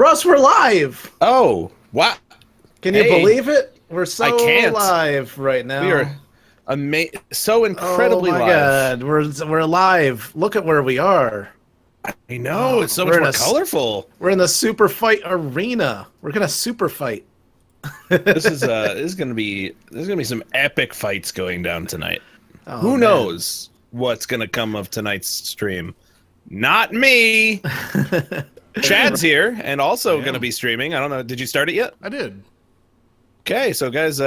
Russ, we're live. Oh, wow. Can you believe it? We're so live right now. We are so incredibly live. Oh my God, we're live. Look at where we are. I know, it's so much more colorful. We're in the super fight arena. We're gonna super fight. There's gonna be some epic fights going down tonight. Oh, Who knows what's gonna come of tonight's stream? Not me. Chad's here and also going to be streaming. I don't know. Did you start it yet? I did. Okay, so guys,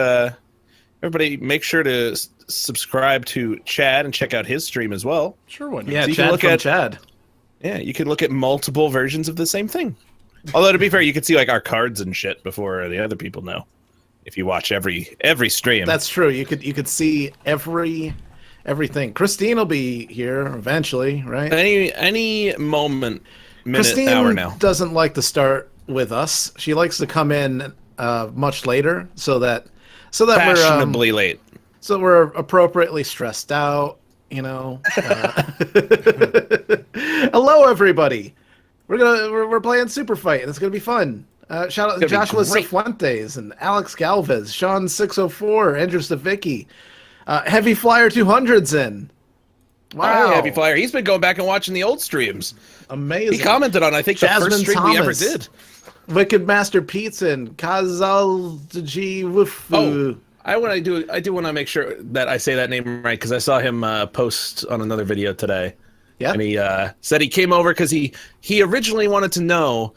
everybody make sure to subscribe to Chad and check out his stream as well. Sure, why not? Yeah, so Chad. Yeah, you can look at multiple versions of the same thing. Although, to be fair, you can see like our cards and shit before the other people know. If you watch every stream. That's true. You could see everything. Christine will be here eventually, right? Any moment. Christine hour now. Doesn't like to start with us. She likes to come in much later, so that fashionably late. So we're appropriately stressed out. You know. Hello, everybody. We're playing Super Fight, and it's gonna be fun. Shout out to Joshua Cifuentes and Alex Galvez, Sean 604, Andrew Savicki, Heavy Flyer 200's in. Wow, Heavy Flyer. He's been going back and watching the old streams. Amazing. He commented on, I think, the first stream we ever did. Wicked Master Pizza and Kazalji Wufu. Oh, I do want to make sure that I say that name right, because I saw him post on another video today. Yeah. And he said he came over because he originally wanted to know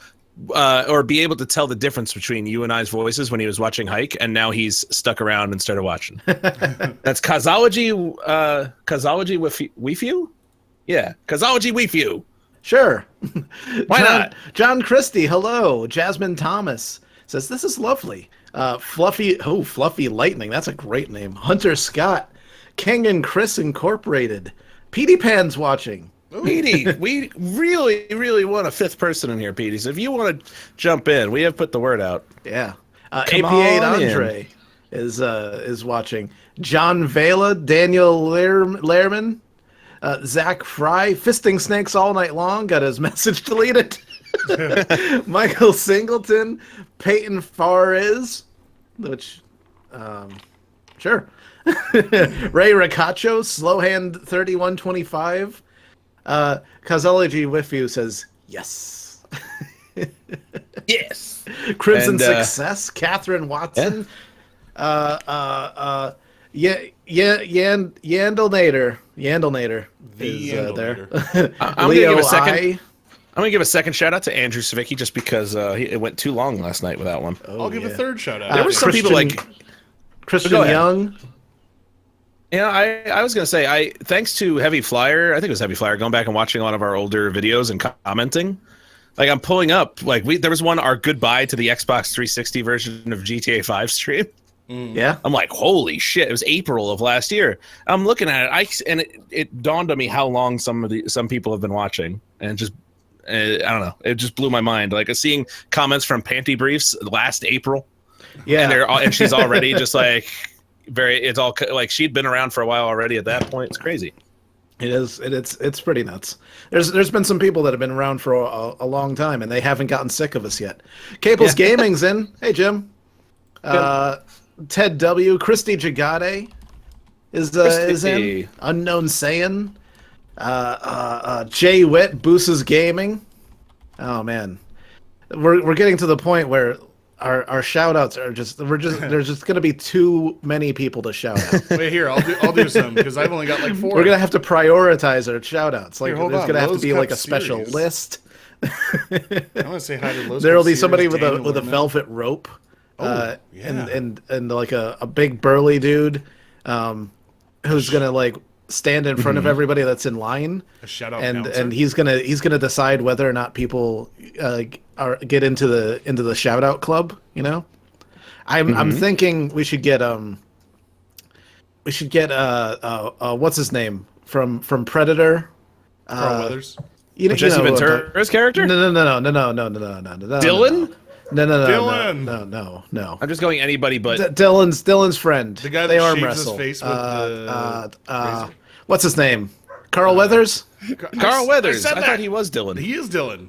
or be able to tell the difference between you and I's voices when he was watching Hike, and now he's stuck around and started watching. That's Kazology Wifu? Yeah, Kazology Wifu. Sure. Why not? John Christie, hello. Jasmine Thomas says, this is lovely. Fluffy Lightning, that's a great name. Hunter Scott, King and Chris Incorporated. Petey Pan's watching. Petey, we really, really want a fifth person in here, Petey. So if you want to jump in, we have put the word out. Yeah. AP8 Andre is watching. John Vela, Daniel Lehrman, Zach Fry, fisting snakes all night long, got his message deleted. Michael Singleton, Peyton Fares, which, sure. Ray Ricacho, Slowhand 3125. Kazology Wifu says yes. Yes. Crimson Success, Catherine Watson. Yandelnator is there. I'm gonna give a second shout out to Andrew Savicki just because it went too long last night without one. I'll give a third shout out. There were some people like Christian Young. Yeah, I was gonna say thanks to Heavy Flyer, I think it was Heavy Flyer, going back and watching a lot of our older videos and commenting. Like I'm pulling up, like there was one, our goodbye to the Xbox 360 version of GTA 5 stream. Yeah, I'm like, holy shit! It was April of last year. I'm looking at it, and it dawned on me how long some people have been watching, and just I don't know, it just blew my mind. Like seeing comments from Panty Briefs last April. Yeah, and she's already just like. It's all like she'd been around for a while already at that point. It's crazy. It is. It's pretty nuts. There's been some people that have been around for a long time and they haven't gotten sick of us yet. Caples Gaming's in. Hey Jim. Ted W. Christy Jagade is in. Unknown Saiyan. Jay Witt. Booses Gaming. Oh man, we're getting to the point where. Our shout outs are there's just gonna be too many people to shout out. Wait here, I'll do some because I've only got like 4. We're gonna have to prioritize our shout outs. Like there's gonna have to be like a special list. I want to say hi to Lowe's. There'll be somebody with a velvet rope. And like a big burly dude who's gonna like stand in front of everybody that's in line. A shout out and he's gonna decide whether or not people get into the shout out club. You know, I'm thinking we should get what's his name from Predator? Carl Weathers. Jesse Ventura's character? No. Dylan? No. I'm just going anybody but Dylan's friend. The guy that they arm shaves wrestle. his face with what's his name? Carl Weathers? Carl Weathers. I thought he was Dylan. He is Dylan.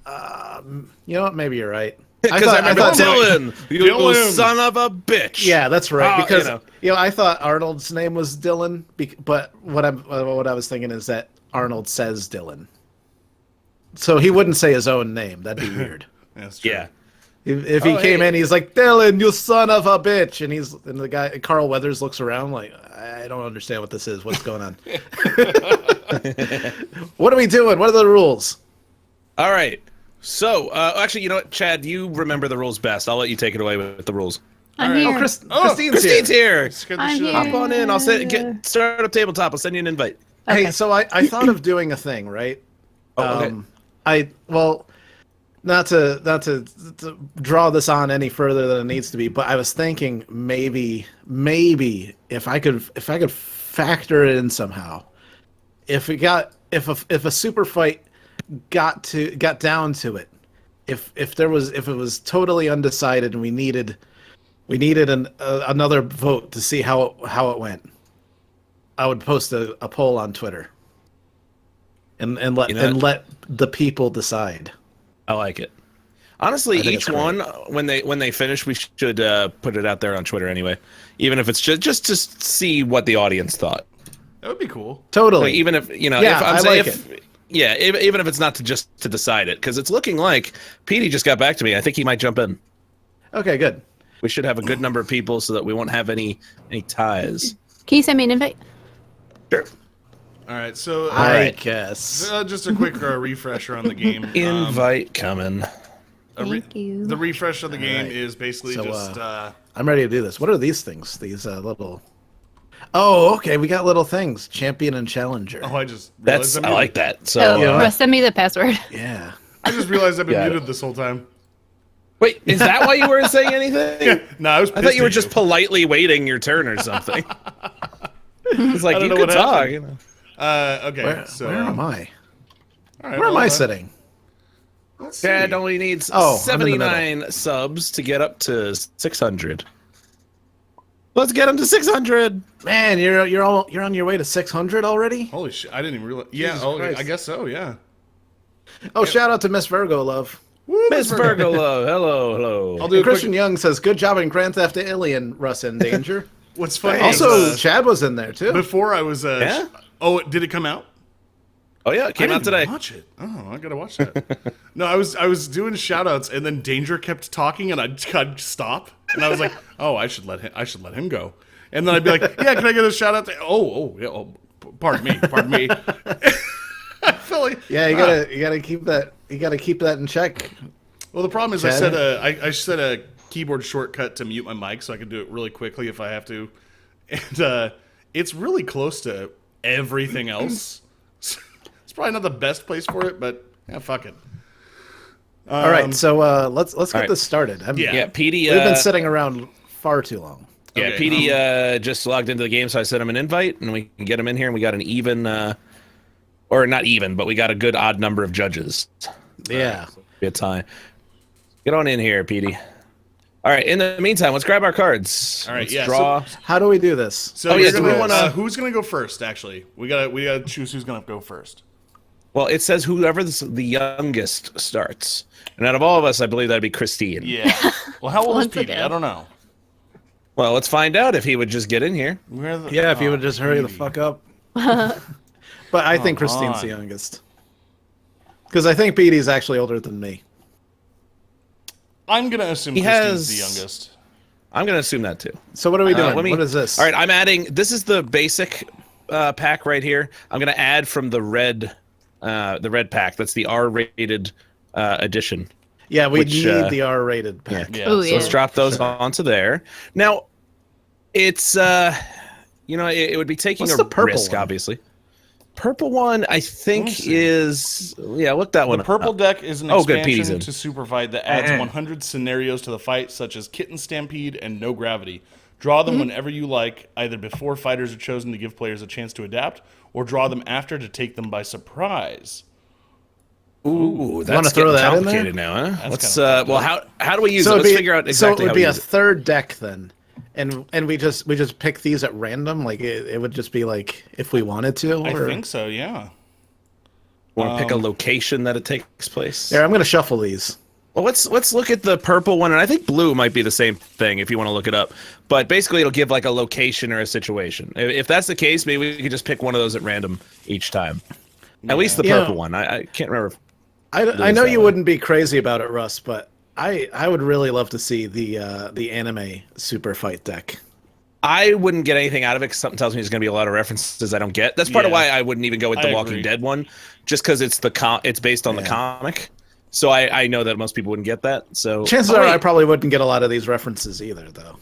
You know what? Maybe you're right. Because I remember Dylan, you Dylan. son of a bitch. Yeah, that's right. Oh, Because I thought Arnold's name was Dylan, but what I was thinking is that Arnold says Dylan, so he wouldn't say his own name. That'd be weird. That's true. Yeah. If he came in, he's like, Dylan, you son of a bitch, and the guy Carl Weathers looks around like, I don't understand what this is. What's going on? What are we doing? What are the rules? All right. So, actually, you know what, Chad, you remember the rules best. I'll let you take it away with the rules. I'm here. Christine's here. I'm here. Hop on in. I'll start up tabletop. I'll send you an invite. Hey, so I thought of doing a thing, right? Okay. Not to draw this on any further than it needs to be, but I was thinking maybe if I could factor it in somehow, if a super fight got down to it, if it was totally undecided and we needed another vote to see how it went, I would post a poll on Twitter and let the people decide. I like it. Honestly, each one when they finish, we should put it out there on Twitter anyway, even if it's just to see what the audience thought. That would be cool. Totally. Like, even if even if it's not to decide it, because it's looking like Petey just got back to me. I think he might jump in. Okay, good. We should have a good number of people so that we won't have any ties. Can you send me an invite? Sure. All right, so I guess just a quick refresher on the game. Invite coming. Thank you. The refresh of the game right. is basically So, just. I'm ready to do this. What are these things? These little. Oh, okay. We got little things. Champion and challenger. I just realized I like that. So Send me the password. Yeah. I just realized I've been Got it. muted this whole time. wait, is that why you weren't saying anything? No, I thought you were just politely waiting your turn or something. It's like I don't you know could what talk. happened. You know. Okay, Where so am I? all right, Where am well, I sitting? Let's see. Chad only needs Oh, I'm in the 79 subs to get up to 600. Let's get him to 600. Man, you're on your way to 600 already. Holy shit! I didn't even realize. Yeah, Jesus oh, Christ. I guess so. Yeah. Oh, shout out to Miss Virgo Love. Woo, Miss Virgolo, hello. I'll do a Christian quick. Young says, "Good job in Grand Theft Alien, Russ in danger." What's funny? Also, is, Chad was in there too. before I was. Yeah? Oh, did it come out? Oh yeah, it came I out didn't today. Watch it. Oh, I gotta watch that. No, I was doing shout outs and then Danger kept talking and I'd stop and I was like, oh, I should let him go. And then I'd be like, yeah, can I get a shout out? Pardon me. I feel like Yeah, you gotta keep that. You gotta keep that in check. Well, the problem is Chad? I set a keyboard shortcut to mute my mic so I can do it really quickly if I have to, and it's really close to everything else. It's probably not the best place for it, but yeah, fuck it. All right, so let's get right. this started. Yeah, Petey. We've been sitting around far too long. Yeah, Okay. Petey just logged into the game, so I sent him an invite, and we can get him in here, and we got an even, or not even, but we got a good odd number of judges. Yeah. Be a tie. Get on in here, Petey. All right. In the meantime, let's grab our cards. All right, Let's yeah, draw. How do we do this? So Oh, you're yeah, do we gonna, wanna- who's gonna go first? Actually, we gotta choose who's gonna go first. Well, it says whoever the youngest starts, and out of all of us, I believe that'd be Christine. Yeah. Well, how old is Once Petey? again. I don't know. Well, let's find out if he would just get in here. Yeah, if you would just hurry the fuck up. But I think Come Christine's on. the youngest. Because I think Petey's actually older than me. I'm gonna assume He Christine's the has- youngest. I'm going to assume that too. So what are we doing? Let me- What is this? All right, I'm adding. This is the basic pack right here. I'm going to add from the red pack. That's the R-rated edition. Yeah, we which, need the R-rated pack. Yeah. Oh, So yeah. let's drop those onto there. Now, it's it would be taking What's a the purple risk, one? obviously. Purple one, I think Let me see. is look that one. The purple up. deck is an Oh, good, Petey's expansion in. to SUPERFIGHT that adds 100 scenarios to the fight, such as Kitten Stampede and No Gravity. Draw them whenever you like, either before fighters are chosen to give players a chance to adapt, or draw them after to take them by surprise. Ooh, that's wanna throw getting that in there? complicated now, huh? Let's kinda well, how do we use it? it'd Let's figure out exactly so it how would we be a use it. third deck then, and we just pick these at random. Like it would just be like if we wanted to. I Or... think so, yeah. Want to pick a location that it takes place? Here, I'm gonna shuffle these. Well, let's look at the purple one, and I think blue might be the same thing if you want to look it up. But basically, it'll give like a location or a situation. If that's the case, maybe we could just pick one of those at random each time. At least the purple one. I can't remember. I know you wouldn't be crazy about it, Russ, but I would really love to see the anime Super Fight deck. I wouldn't get anything out of it because something tells me there's going to be a lot of references I don't get. That's part of why I wouldn't even go with the Walking Dead one, just because it's it's based on the comic. So I know that most people wouldn't get that. So chances are I probably wouldn't get a lot of these references either, though.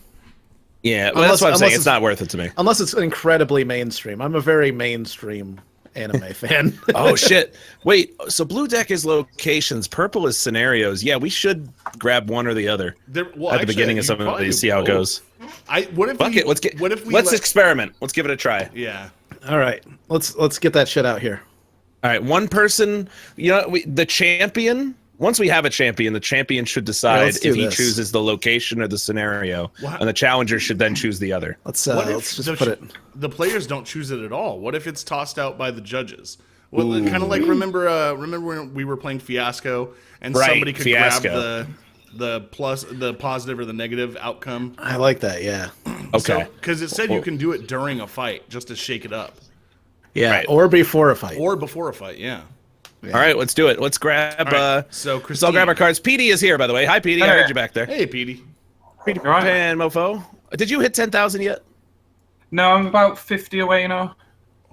Yeah, well, that's what I'm saying. It's not worth it to me. Unless it's incredibly mainstream. I'm a very mainstream anime fan. Oh, shit. Wait, so blue deck is locations. Purple is scenarios. Yeah, we should grab one or the other at the beginning of some of these, see how it goes. Let's experiment. Let's give it a try. Yeah. All right. Let's get that shit out here. All right, one person, the champion, once we have a champion, the champion should decide if he chooses the location or the scenario, and the challenger should then choose the other. Let's just put it. The players don't choose it at all. What if it's tossed out by the judges? Well, kind of like remember when we were playing Fiasco and somebody could grab the positive or the negative outcome? I like that, yeah. Okay. Because it said you can do it during a fight just to shake it up. Yeah, or before a fight. Or before a fight, yeah. All right, let's do it. Let's grab so let's all grab our cards. Petey is here, by the way. Hi, Petey. I heard you back there. Hey, Petey. Petey Pan, mofo. Did you hit 10,000 yet? No, I'm about 50 away now.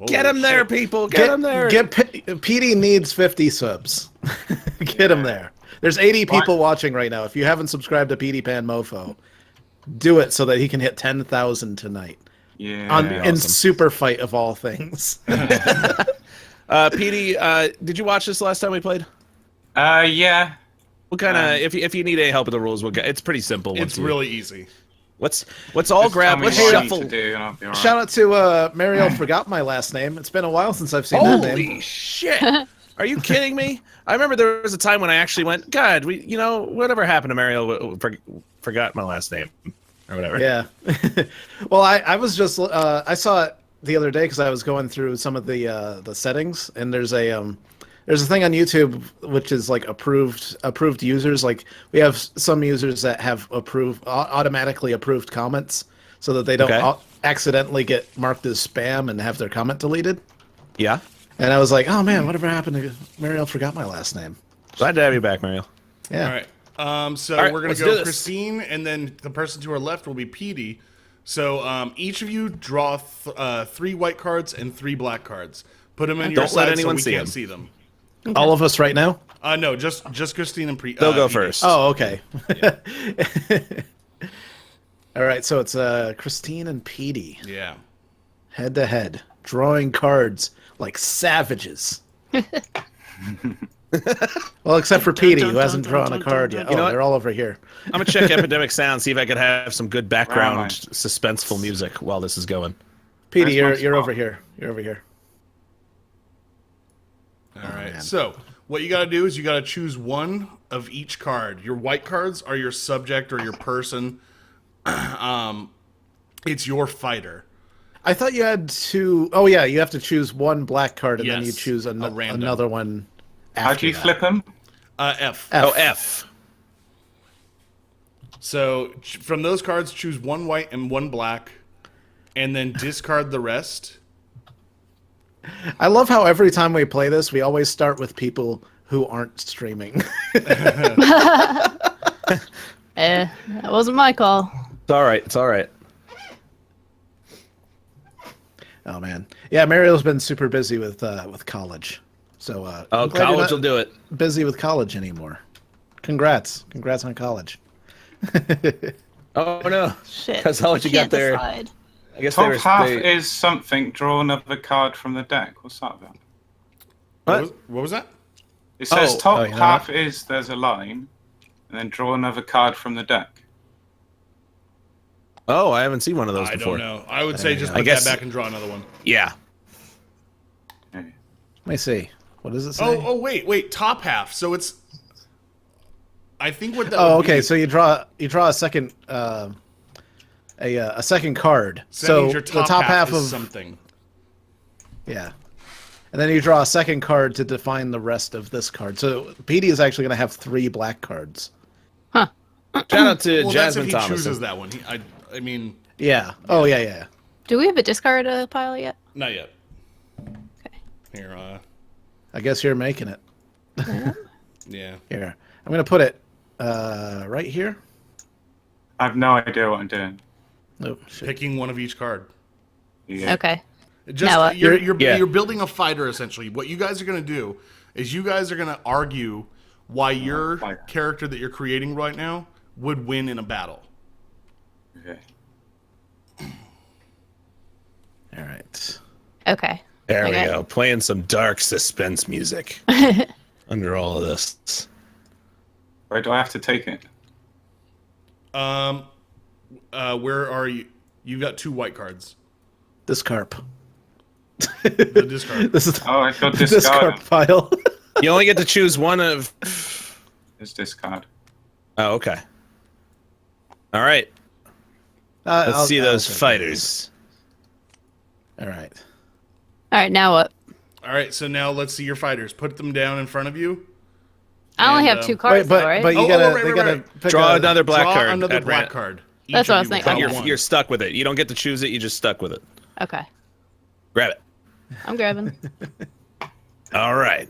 Get him there, people. Get him there. Petey needs 50 subs. Get him there. There's 80 people watching right now. If you haven't subscribed to Petey Pan Mofo, do it so that he can hit 10,000 tonight. Yeah. In Super Fight of all things. Petey, did you watch this last time we played? Yeah. What kind of if you need any help with the rules, it's pretty simple. It's really easy. Let's all grab. Let's shuffle. Shout out to Mariel. Forgot my last name. It's been a while since I've seen that name. Holy shit! Are you kidding me? I remember there was a time when I actually went, God, whatever happened to Mariel? Forgot my last name. Or whatever. Yeah. Well, I was just I saw it the other day because I was going through some of the settings, and there's a thing on YouTube which is like approved users. Like we have some users that have automatically approved comments so that they don't accidentally get marked as spam and have their comment deleted. Yeah. And I was like, oh man, whatever happened to Mariel? Forgot my last name. Glad to have you back, Mariel. Yeah. All right. So we're going to go Christine, and then the person to her left will be Petey. So each of you draw 3 white cards and 3 black cards. Put them in your side so we can't see them. Okay. All of us right now? No, just Christine and They'll go first. Oh, okay. Yeah. All right, so it's Christine and Petey. Yeah. Head to head, drawing cards like savages. Well, except for Petey, who hasn't drawn a card yet. Oh, they're all over here. I'm going to check Epidemic Sound, see if I could have some good background suspenseful music while this is going. Petey, you're over here. You're over here. All right. So what you got to do is you got to choose one of each card. Your white cards are your subject or your person. It's your fighter. I thought you had to... Oh, yeah, you have to choose one black card, and then you choose another one after How do you flip them? F. Oh, F. So from those cards, choose one white and one black, and then discard the rest. I love how every time we play this, we always start with people who aren't streaming. That wasn't my call. It's all right. It's all right. Oh man, yeah. Mariel's been super busy with college, so college will do it. Busy with college anymore. Congrats on college. Oh no! Shit. Because how much you got there? Decide. I guess Top half is something. Draw another card from the deck. What's that about? What was that? It says top half is there's a line, and then draw another card from the deck. Oh, I haven't seen one of those before. I don't know. I would say just put that back and draw another one. Yeah. Let me see. What does it say? Oh, wait. Top half. So it's. I think what that. Oh, okay. So you draw a second a second card. So your the top half is of something. Yeah, And then you draw a second card to define the rest of this card. So Petey is actually going to have 3 black cards. Huh. Shout out to Well, that's if Jasmine he Thomas. chooses that one. I mean, Yeah. Oh, yeah. Do we have a discard pile yet? not yet. Okay. Here, I guess you're making it. yeah. Here. I'm going to put it right here. I have no idea what I'm doing. Oh, shit. Picking one of each card. Yeah. Okay. Just Now what? you're building a fighter essentially. What you guys are going to do is you guys are going to argue why your character that you're creating right now would win in a battle. Okay. All right. Okay. There we Okay. go. Playing some dark suspense music under all of this. Where do I have to take it? Where are you? You've got 2 white cards. Discarp. The discard. This is Oh, I got the discard discard. pile. You only get to choose one of... It's discard. Oh, okay. All right. Let's see those fighters. All right. All right. Now what? All right, so now let's see your fighters. Put them down in front of you. I only And, have 2 cards, Wait, though, right? but you Oh, gotta, right, they right, gotta right. pick Draw a, another black Draw card. another at black random. card. Each That's of what I was you will thinking. draw You're, one. you're stuck with it. You don't get to choose it. You just stuck with it. Okay. Grab it. I'm grabbing. All right.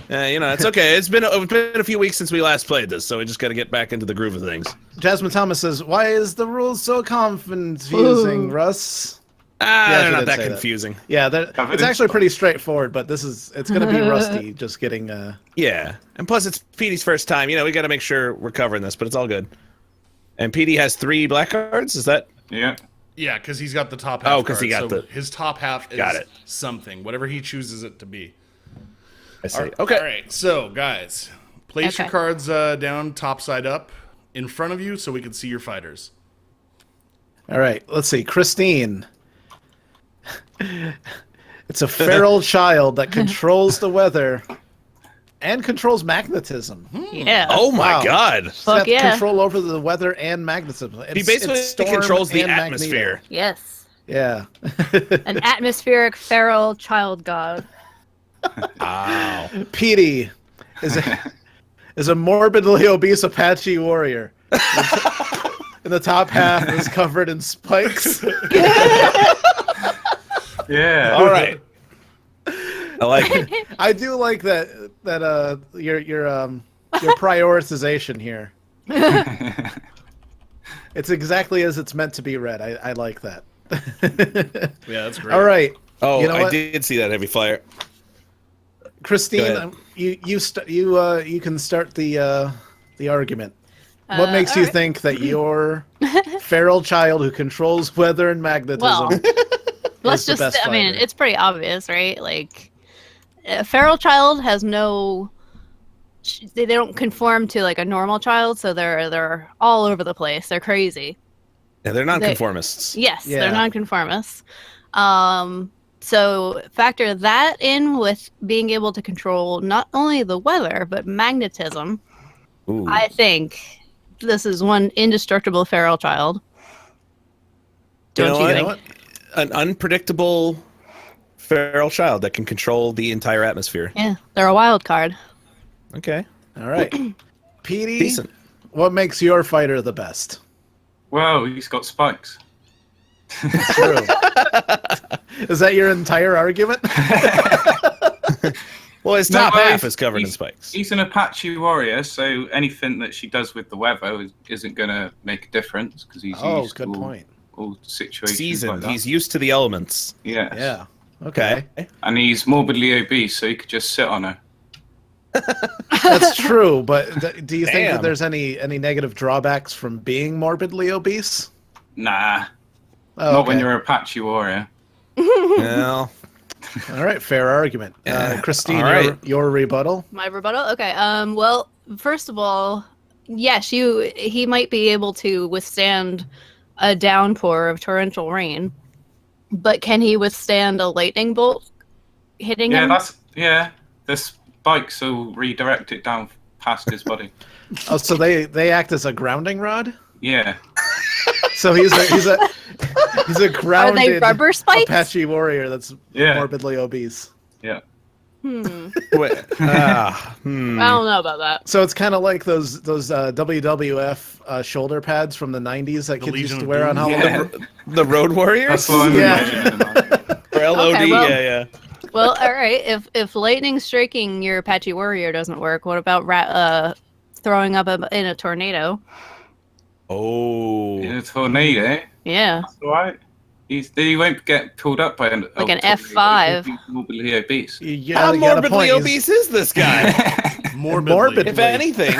It's okay. It's been a few weeks since we last played this, so we just got to get back into the groove of things. Jasmine Thomas says, "Why is the rules so confusing, Ooh. Russ?" Ah, Yeah, they're she not did that say that. confusing. Yeah, Covered it's in actually spikes. pretty straightforward, but it's going to be Rusty just getting. Yeah, and plus it's Petey's first time. We got to make sure we're covering this, but it's all good. And Petey has 3 black cards. Is that? Yeah. Yeah, because he's got the top half. Oh, 'cause he got so the- his top half is Got it. something, whatever he chooses it to be. I see. All right, Okay. All right, so guys, place your Okay. cards down, top side up, in front of you, so we can see your fighters. All right, let's see, Christine. It's a feral child that controls the weather and controls magnetism. Yeah. Oh my Wow. God. It's got Fuck yeah. control over the weather and magnetism. He basically storm controls the and Magneto. atmosphere. Yes. Yeah. An atmospheric feral child god. Wow. Petey is a morbidly obese Apache warrior. And the top half is covered in spikes. Yeah. All right. I like it. I do like that your prioritization here. It's exactly as it's meant to be read. I like that. Yeah, that's great. All right, Oh, You know I what? did see that heavy flyer. Christine, Go ahead. you can start the argument. What makes you alright. think that your feral child who controls weather and magnetism Well, Let's the just, best I mean, fighter? it's pretty obvious, right? Like, a feral child has no, they don't conform to like a normal child, so they're all over the place. They're crazy. Yeah, they're nonconformists. Yes, Yeah. they're nonconformists. So factor that in with being able to control not only the weather but magnetism. Ooh. I think this is one indestructible feral child. Don't you what? think? An unpredictable feral child that can control the entire atmosphere. Yeah, they're a wild card. Okay. All right, Petey. Decent. What makes your fighter the best? Well, he's got spikes. True. Is that your entire argument? Well, his No, top well, half is covered in he's- spikes. He's an Apache warrior, so anything that she does with the weather isn't going to make a difference because he's Oh, used good to point. all situations Seasoned. like that. He's used to the elements. Yes. Yeah. Okay. Okay. And he's morbidly obese, so he could just sit on her. That's true, but do you think that Damn. there's any negative drawbacks from being morbidly obese? Nah, Oh, not when okay. you're an Apache warrior. Well, All right, fair argument. Yeah. Christine, All right. your rebuttal? My rebuttal? Okay. Well, first of all, yes, he might be able to withstand a downpour of torrential rain, but can he withstand a lightning bolt hitting him? The spikes will redirect it down past his body. Oh, so they act as a grounding rod? Yeah. So he's a Are grounded they rubber spikes? Apache warrior that's Yeah. morbidly obese. Yeah. I don't know about that. So it's kind of like those WWF shoulder pads from the '90s that kids used to wear on Halloween. The Road Warriors? That's what I'm imagining. Or LOD, Okay, well- yeah. Well, all right. If lightning striking your Apache warrior doesn't work, what about throwing up in a tornado? Oh. In a tornado. Yeah. That's all right. He won't get pulled up by an F5. He's morbidly obese. How morbidly obese is this guy? Morbidly. If anything.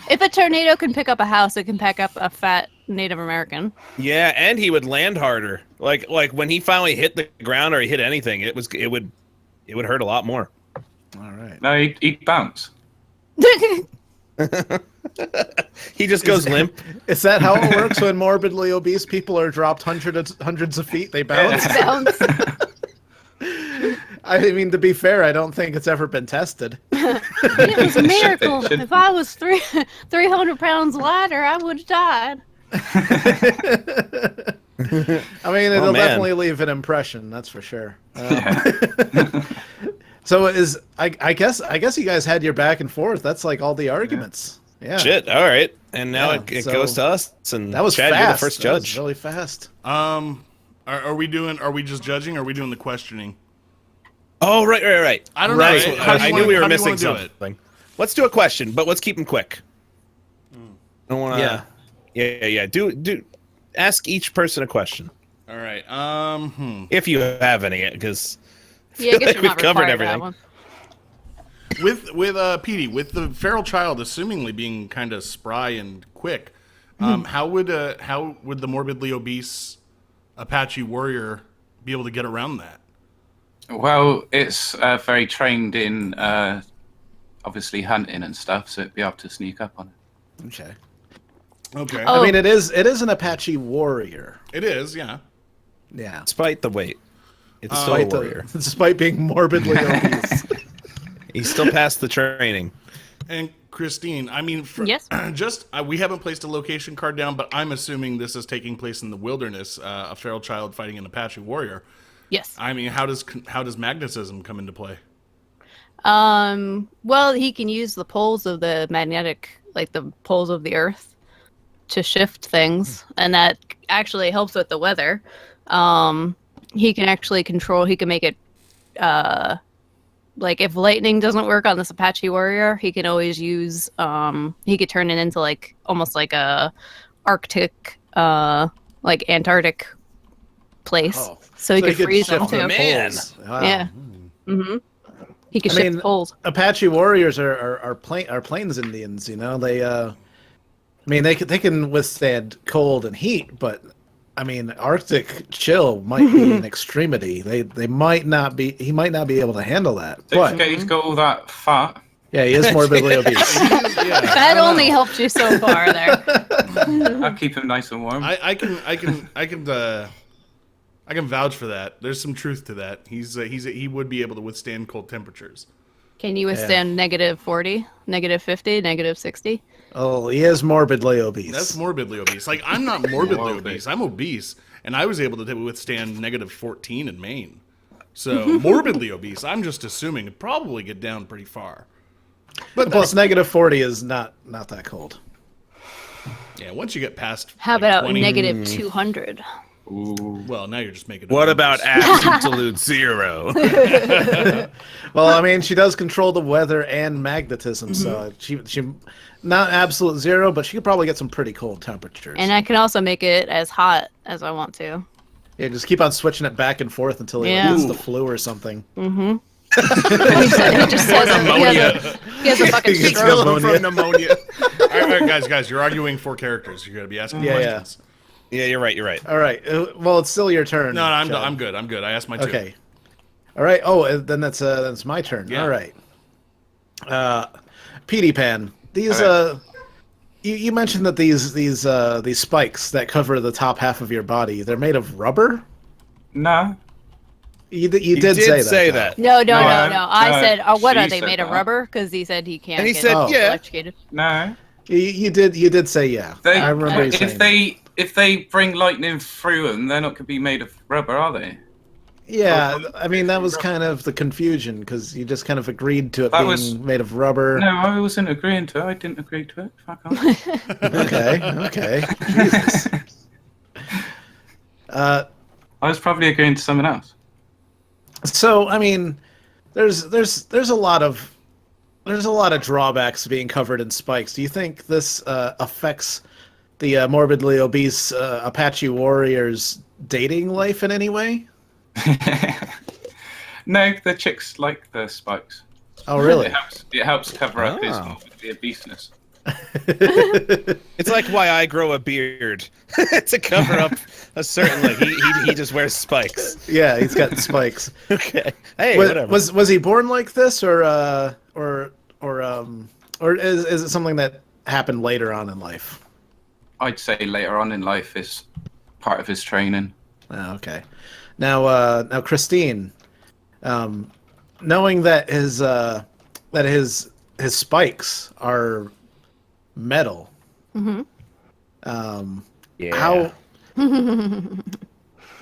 If a tornado can pick up a house, it can pick up a fat Native American. Yeah, and he would land harder. Like when he finally hit the ground or he hit anything, it would hurt a lot more. All right. No, he'd bounce. He just goes limp. Is that how it works when morbidly obese people are dropped hundreds of feet? They bounce. I mean, to be fair, I don't think it's ever been tested. It was a miracle. If I was 300 pounds lighter, I would have died. I mean, it'll definitely leave an impression. That's for sure. So I guess you guys had your back and forth. That's like all the arguments. Yeah. Shit. All right. And now it goes to us. And that was Chad, fast. You're the first judge. That was really fast. Are we just judging? Or are we doing the questioning? Oh, right. I don't know. I knew we were missing something. Let's do a question, but let's keep them quick. I don't want to. Yeah. Do ask each person a question. All right. If you have any, because Yeah, I guess you're we've not covered required everything. that one. With Petey, with the feral child assumingly being kind of spry and quick, how would the morbidly obese Apache warrior be able to get around that? Well, it's very trained in obviously hunting and stuff, so it'd be able to sneak up on it. Okay. Okay. Oh. I mean, it is an Apache warrior. It is, yeah. Yeah. Despite the weight, it's still a warrior. Despite being morbidly obese. He's still past the training. And Christine, I mean, Yes? we haven't placed a location card down, but I'm assuming this is taking place in the wilderness. A feral child fighting an Apache warrior. Yes. I mean, how does magnetism come into play? Well, he can use the poles of the the poles of the Earth to shift things, and that actually helps with the weather. He can actually he can make it, like if lightning doesn't work on this Apache warrior, he can always use, he could turn it into almost like a Arctic, like Antarctic place. Oh. So he could freeze them shift too. the Man. poles. Wow. Yeah. Mm-hmm. He could shift the poles. Apache warriors are plains Indians. You know, I mean, they can withstand cold and heat, but I mean, Arctic chill might be an extremity. They might not be. He might not be able to handle that. Don't But forget he's got all that fat. yeah, he is morbidly obese. That only helped you so far there. I'll keep him nice and warm. I can vouch for that. There's some truth to that. He would be able to withstand cold temperatures. Can you withstand -40, -50, -60? Oh, he is morbidly obese. That's morbidly obese. Like, I'm not morbidly obese. I'm obese, and I was able to withstand -14 in Maine. So morbidly obese. I'm just assuming it'd probably get down pretty far. But plus, -40 is not that cold. Yeah, once you get past. How like, about 20 -200? Well, now you're just making. What about absolute zero? Well, I mean, she does control the weather and magnetism, so she not absolute zero, but she could probably get some pretty cold temperatures. And I can also make it as hot as I want to. Yeah, just keep on switching it back and forth until he gets the flu or something. Mm-hmm. he just says he has a fucking He gets stroke. From pneumonia. All right, guys, you're arguing 4 characters. You're gonna be asking questions. Yeah, you're right. All right. Well, it's still your turn. No, Chad. I'm good. I asked my 2. Okay. All right. Oh, then that's my turn. Yeah. All right. Petey Pan. These you mentioned that these spikes that cover the top half of your body, they're made of rubber? No. You did say that. No. No, I said, what are she they said made of that. rubber? Because he said he can't And he get said, yeah. electrocuted. No. You did say yeah. I remember you saying that. If they bring lightning through them, they're not going to be made of rubber, are they? Yeah, I mean that was kind of the confusion because you just kind of agreed to it That being was- made of rubber. No, I wasn't agreeing to it. I didn't agree to it. Fuck off. Okay. Jesus. I was probably agreeing to someone else. So I mean, there's a lot of drawbacks to being covered in spikes. Do you think this affects the morbidly obese Apache warrior's dating life in any way? No, the chicks like the spikes. Oh, really? It helps cover up his Oh. morbidly obeseness. It's like why I grow a beard to cover up a certain like he just wears spikes. Yeah, he's got spikes. Okay. Hey, Was, whatever. was he born like this, or is it something that happened later on in life? I'd say later on in life is part of his training. Oh, okay. Now Christine, knowing that his spikes are metal, Yeah. how,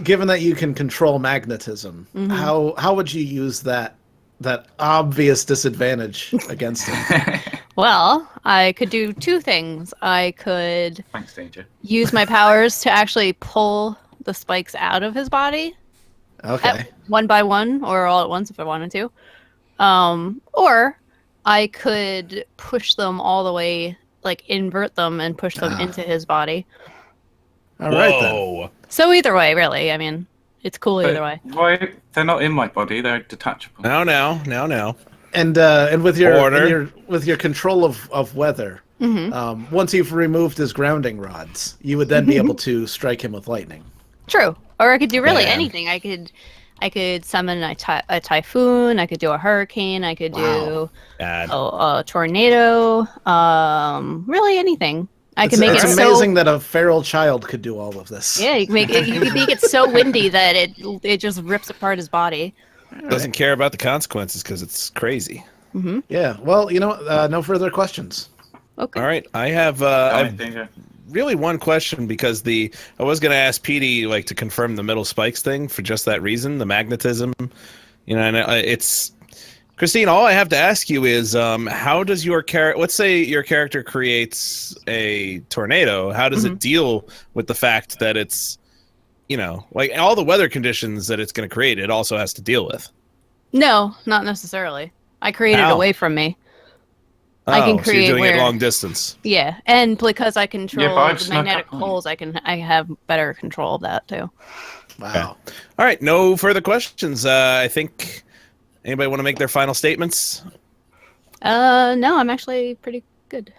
given that you can control magnetism, how would you use that obvious disadvantage against him? Well, I could do two things. I could Thanks, Danger. use my powers to actually pull the spikes out of his body Okay. one by one or all at once if I wanted to. Or I could push them all the way, like invert them and push them into his body. All right then. Whoa. So either way, really. I mean, it's cool either way. Why? They're not in my body. They're detachable. Now. And with Order. with your control of weather, once you've removed his grounding rods, you would then be able to strike him with lightning. True. Or I could do really Yeah. anything. I could summon a typhoon. I could do a hurricane. I could do Bad. a tornado. Really anything. I It's, can make it's it amazing that a feral child could do all of this. Yeah, you can make it. You can make it so windy that it just rips apart his body. Doesn't care about the consequences because it's crazy. Yeah. Well, no further questions. Okay. All right. I have Danger. really one question because I was going to ask Petey like to confirm the middle spikes thing for just that reason, the magnetism. And it's Christine. All I have to ask you is, how does your character? Let's say your character creates a tornado. How does it deal with the fact that it's, like all the weather conditions that it's going to create? It also has to deal with. No, not necessarily. I create it How? away from me. I can So create you're doing it where- long distance. Yeah, and because I control I've the snuck magnetic up on poles, I have better control of that too. Wow. All right. No further questions. I think anybody want to make their final statements? No, I'm actually pretty good.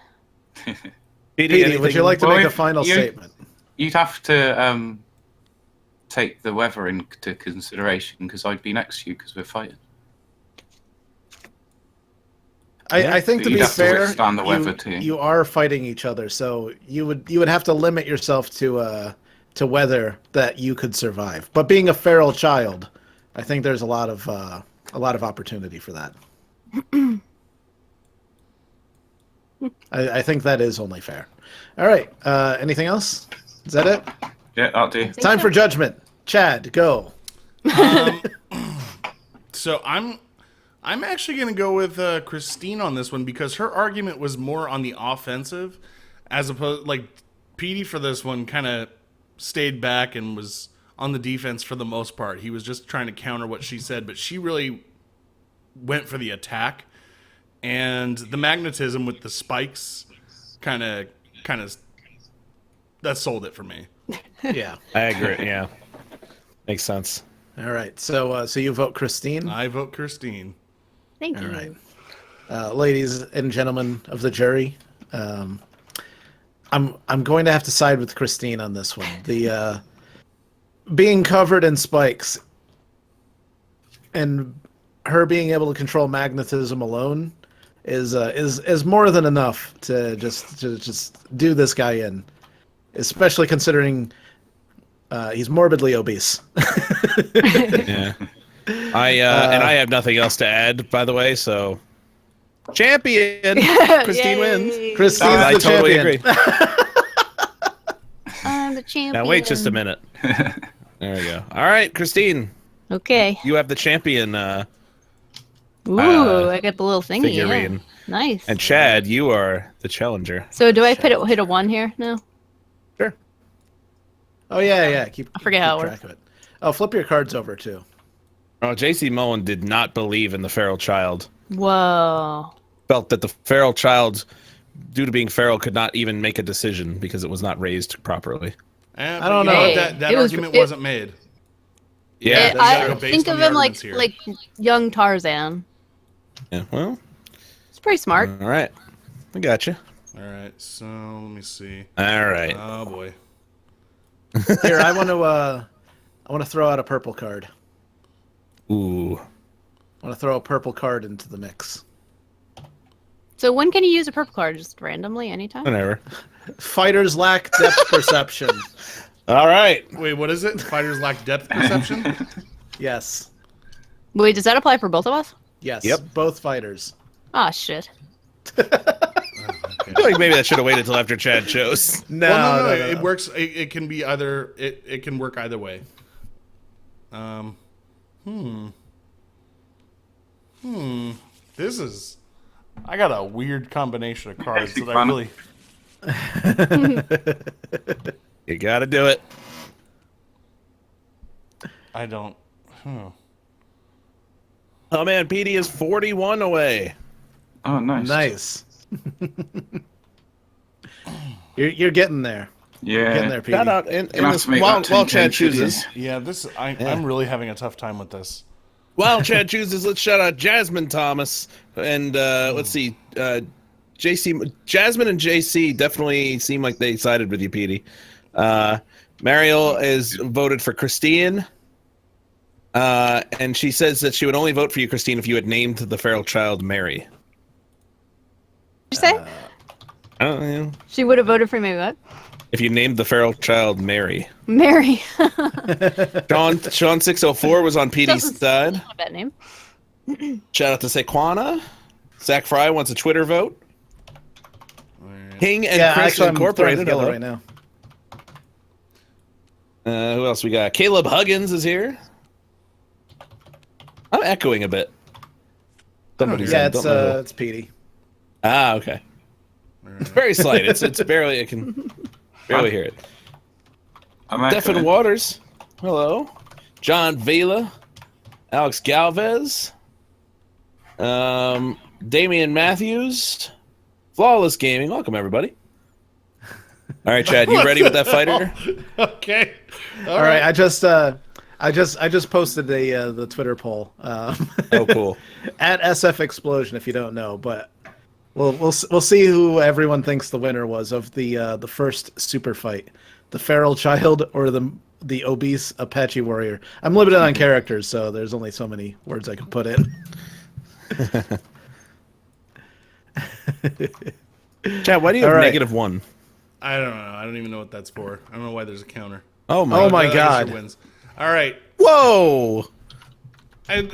Petey, would you like to Well, make a if final you- statement? You'd have to take the weather into consideration because I'd be next to you because we're fighting. I think to You'd be have to fair, withstand the weather too. you are fighting each other, so you would have to limit yourself to weather that you could survive. But being a feral child, I think there's a lot of opportunity for that. I think that is only fair. All right. Anything else? Is that it? Yeah, that'll do. Time for judgment. Chad, go. So I'm actually going to go with Christine on this one because her argument was more on the offensive, as opposed like Petey for this one kind of stayed back and was on the defense for the most part. He was just trying to counter what she said, but she really went for the attack, and the magnetism with the spikes kind of that sold it for me. Yeah. I agree. Yeah. Makes sense. All right. So you vote Christine. I vote Christine. Thank All you. right. Ladies and gentlemen of the jury, I'm going to have to side with Christine on this one. The being covered in spikes and her being able to control magnetism alone is more than enough to just do this guy in, especially considering he's morbidly obese. Yeah. And I have nothing else to add, by the way. So, champion, Christine wins. Yay. Christine's I the totally champion. agree. I'm the champion. Now wait just a minute. There we go. All right, Christine. Okay. You have the champion Ooh, I got the little thingy. figurine. Yeah. Nice. And Chad, you are the challenger. So do I hit a 1 here? No. Sure. Oh yeah. Keep. I forget how it track of it. Oh, flip your cards over too. Oh, J.C. Mullen did not believe in the feral child. Whoa. Felt that the feral child, due to being feral, could not even make a decision because it was not raised properly. I don't know. Hey, That it was- argument it- wasn't made. Yeah. gotta go I based think on of the him arguments here. like young Tarzan. Yeah. Well, It's pretty smart. all right. I got you. All right, so let me see. All right. Oh boy. Here, I want to throw out a purple card. Ooh. I want to throw a purple card into the mix. So when can you use a purple card? Just randomly, anytime? Whatever. Fighters lack depth perception. All right. Wait, what is it? Fighters lack depth perception? Yes. Wait, does that apply for both of us? Yes. Yep. Both fighters. Ah, shit. I feel like maybe that should have waited till after Chad chose. No, Well, no. no. It works. It can be either. It can work either way. This is. I got a weird combination of cards that I Fun. really. You got to do it. I don't. Oh man, PD is 41 away. Oh, nice. Nice. You're getting there. Yeah. Getting there, Shout Pete. out in Gonna have this, to make while that 10K, Chad should you? chooses. Yeah, I'm really having a tough time with this. While Chad chooses, let's shout out Jasmine Thomas and let's see, JC. Jasmine and JC definitely seem like they sided with you, Petey. Mariel is voted for Christine, and she says that she would only vote for you, Christine, if you had named the feral child Mary. Did you say? I don't know. She would have voted for me, what? If you named the feral child Mary. Mary. Sean 604 was on Petey's Doesn't- side. Not a bad name. Shout out to Saquana. Zach Fry wants a Twitter vote. King and Yeah, Chris actually, I'm throwing Incorporated. together Hello. right now. Who else we got? Caleb Huggins is here. I'm echoing a bit. Somebody's Yeah, on, don't know who. it's Petey. Ah, okay. It's very slight. It's barely. I can barely hear it. I'm Stephen echoing. Waters. Hello. John Vela. Alex Galvez. Damian Matthews. Flawless Gaming. Welcome, everybody. All right, Chad, you ready with that fighter? Okay. All right, I just posted the Twitter poll. Oh, cool. At SF Explosion, if you don't know, but we'll see who everyone thinks the winner was of the first super fight, the feral child or the obese Apache warrior. I'm limited on characters, so there's only so many words I can put in. Chad, why do you have All right. -1? I don't know. I don't even know what that's for. I don't know why there's a counter. Oh my! Oh my I guess God. she wins. All right. Whoa! And,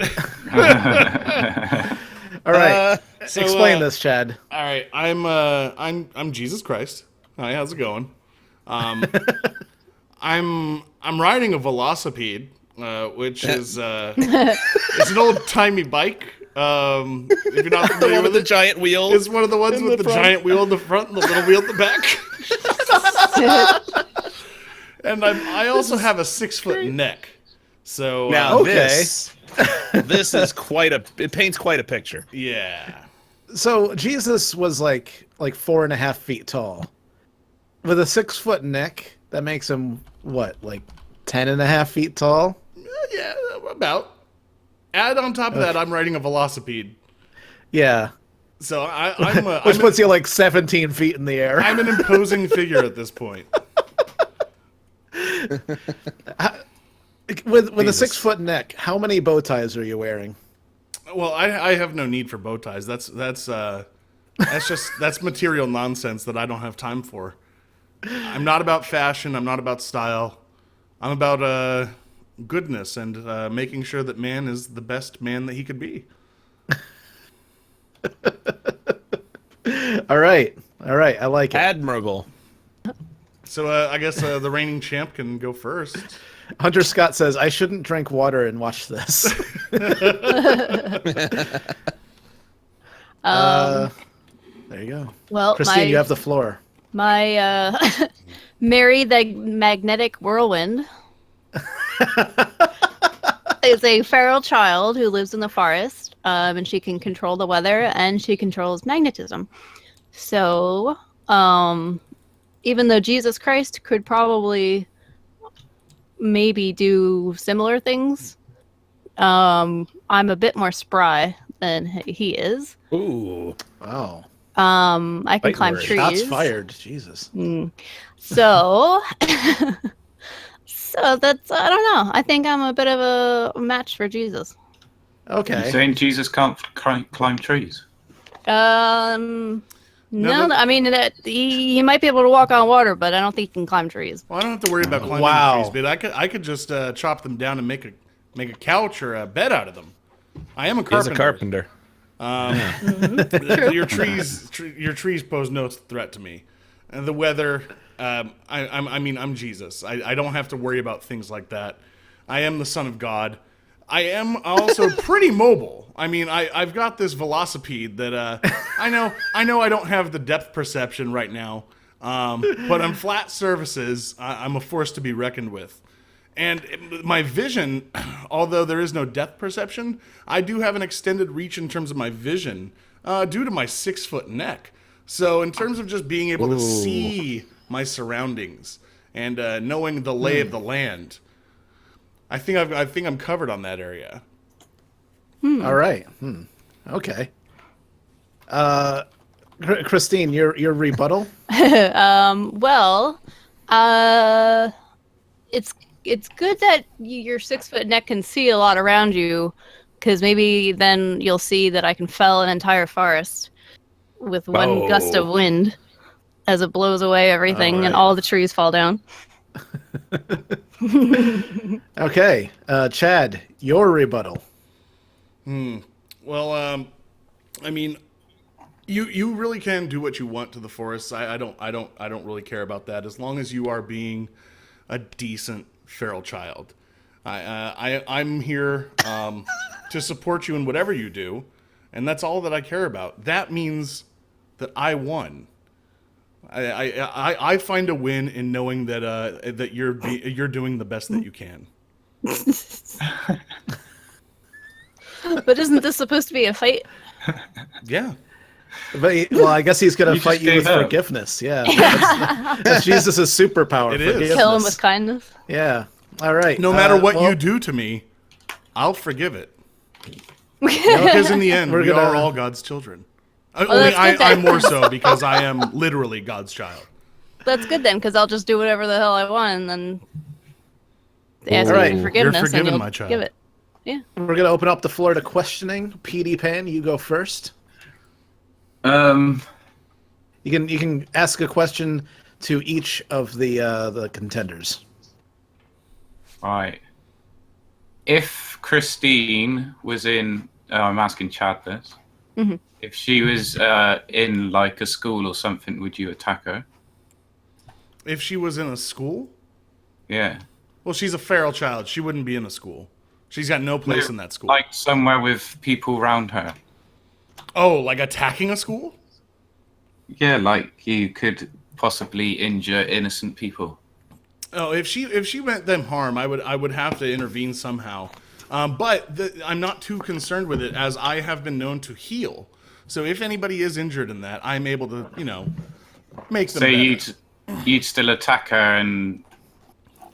All right, so, explain this, Chad. all right. I'm Jesus Christ. Hi, how's it going? I'm riding a velocipede, which is it's an old timey bike. If you're not The familiar one with with the it, giant wheels. it's one of the ones in with the the front. giant wheel in the front and the little wheel in the back. And I also have a 6-foot neck. So Now Okay. this is it paints quite a picture. yeah. So Jesus was like 4.5 feet tall, with a 6-foot neck. That makes him what, like 10.5 feet tall? Yeah, about. Add on top of that, I'm riding a velocipede. Yeah, So I'm which puts you like 17 feet in the air. I'm an imposing figure at this point. With a Jesus. 6-foot neck, how many bow ties are you wearing? Well, I have no need for bow ties. That's material nonsense that I don't have time for. I'm not about fashion. I'm not about style. I'm about goodness and making sure that man is the best man that he could be. All right, I like it. Admirable. So I guess the reigning champ can go first. Hunter Scott says, I shouldn't drink water and watch this. There you go. Well, Christine, you have the floor. My Mary the Magnetic Whirlwind is a feral child who lives in the forest, and she can control the weather and she controls magnetism. So, even though Jesus Christ could probably maybe do similar things, I'm a bit more spry than he is. Ooh. Wow. I can Fight climb word. trees. Shots fired. Jesus. So, so that's, I don't know. I think I'm a bit of a match for Jesus. Okay. You saying Jesus can't climb trees? No, No, I mean, he might be able to walk on water, but I don't think he can climb trees. Well, I don't have to worry about climbing Wow. trees, but I could just chop them down and make a couch or a bed out of them. I am a He's carpenter. a carpenter. Your trees pose no threat to me, and the weather. I'm Jesus. I don't have to worry about things like that. I am the Son of God. I am also pretty mobile. I mean, I've got this velocipede that I know I don't have the depth perception right now, but on flat surfaces, I'm a force to be reckoned with. And my vision, although there is no depth perception, I do have an extended reach in terms of my vision due to my 6-foot neck. So in terms of just being able to see my surroundings and knowing the lay of the land, I think I'm covered on that area. All right. Okay. Christine, your rebuttal? Well, it's good that your 6-foot neck can see a lot around you, because maybe then you'll see that I can fell an entire forest with one gust of wind as it blows away everything and all the trees fall down. Okay. Chad, your rebuttal. Well, I mean, you really can do what you want to the forest. I don't really care about that as long as you are being a decent feral child. I'm here to support you in whatever you do, and that's all that I care about. That means that I won. I find a win in knowing that you're doing the best that you can. But isn't this supposed to be a fight? Yeah. But well, I guess he's going to You fight just you with gave up. forgiveness. Yeah. That's Jesus' superpower. It is. Forgiveness. Kill him with kindness? Yeah. All right. No matter what well, you do to me, I'll forgive it. Because in the end, we are all God's children. Only that's good I'm then. more so because I am literally God's child. That's good then, because I'll just do whatever the hell I want and then ask All right. you You're for forgiveness forgiven, and you'll my child. give it. Yeah. We're going to open up the floor to questioning. PD Pan, you go first. You can ask a question to each of the contenders. Right. If Christine was in, I'm asking Chad this. Mhm. If she was in like a school or something, would you attack her? If she was in a school, Yeah. well, she's a feral child. She wouldn't be in a school. She's got no place in that school. Like somewhere with people around her. Oh, like attacking a school? Yeah, like you could possibly injure innocent people. Oh, if she meant them harm, I would have to intervene somehow. But I'm not too concerned with it, as I have been known to heal. So if anybody is injured in that, I'm able to, make them So better. you'd still attack her, and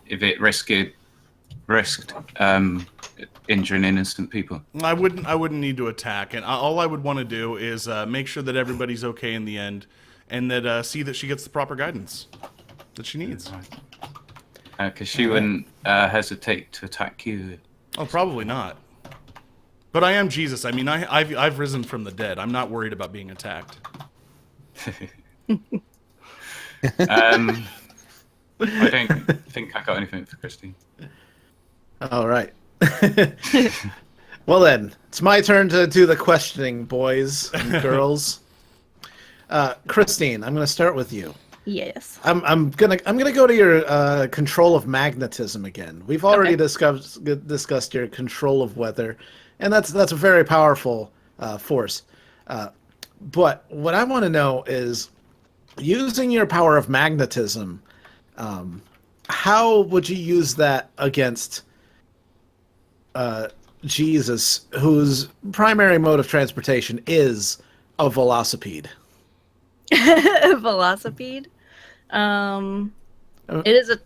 if it risked injuring innocent people. I wouldn't need to attack, and all I would want to do is make sure that everybody's okay in the end, and that see that she gets the proper guidance that she needs. Because she wouldn't hesitate to attack you. Oh, probably not. But I am Jesus. I mean, I've risen from the dead. I'm not worried about being attacked. I don't think I got anything for Christine. All right. Well then, it's my turn to do the questioning, boys and girls. Christine, I'm going to start with you. Yes. I'm gonna go to your control of magnetism again. We've already discussed your control of weather, and that's a very powerful force. But what I want to know is, using your power of magnetism, how would you use that against Jesus, whose primary mode of transportation is a velocipede? Velocipede. It is a.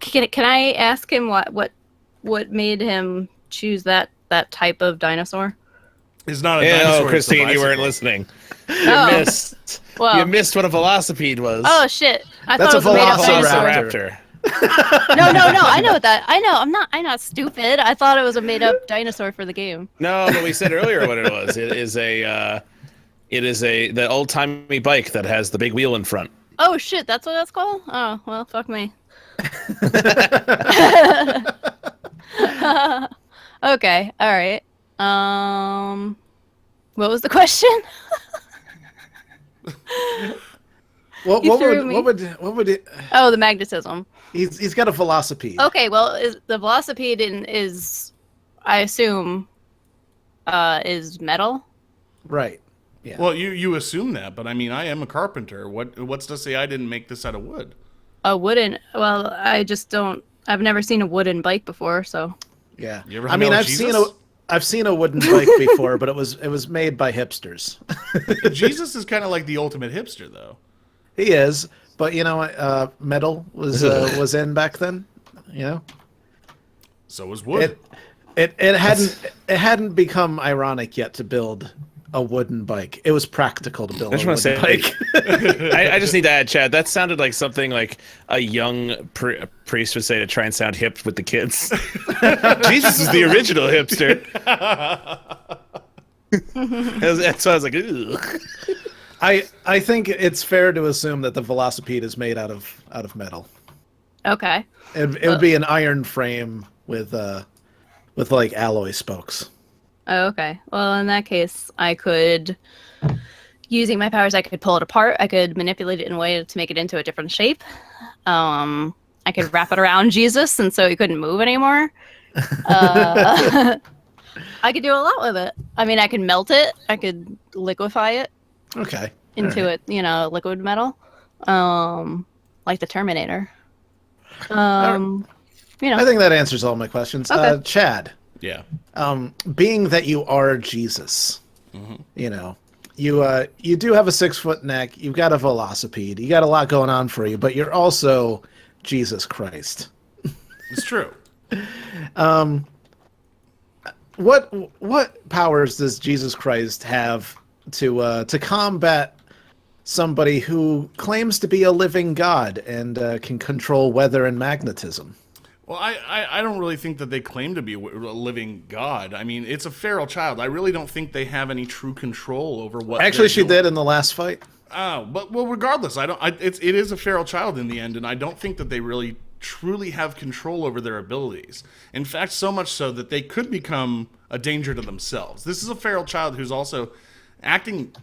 Can I ask him what made him choose that type of dinosaur? It's not a dinosaur. No, Christine, it's a you weren't bicycle. listening. Oh. You missed. Well, You missed what a velocipede was. Oh shit! I That's thought it was made of a dinosaur. velociraptor. No, I know that. I know. I'm not stupid. I thought it was a made up dinosaur for the game. No, but we said earlier what it was. It is the old timey bike that has the big wheel in front. Oh shit! That's what that's called. Oh well, fuck me. Okay. All right. What was the question? What would it? Oh, the magnetism. He's got a velocipede. Okay, well, the velocipede is, I assume, is metal. Right. Yeah. Well, you assume that, but I mean, I am a carpenter. What's to say I didn't make this out of wood? A wooden. Well, I just don't. I've never seen a wooden bike before, so. Yeah. You ever I mean, know I've seen a wooden bike before, but it was made by hipsters. Jesus is kind of like the ultimate hipster, though. He is, but you know, metal was in back then. You know. So was wood. It hadn't become ironic yet to build a wooden bike. It was practical to build a wooden bike. I just need to add, Chad, that sounded like something like a young priest would say to try and sound hip with the kids. Jesus is the original hipster. So I was like, ugh. I think it's fair to assume that the velocipede is made out of metal. Okay. It would be an iron frame with like alloy spokes. Oh, okay. Well, in that case, I could, using my powers, I could pull it apart. I could manipulate it in a way to make it into a different shape. I could wrap it around Jesus, and so he couldn't move anymore. I could do a lot with it. I mean, I could melt it. I could liquefy it. Okay. Into it, liquid metal, like the Terminator. I think that answers all my questions. Okay. Chad. Yeah. Being that you are Jesus, you know, you do have a 6-foot neck. You've got a velocipede. You got a lot going on for you, but you're also Jesus Christ. It's true. What powers does Jesus Christ have to combat somebody who claims to be a living God and can control weather and magnetism? Well, I don't really think that they claim to be a living God. I mean, it's a feral child. I really don't think they have any true control over what. Actually, she did in the last fight. Oh, but regardless, it is a feral child in the end, and I don't think that they really truly have control over their abilities. In fact, so much so that they could become a danger to themselves. This is a feral child who's also acting,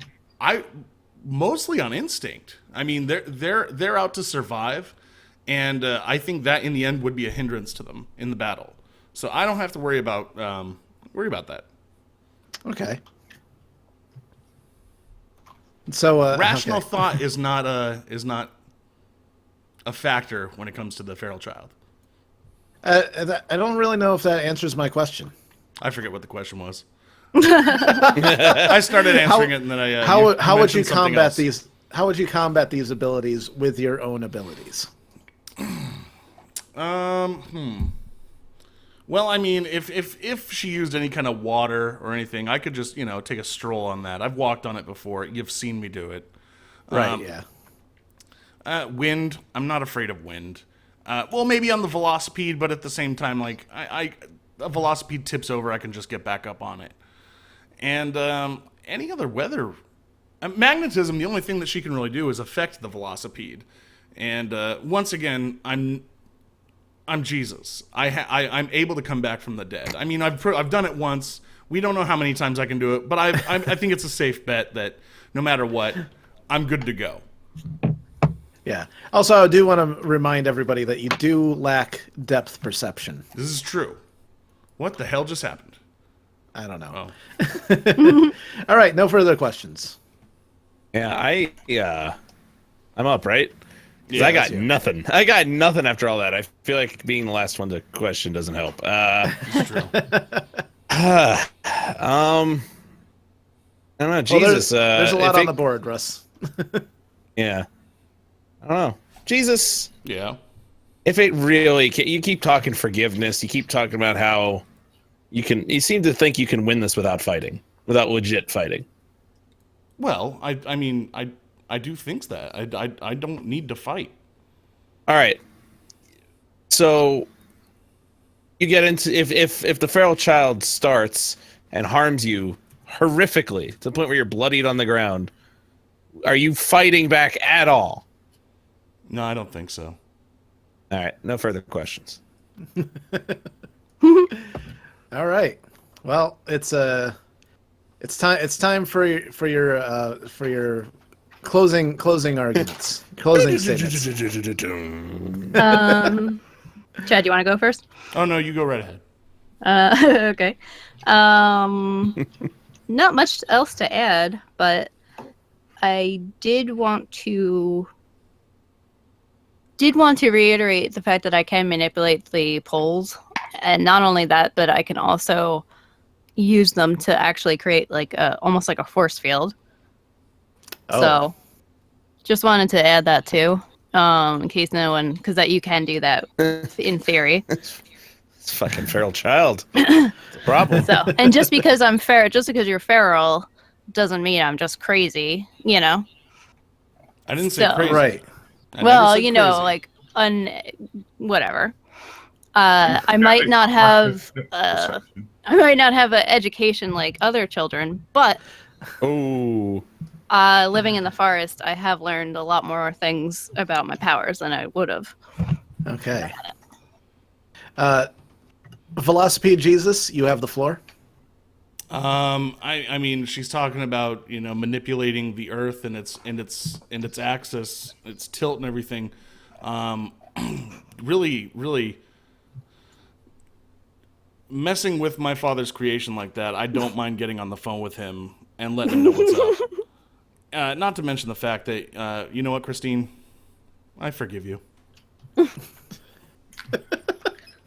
mostly on instinct. I mean, they're out to survive. And I think that in the end would be a hindrance to them in the battle. So I don't have to worry about that. Okay. So rational thought is not a factor when it comes to the feral child. I don't really know if that answers my question. I forget what the question was. I started answering it, and then I how would you combat else. these? How would you combat these abilities with your own abilities? Well, I mean, if she used any kind of water or anything, I could just take a stroll on that. I've walked on it before. You've seen me do it. Right. Yeah. Wind. I'm not afraid of wind. Well, maybe on the velocipede, but at the same time, like a velocipede tips over, I can just get back up on it. And any other weather, magnetism. The only thing that she can really do is affect the velocipede. And once again, I'm Jesus. I'm able to come back from the dead. I mean, I've done it once. We don't know how many times I can do it, but I think it's a safe bet that no matter what, I'm good to go. Yeah. Also, I do want to remind everybody that you do lack depth perception. This is true. What the hell just happened? I don't know. Oh. All right, no further questions. Yeah, I'm up, right? 'Cause Yeah, I got that's you. nothing. I got nothing after all that. I feel like being the last one to question doesn't help. It's true. I don't know. Well, Jesus. there's a lot if on it- the board, Russ. Yeah. I don't know. Jesus. Yeah. If it really, you keep talking forgiveness. You keep talking about how you seem to think you can win this without fighting, without legit fighting. Well, I mean, I do think that. I don't need to fight. All right. So you get into if the feral child starts and harms you horrifically to the point where you're bloodied on the ground, are you fighting back at all? No, I don't think so. All right. No further questions. All right. Well, it's time for your closing arguments. Closing statements. Chad, do you want to go first? Oh no, you go right ahead. Okay. Not much else to add, but I did want to reiterate the fact that I can manipulate the poles, and not only that, but I can also use them to actually create almost like a force field. Oh. So, just wanted to add that too, in case no one, because that you can do that in theory. It's fucking feral child. It's a problem. So, and just because I'm just because you're feral, doesn't mean I'm just crazy, you know. I didn't say So- crazy. Right. I never Well, said you know, crazy. whatever. I might not have an education like other children, but Oh. living in the forest, I have learned a lot more things about my powers than I would have. Okay. Velocipede Jesus, you have the floor. I mean, she's talking about manipulating the Earth and its axis, its tilt and everything. Really messing with my father's creation like that. I don't mind getting on the phone with him and letting him know what's up. Not to mention the fact that you know what, Christine, I forgive you.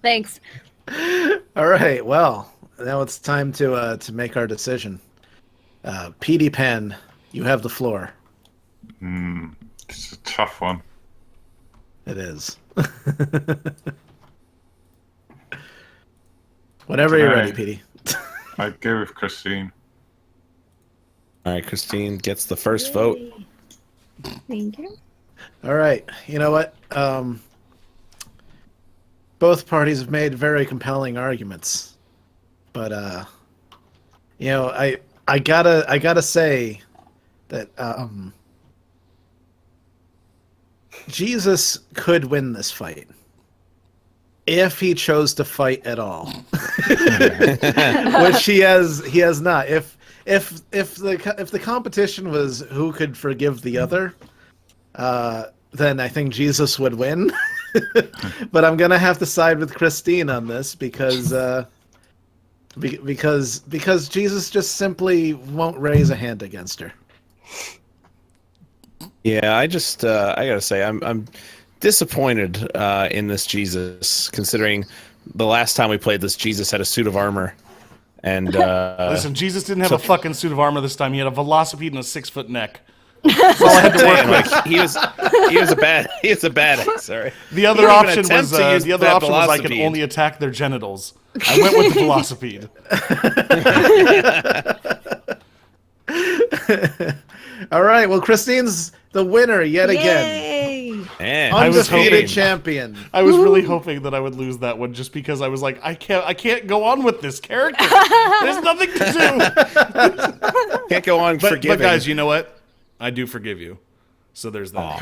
Thanks. All right. Well, now it's time to make our decision. PD Pen, you have the floor. It's a tough one. It is. Whenever you're ready, Right. PD. I'd go with Christine. All right, Christine gets the first vote. Thank you. All right. You know what? Both parties have made very compelling arguments, but I gotta say that Jesus could win this fight if he chose to fight at all, which he has not. If the competition was who could forgive the other, then I think Jesus would win. But I'm gonna have to side with Christine on this because Jesus just simply won't raise a hand against her. Yeah, I gotta say I'm disappointed in this Jesus, considering the last time we played this, Jesus had a suit of armor, and Listen, Jesus didn't have a fucking suit of armor this time. He had a velocipede and a 6-foot neck. That's all I had to work damn, with. like, he was a badass. Sorry. The other He didn't option even was attempt to use I that could velocipede. only attack their genitals. I went with the velocipede. All right. Well, Christine's the winner yet again. Yay! Man, I was Undefeated hoping- champion. I was really hoping that I would lose that one just because I was like, I can't go on with this character. There's nothing to do. can't go on But forgiving. guys, you know what? I do forgive you. So there's that. Aw,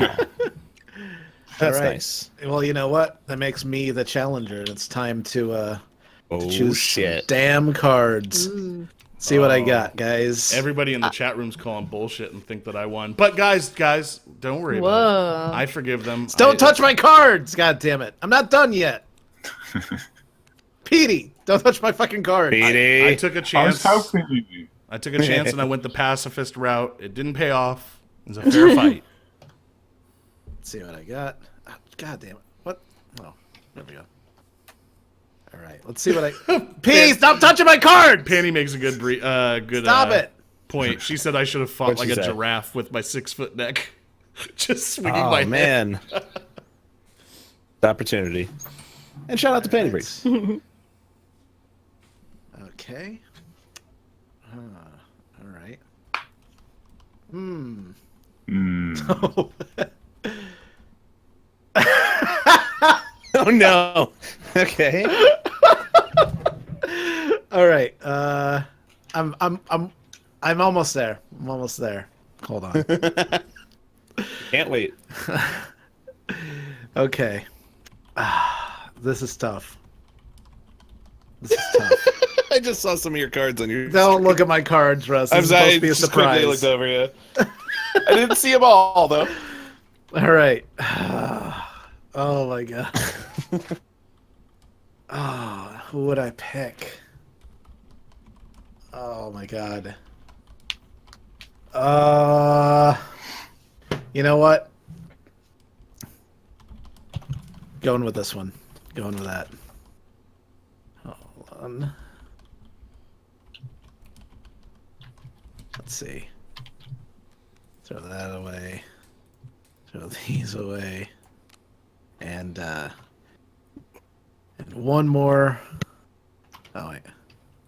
that's All right. nice. Well, you know what? That makes me the challenger. It's time to Oh choose shit! damn cards. See what I got, guys. Everybody in the chat room's calling bullshit and think that I won. But guys, don't worry about Whoa. it. I forgive them. Don't touch my cards! God damn it. I'm not done yet. Petey, don't touch my fucking cards. Petey. I took a I was chance. helping you. I took a chance and I went the pacifist route. It didn't pay off. It was a fair fight. Let's see what I got. God damn it. What? Oh, there we go. All right, let's see what I... Petey, stop touching my cards! Penny makes a good Stop it! point. She said I should have fought What'd like she a say? giraffe with my 6-foot neck. Just swinging Oh my head. man. The opportunity. And shout out to Penny Breeze. Okay. All right. Oh no. Okay. All right. I'm almost there. I'm almost there. Hold on. Can't wait. Okay. This is tough. This is tough. I just saw some of your cards on your Don't look at my cards, Russ. This I'm is sorry, supposed to be a just quickly looked surprise. over you. I didn't see them all though. All right. Oh my god. Oh, who would I pick? Oh my god. You know what? Going with this one. Going with that. Hold on. Let's see. Throw that away. Throw these away. And one more. Oh wait.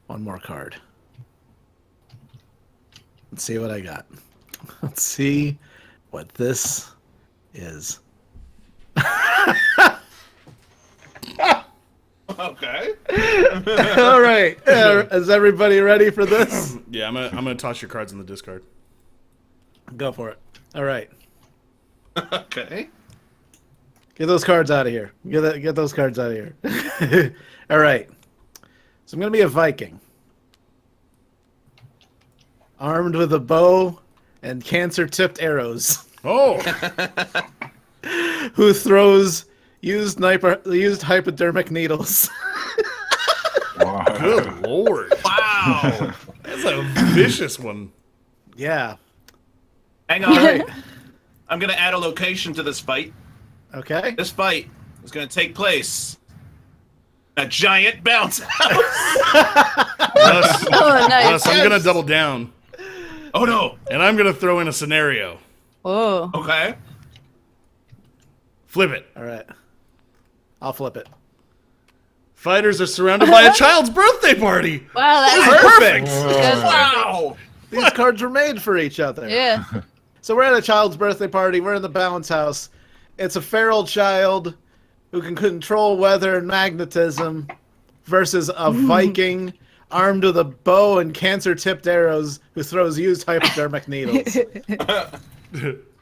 One more card. Let's see what I got. Let's see what this is. Okay. All right. Is everybody ready for this? Yeah, I'm gonna toss your cards in the discard. Go for it. All right. Okay. Get those cards out of here. Get those cards out of here. All right. So I'm going to be a Viking. Armed with a bow and cancer-tipped arrows. Oh, Who throws used hypodermic needles. Wow. good lord! Wow. That's a vicious one. Yeah. Hang All on. right. I'm going to add a location to this fight. Okay. This fight is going to take place in a giant bounce house. Russ, Oh, nice. Russ, I'm gonna double down, Oh, no. and I'm gonna throw in a scenario. Whoa. Okay. Flip it. All right. I'll flip it. Fighters are surrounded by a child's birthday party. Wow, that's Perfect. that's Wow. These cards were made for each other. Yeah. So we're at a child's birthday party. We're in the bounce house. It's a feral child who can control weather and magnetism versus a Viking armed with a bow and cancer-tipped arrows who throws used hypodermic needles.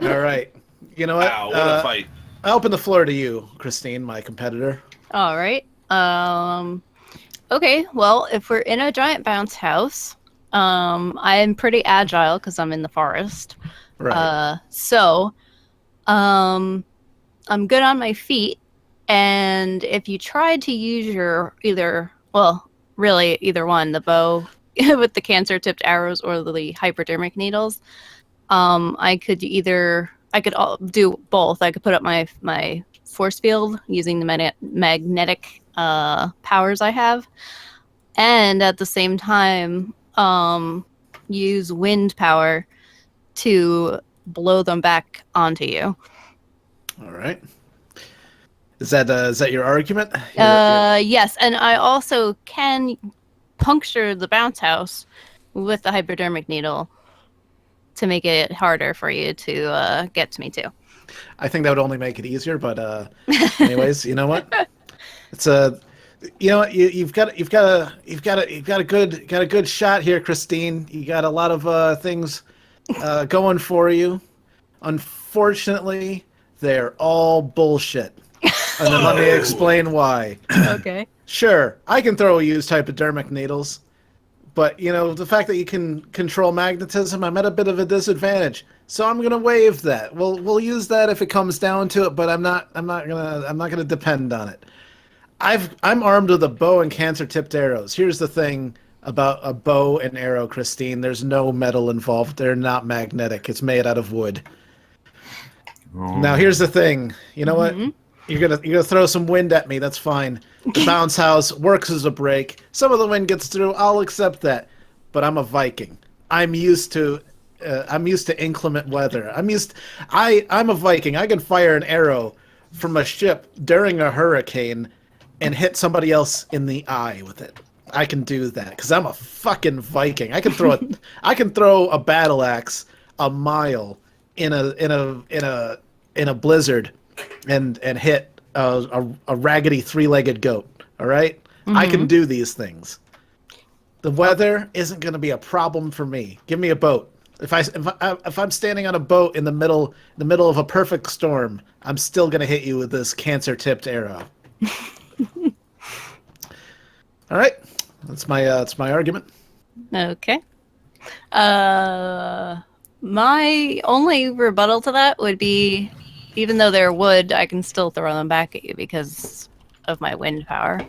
All right. You know what? Wow, what a fight. I open the floor to you, Christine, my competitor. All right. Okay. Well, if we're in a giant bounce house, I'm pretty agile because I'm in the forest. Right. So, I'm good on my feet, and if you tried to use your either one, the bow with the cancer-tipped arrows or the hypodermic needles, I could do both. I could put up my force field using the magnetic powers I have, and at the same time, use wind power to blow them back onto you. All right. Is that your argument? Yes, and I also can puncture the bounce house with the hypodermic needle to make it harder for you to get to me too. I think that would only make it easier, but anyways, you know what? It's you've got a good shot here, Christine. You got a lot of things going for you. Unfortunately, they're all bullshit. And then let me explain why. Okay. Sure, I can throw used hypodermic needles, But, you know, the fact that you can control magnetism, I'm at a bit of a disadvantage. So I'm gonna waive that. We'll use that if it comes down to it, but I'm not gonna depend on it. I'm armed with a bow and cancer-tipped arrows. Here's the thing about a bow and arrow, Christine. There's no metal involved. They're not magnetic. It's made out of wood. Oh. Now here's the thing. You know what? You're gonna throw some wind at me. That's fine. The bounce house works as a brake. Some of the wind gets through. I'll accept that. But I'm a Viking. I'm used to inclement weather. I'm a Viking. I can fire an arrow from a ship during a hurricane and hit somebody else in the eye with it. I can do that because I'm a fucking Viking. I can throw a battle axe a mile in a blizzard and hit a raggedy three-legged goat. All right? I can do these things. The weather isn't going to be a problem for me. Give me a boat. If I'm standing on a boat in the middle of a perfect storm, I'm still going to hit you with this cancer-tipped arrow. All right. That's my argument. Okay. My only rebuttal to that would be, even though they're wood, I can still throw them back at you because of my wind power.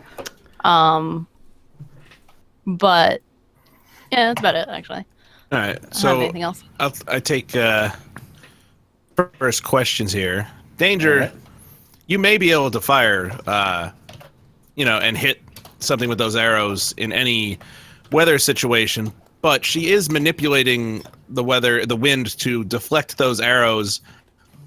But yeah, that's about it, actually. All right. I don't So have anything else. I take first questions here. Danger, right. You may be able to fire, and hit something with those arrows in any weather situation, but she is manipulating the wind to deflect those arrows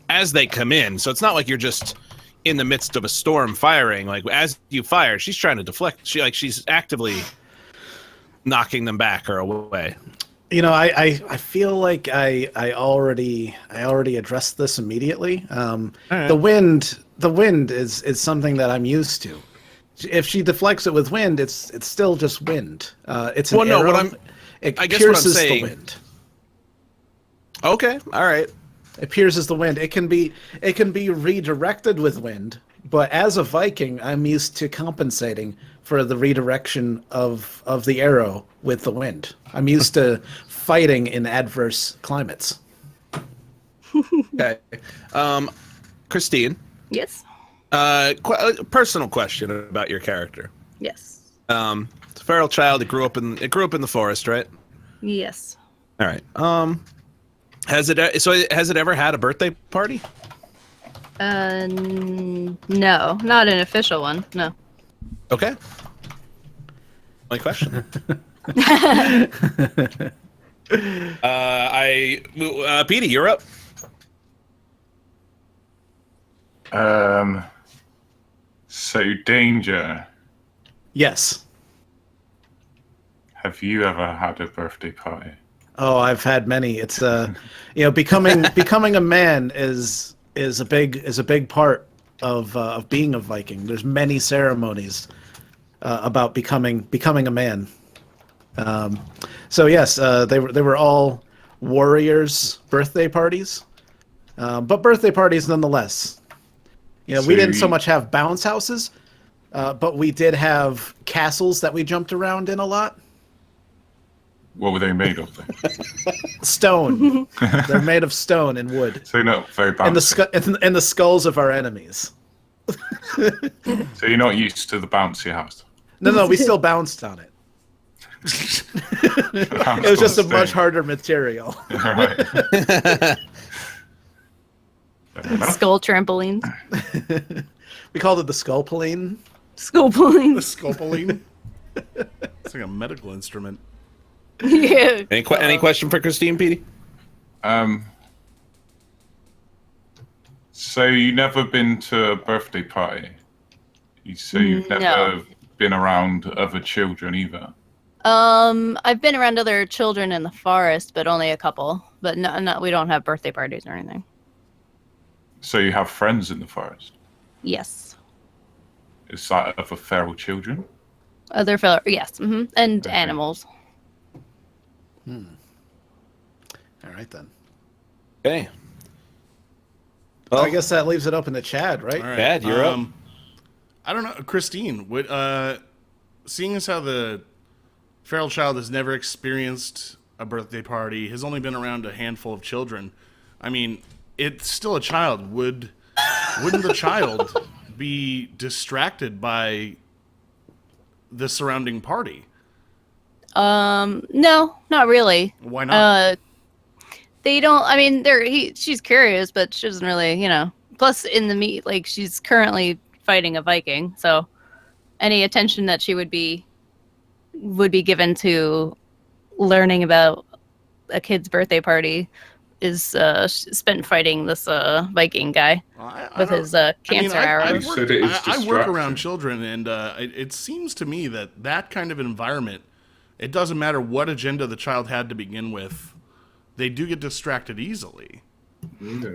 as they come in. So it's not like you're just in the midst of a storm firing. Like as you fire, she's trying to deflect. She's actively knocking them back or away. You know, I feel like I already addressed this immediately. Right. The wind is something that I'm used to. If she deflects it with wind, it's still just wind. It's an arrow. I guess pierces what I'm saying. the wind. Okay, all right. It pierces the wind. It can be redirected with wind, but as a Viking, I'm used to compensating for the redirection of the arrow with the wind. I'm used to fighting in adverse climates. Okay. Christine. Yes. Personal question about your character. Yes. It's a feral child. It grew up in the forest, right? Yes. All right. Has it ever had a birthday party? No, not an official one. No. Okay. My question. Petey, you're up. So Danger, Yes. have you ever had a birthday party? Oh, I've had many. It's becoming a man is a big part of being a Viking. There's many ceremonies about becoming a man. So yes, they were all warriors' birthday parties, but birthday parties nonetheless. You know, we didn't so much have bounce houses, but we did have castles that we jumped around in a lot. What were they made of then? Stone. They're made of stone and wood. So not very bouncy. And the skulls of our enemies. So you're not used to the bouncy house. No, we still bounced on it. It was just a much harder material. Right. Skull trampolines. We called it the sculpoline. The Skullpolines. scopoline. It's like a medical instrument. Yeah. Any question for Christine, Petey? So you never been to a birthday party? So you've No. never been around other children either? I've been around other children in the forest, but only a couple. But no, we don't have birthday parties or anything. So you have friends in the forest? Yes. Is that other feral children? Other yes, and Okay. animals. All right then. Okay. Well, I guess that leaves it open to Chad, right? All right. Chad, you're up. I don't know, Christine. Seeing as how the feral child has never experienced a birthday party, has only been around a handful of children. I mean, it's still a child. Wouldn't the child be distracted by the surrounding party? No, not really. Why not? They don't. I mean, she's curious, but she doesn't really, Plus, in the meet, like she's currently fighting a Viking, so any attention that she would be given to learning about a kid's birthday party is spent fighting this Viking guy with his cancer arrows. I work around children, and it seems to me that kind of environment, it doesn't matter what agenda the child had to begin with, they do get distracted easily.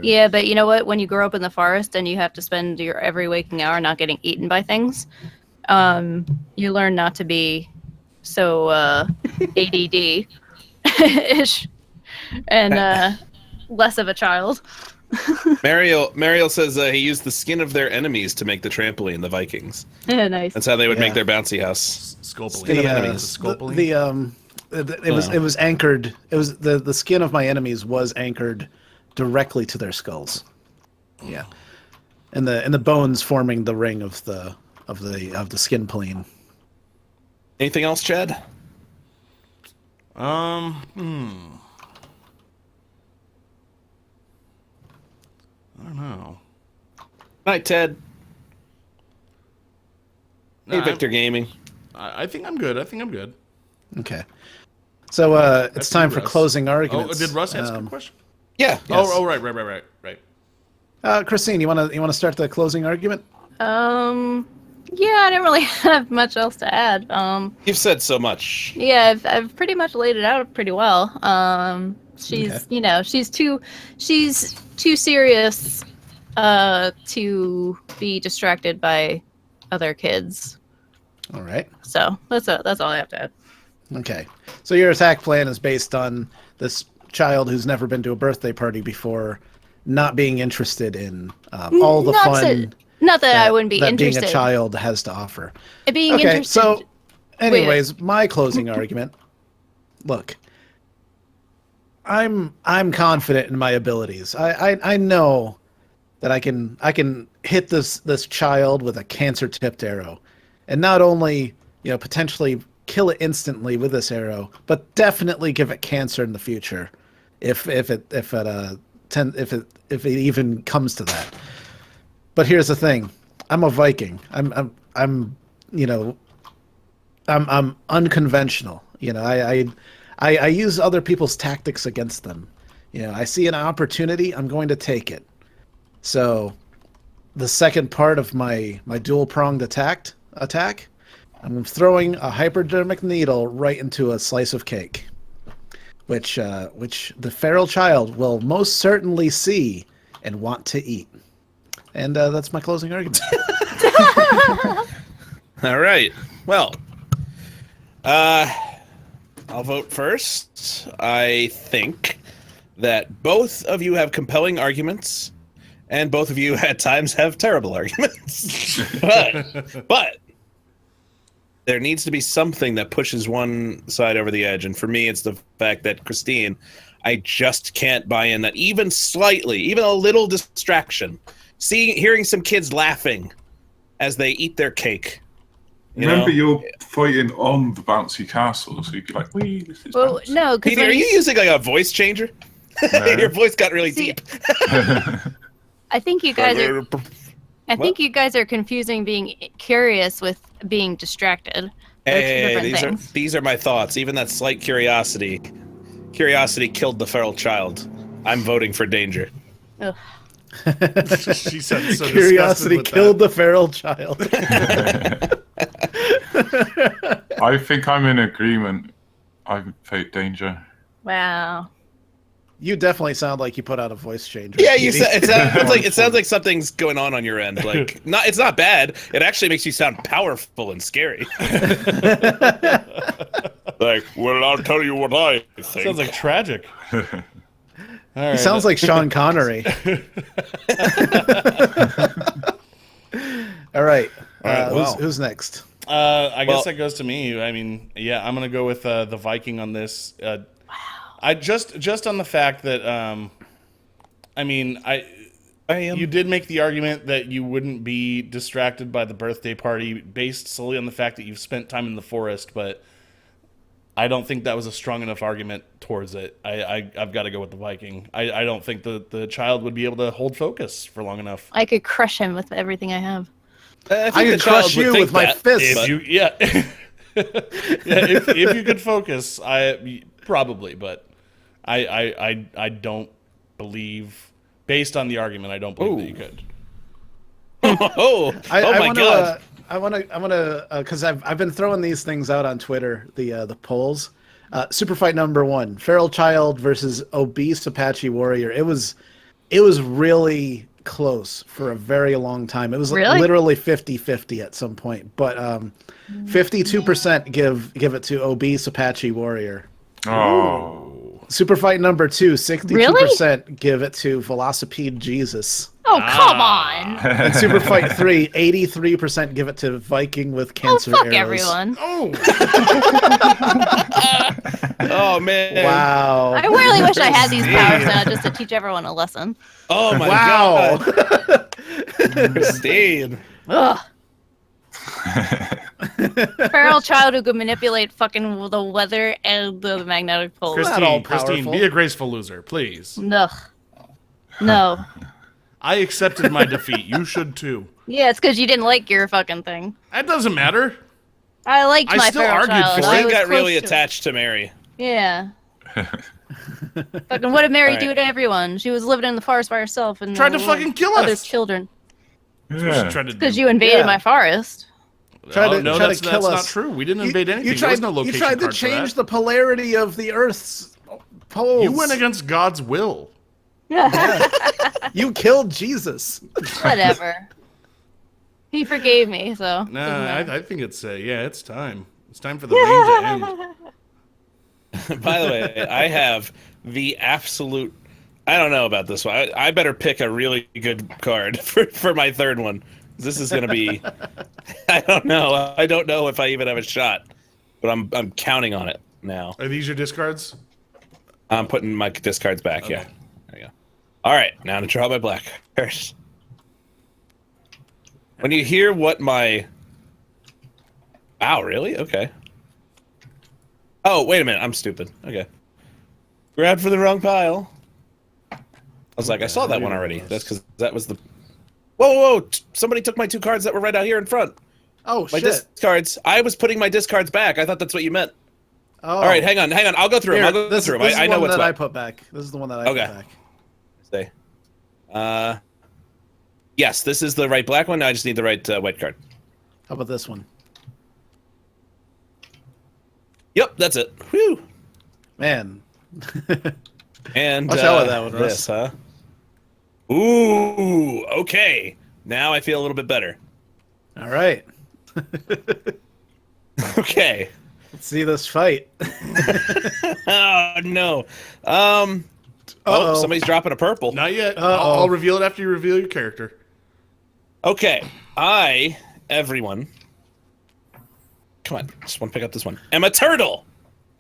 Yeah, but you know what? When you grow up in the forest and you have to spend your every waking hour not getting eaten by things, you learn not to be so ADD-ish and less of a child. Mariel says he used the skin of their enemies to make the trampoline, the Vikings. Nice. That's how they would make their bouncy house. Scopoline. It was anchored. It was the skin of my enemies was anchored directly to their skulls. Yeah, and the bones forming the ring of the skin pleen. Anything else, Chad? I don't know. Night, Ted. Hey, No, Victor Gaming. I think I'm good. Okay, so it's time for Russ. closing arguments. Oh, did Russ ask a question? Yeah. Oh, right. Christine, you want to start the closing argument? Yeah, I didn't really have much else to add. You've said so much. Yeah, I've pretty much laid it out pretty well. She's she's too serious to be distracted by other kids. All right. So that's all I have to add. Okay. So your attack plan is based on this child who's never been to a birthday party before, not being interested in all the fun. Not that I wouldn't be that interested. being a child has to offer. Being okay, interested. So, anyways, my closing argument. Look, I'm confident in my abilities. I know that I can hit this child with a cancer tipped arrow, and not only potentially kill it instantly with this arrow, but definitely give it cancer in the future, if it even comes to that. But here's the thing: I'm a Viking. I'm unconventional. I use other people's tactics against them. I see an opportunity, I'm going to take it. So, the second part of my dual-pronged attack, I'm throwing a hypodermic needle right into a slice of cake, which the feral child will most certainly see and want to eat. And that's my closing argument. All right. Well, I'll vote first. I think that both of you have compelling arguments, and both of you at times have terrible arguments. but there needs to be something that pushes one side over the edge, and for me, it's the fact that Christine, I just can't buy in that even slightly, even a little distraction. Hearing some kids laughing as they eat their cake. Remember, you're fighting on the bouncy castle, so you'd be like, "Wee, this is bouncy." No, Peter, are you using like a voice changer? No. Your voice got really deep. I think you guys are. I think you guys are confusing being curious with being distracted. Hey, these are my thoughts. Even that slight curiosity killed the feral child. I'm voting for danger. Ugh. She said so. Curiosity killed the feral child. I think I'm in agreement. I vote danger. Wow. You definitely sound like you put out a voice changer. Yeah, it sounds like something's going on your end. Like, it's not bad. It actually makes you sound powerful and scary. Like, well, I'll tell you what I think. Sounds like tragic. He sounds like Sean Connery. All right. Who's next? I guess that goes to me. I mean, yeah, I'm gonna go with the Viking on this. Wow. I just on the fact that I mean, you did make the argument that you wouldn't be distracted by the birthday party based solely on the fact that you've spent time in the forest, but I don't think that was a strong enough argument towards it. I've got to go with the Viking. I don't think the child would be able to hold focus for long enough. I could crush him with everything I have. I could crush you with my fist. If you could focus, probably, but I don't believe, based on the argument, I don't believe that you could. My God. I want to, because I've been throwing these things out on Twitter, the polls. Super fight number 1, feral child versus obese Apache warrior. It was really close for a very long time. It was literally 50-50 at some point, but 52% give it to obese Apache warrior. Oh. Super fight number 2, 62% give it to velocipede Jesus. Oh, come on. And Super Fight 3, 83% give it to Viking with cancer fuck arrows. everyone. Oh. Oh, man. Wow. I really wish I had these powers now just to teach everyone a lesson. Oh, my Wow. God. Christine. Ugh. Feral child who could manipulate fucking the weather and the magnetic poles. Christine, be a graceful loser, please. No. No. I accepted my defeat. You should too. Yeah, it's because you didn't like your fucking thing. That doesn't matter. I liked my still feral argued child. for I it. was Got really close to it. attached to Mary. Yeah. Fucking what did Mary do to everyone? She was living in the forest by herself and Tried to fucking kill other us. children. Yeah. Because you invaded my forest. Tried to that's kill not us. true. We didn't invade anything. You There was tried, no location you tried to card for change that. the polarity of the Earth's poles. You went against God's will. You killed Jesus. Whatever. He forgave me, so. Nah, I think it's it's time. It's time for the reign to end. By the way, I have the absolute... I don't know about this one. I better pick a really good card for my third one. This is going to be... I don't know. I don't know if I even have a shot. But I'm counting on it now. Are these your discards? I'm putting my discards back, Okay. yeah. There you go. All right, now to draw my black cards. When you hear what my... Wow, really? Okay. Oh, wait a minute. I'm stupid. Okay. Grabbed for the wrong pile. I was like, I saw that one already. That's because that was the... Whoa! Somebody took my 2 cards that were right out here in front. Oh, My shit. discards. I was putting my discards back. I thought that's what you meant. Oh. All right, hang on. I'll go through them. I'll go This through is them. I the know one what's that I what. put back. This is the one that I Okay. put back. Stay. Yes, this is the right black one. Now I just need the right white card. How about this one? Yep, that's it. Whew. Man. And Watch out with that one, Russ. this, huh? Ooh, okay. Now I feel a little bit better. All right. Okay. Let's see this fight. Oh no. Oh, somebody's dropping a purple. Not yet. Uh-oh. I'll reveal it after you reveal your character. Okay. Everyone. Come on, just want to pick up this one. I'm a turtle.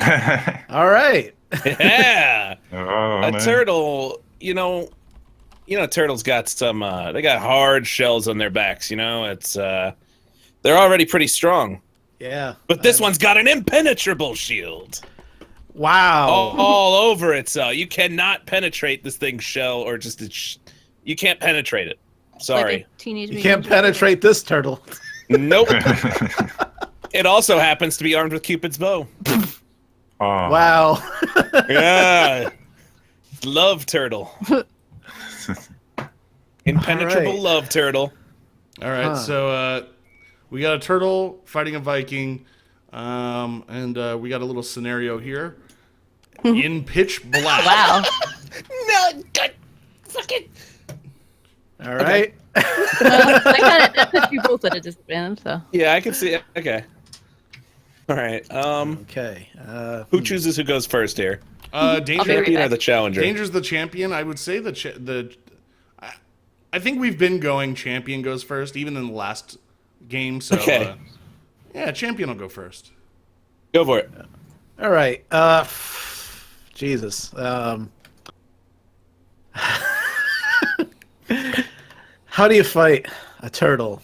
All right. Yeah. Oh, man. Turtle, turtles got some they got hard shells on their backs, it's they're already pretty strong. Yeah. But this one's got an impenetrable shield. Wow. All over it, so you cannot penetrate this thing's shell, or you can't penetrate it. Sorry. Like a teenage You mutant can't penetrate this turtle. Nope. It also happens to be armed with Cupid's bow. Oh. Wow. Yeah. Love turtle. Impenetrable All right. love turtle. All right, so we got a turtle fighting a Viking, and we got a little scenario here. In pitch black. Wow. No, God, fucking. All right. That put you both at a disadvantage, so. Yeah, I can see it. Okay. All right. Okay. Who chooses who goes first here? Danger. Champion or the challenger? Danger's the champion. I would say I think we've been going champion goes first, even in the last game. So Okay. Yeah, champion will go first. Go for it. All right. Jesus. How do you fight a turtle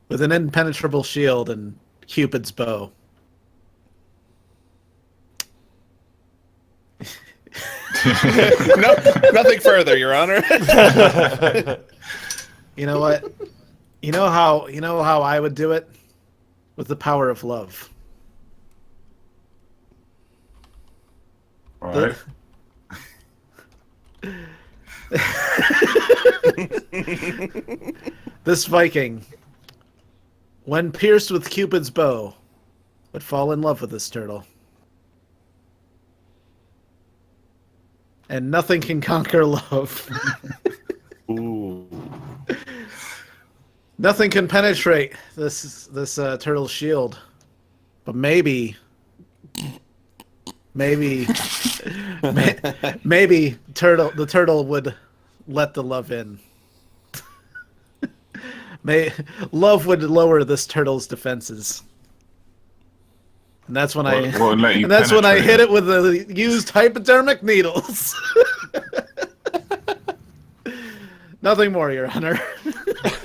with an impenetrable shield and Cupid's bow? No, nothing further, Your Honor. You know what? You know how I would do it? With the power of love. All right. This Viking, when pierced with Cupid's bow, would fall in love with this turtle. And nothing can conquer love. Ooh. Nothing can penetrate this turtle's shield. But maybe the turtle would let the love in. Love would lower this turtle's defenses. And that's when I hit it with the used hypodermic needles. Nothing more, Your Honor.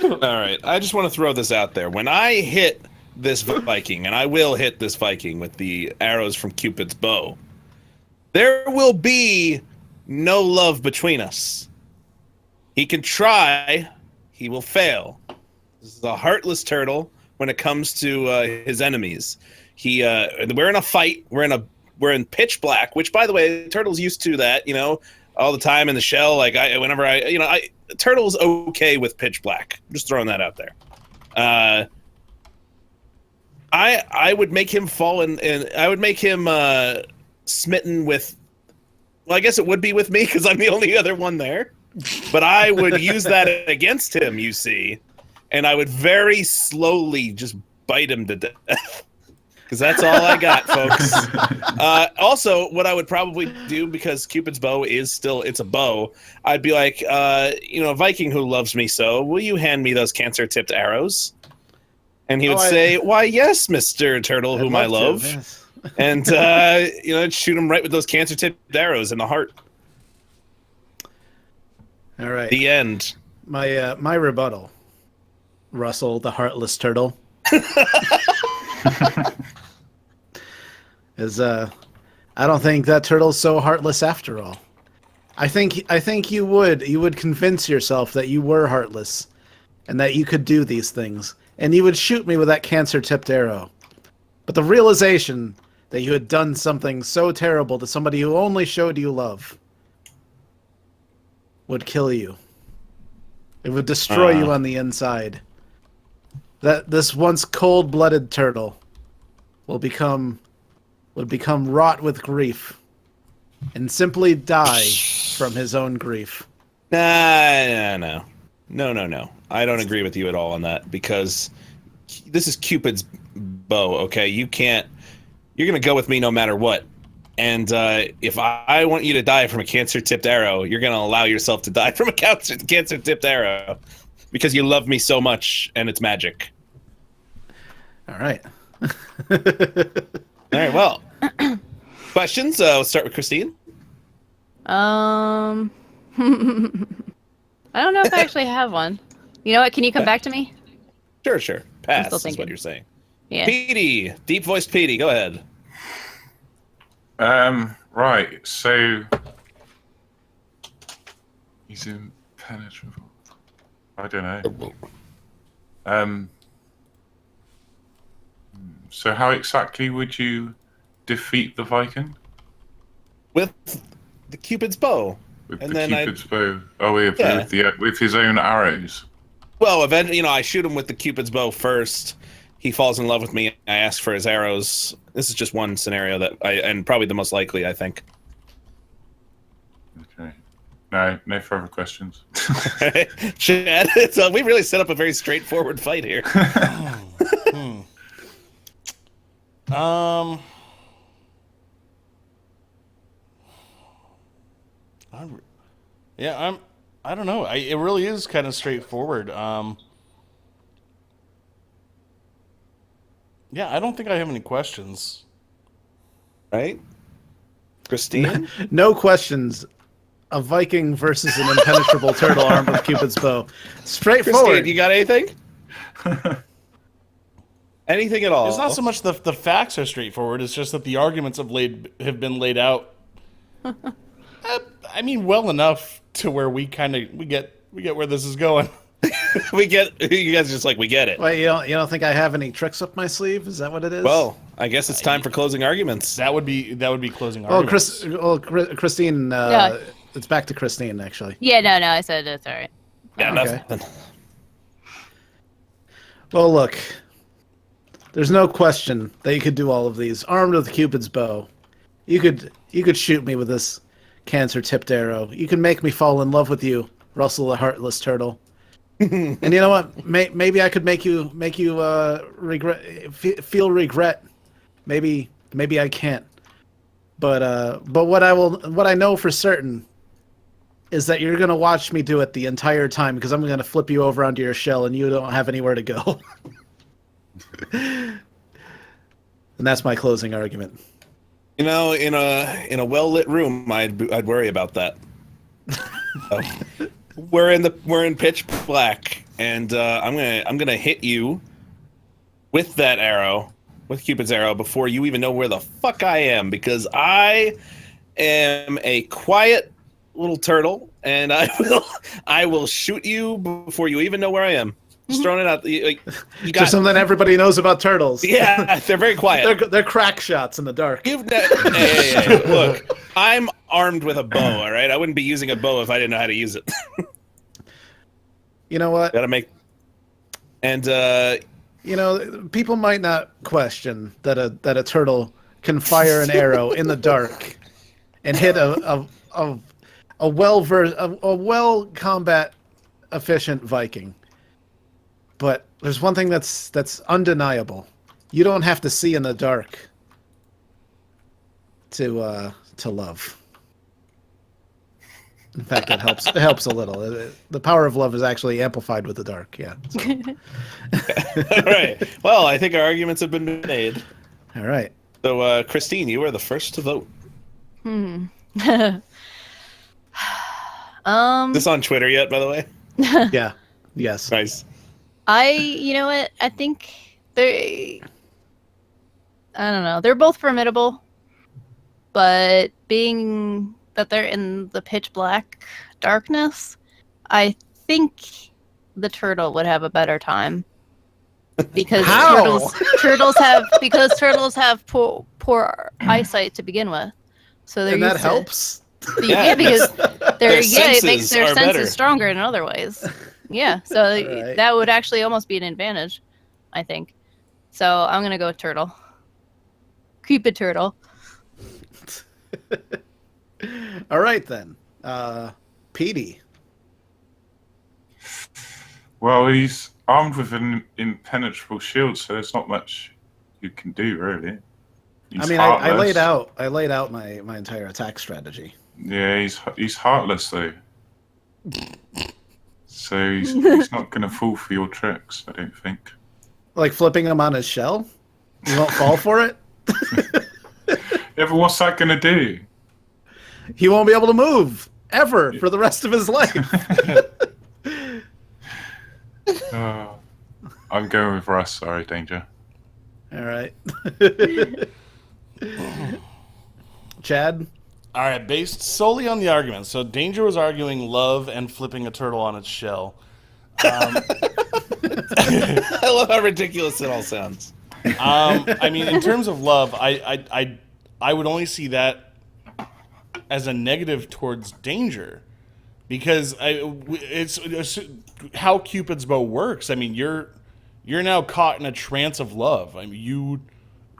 All right. I just want to throw this out there. When I hit this Viking, and I will hit this Viking with the arrows from Cupid's bow, there will be no love between us. He can try, he will fail. This is a heartless turtle when it comes to his enemies. We're in a fight. We're in pitch black, which, by the way, turtle's used to that. All the time in the shell. Like turtle's okay with pitch black. I'm just throwing that out there. I would make him fall and I would make him smitten with. Well, I guess it would be with me because I'm the only other one there. But I would use that against him, you see, and I would very slowly just bite him to death. Because that's all I got, folks. Also, what I would probably do, because Cupid's bow it's a bow, I'd be like, Viking who loves me so, will you hand me those cancer-tipped arrows? And he would say, why, yes, Mr. Turtle, whom I love. Yes. And, shoot him right with those cancer-tipped arrows in the heart. All right. The end. My rebuttal, Russell, the heartless turtle, is I don't think that turtle's so heartless after all. I think you would convince yourself that you were heartless and that you could do these things, and you would shoot me with that cancer-tipped arrow. But the realization that you had done something so terrible to somebody who only showed you love would kill you. It would destroy you on the inside. That this once cold-blooded turtle would become wrought with grief and simply die from his own grief. No. I don't agree with you at all on that, because this is Cupid's bow, okay? You're going to go with me no matter what. And if I want you to die from a cancer-tipped arrow, you're going to allow yourself to die from a cancer-tipped arrow because you love me so much and it's magic. All right. All right, well. Questions? Let's start with Christine. I don't know if I actually have one. You know what? Can you come back to me? Sure. Pass still is thinking. what you're saying. Yeah. Petey, deep-voiced Petey, go ahead. Right, so he's impenetrable. I don't know. So how exactly would you defeat the Viking? With the Cupid's bow. With And the then Cupid's bow. Oh, with his own arrows. Well, eventually, I shoot him with the Cupid's bow first. He falls in love with me. I ask for his arrows. This is just one scenario and probably the most likely, I think. Okay. No further questions. Chad, so we really set up a very straightforward fight here. I don't know. It really is kind of straightforward. Yeah, I don't think I have any questions. Right? Christine? No questions. A Viking versus an impenetrable turtle armed with Cupid's bow. Straightforward. Christine, you got anything? Anything at all? It's not so much the facts are straightforward. It's just that the arguments have been laid out. I mean, well enough to where we get where this is going. You guys are just like, we get it. Wait, you don't think I have any tricks up my sleeve? Is that what it is? Well, I guess it's time for closing arguments. That would be closing arguments. Christine, Yeah. It's back to Christine, actually. Yeah, no, I said it's all right. Yeah, Okay. nothing. Well, look, there's no question that you could do all of these armed with Cupid's bow. You could shoot me with this cancer-tipped arrow. You can make me fall in love with you, Russell the Heartless Turtle. And you know what? Maybe I could make you feel regret. Maybe I can't. But what I know for certain is that you're gonna watch me do it the entire time, because I'm gonna flip you over onto your shell and you don't have anywhere to go. And that's my closing argument. You know, in a well-lit room, I'd worry about that. We're in pitch black, and I'm gonna hit you with that arrow, with Cupid's arrow, before you even know where the fuck I am, because I am a quiet little turtle, and I will shoot you before you even know where I am. Just throwing it out. You got Just something everybody knows about turtles. Yeah, they're very quiet. They're crack shots in the dark. Hey, look, I'm armed with a bow, all right? I wouldn't be using a bow if I didn't know how to use it. You know what? Gotta make... And, people might not question that a turtle can fire an arrow in the dark and hit a well combat efficient Viking. But there's one thing that's undeniable. You don't have to see in the dark to love. In fact, it helps. It helps a little. The power of love is actually amplified with the dark. Yeah. So. All right. Well, I think our arguments have been made. All right. So, Christine, you are the first to vote. Is this on Twitter yet, by the way? Yeah. Yes. Nice. You know what? I think I don't know. They're both formidable, but being that they're in the pitch black darkness, I think the turtle would have a better time. Because turtles have poor eyesight to begin with. So they're and that used to, helps. Yeah, because it makes their senses better. stronger in other ways. Yeah, so Right. that would actually almost be an advantage, I think. So I'm gonna go with turtle. Cupid turtle. All right then, Petey. Well, he's armed with an impenetrable shield, so there's not much you can do, really. He's I laid out my entire attack strategy. Yeah, he's heartless though. So he's not going to fall for your tricks, I don't think. Like flipping him on his shell? You won't fall for it? Yeah, but what's that going to do? He won't be able to move ever for the rest of his life. I'm going with Russ, sorry, Danger. All right. Chad? All right, based solely on the argument. So Danger was arguing love and flipping a turtle on its shell. I love how ridiculous it all sounds. I mean, in terms of love, I would only see that as a negative towards Danger, because it's how Cupid's bow works. I mean, you're now caught in a trance of love. I mean,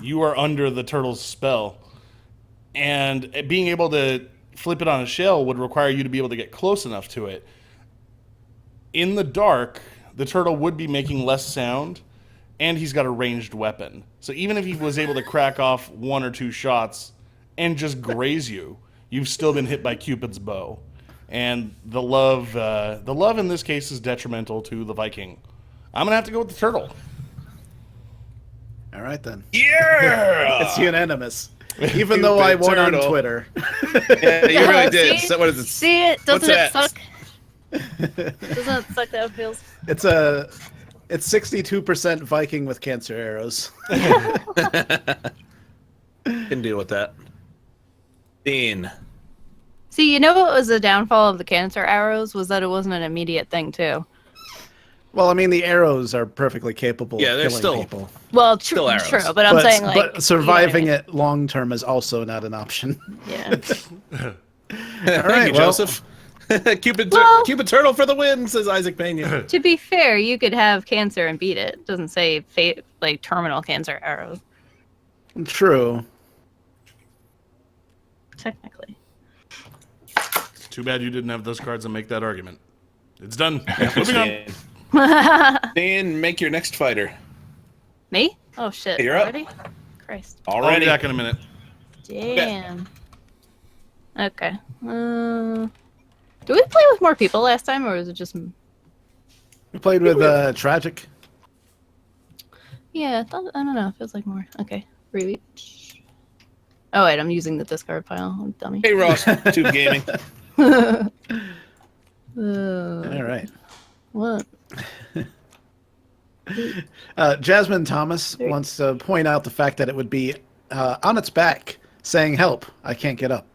you are under the turtle's spell. And being able to flip it on a shell would require you to be able to get close enough to it. In the dark, the turtle would be making less sound, and he's got a ranged weapon. So even if he was able to crack off one or two shots and just graze you, you've still been hit by Cupid's bow. And the love in this case is detrimental to the Viking. I'm going to have to go with the turtle. All right then. Yeah. It's unanimous. Even though I won on turtle. Twitter. Yeah, you really did. See? So what is it? See it? Doesn't What's it that? suck? Doesn't it suck that it feels? It's 62% Viking with cancer arrows. Can deal with that. Dean. See, you know what was the downfall of the cancer arrows was that it wasn't an immediate thing too. Well, I mean, the arrows are perfectly capable Yeah, of they're killing still- people. Well, Still arrows. true, but I'm saying like but surviving you know it long term is also not an option. what I mean? All right, right, well- Joseph. Cupid, Well- Cupid turtle for the win, says Isaac Pena. Yeah. To be fair, you could have cancer and beat it. It doesn't say like terminal cancer arrows True. technically. Too bad you didn't have those cards and make that argument. It's done. Moving on. Dan, make your next fighter. Me? Oh shit! You're up. Already? Christ! I'll be Already. back in a minute. Damn. Okay. Did we play with more people last time, or was it just? We played with Tragic. Yeah, I don't know. It feels like more. Okay. Reach. Oh wait, I'm using the discard pile. I'm a dummy. Hey, Ross, Tube Gaming. All right. What? Jasmine Thomas wants to point out the fact that it would be on its back saying, "Help, I can't get up."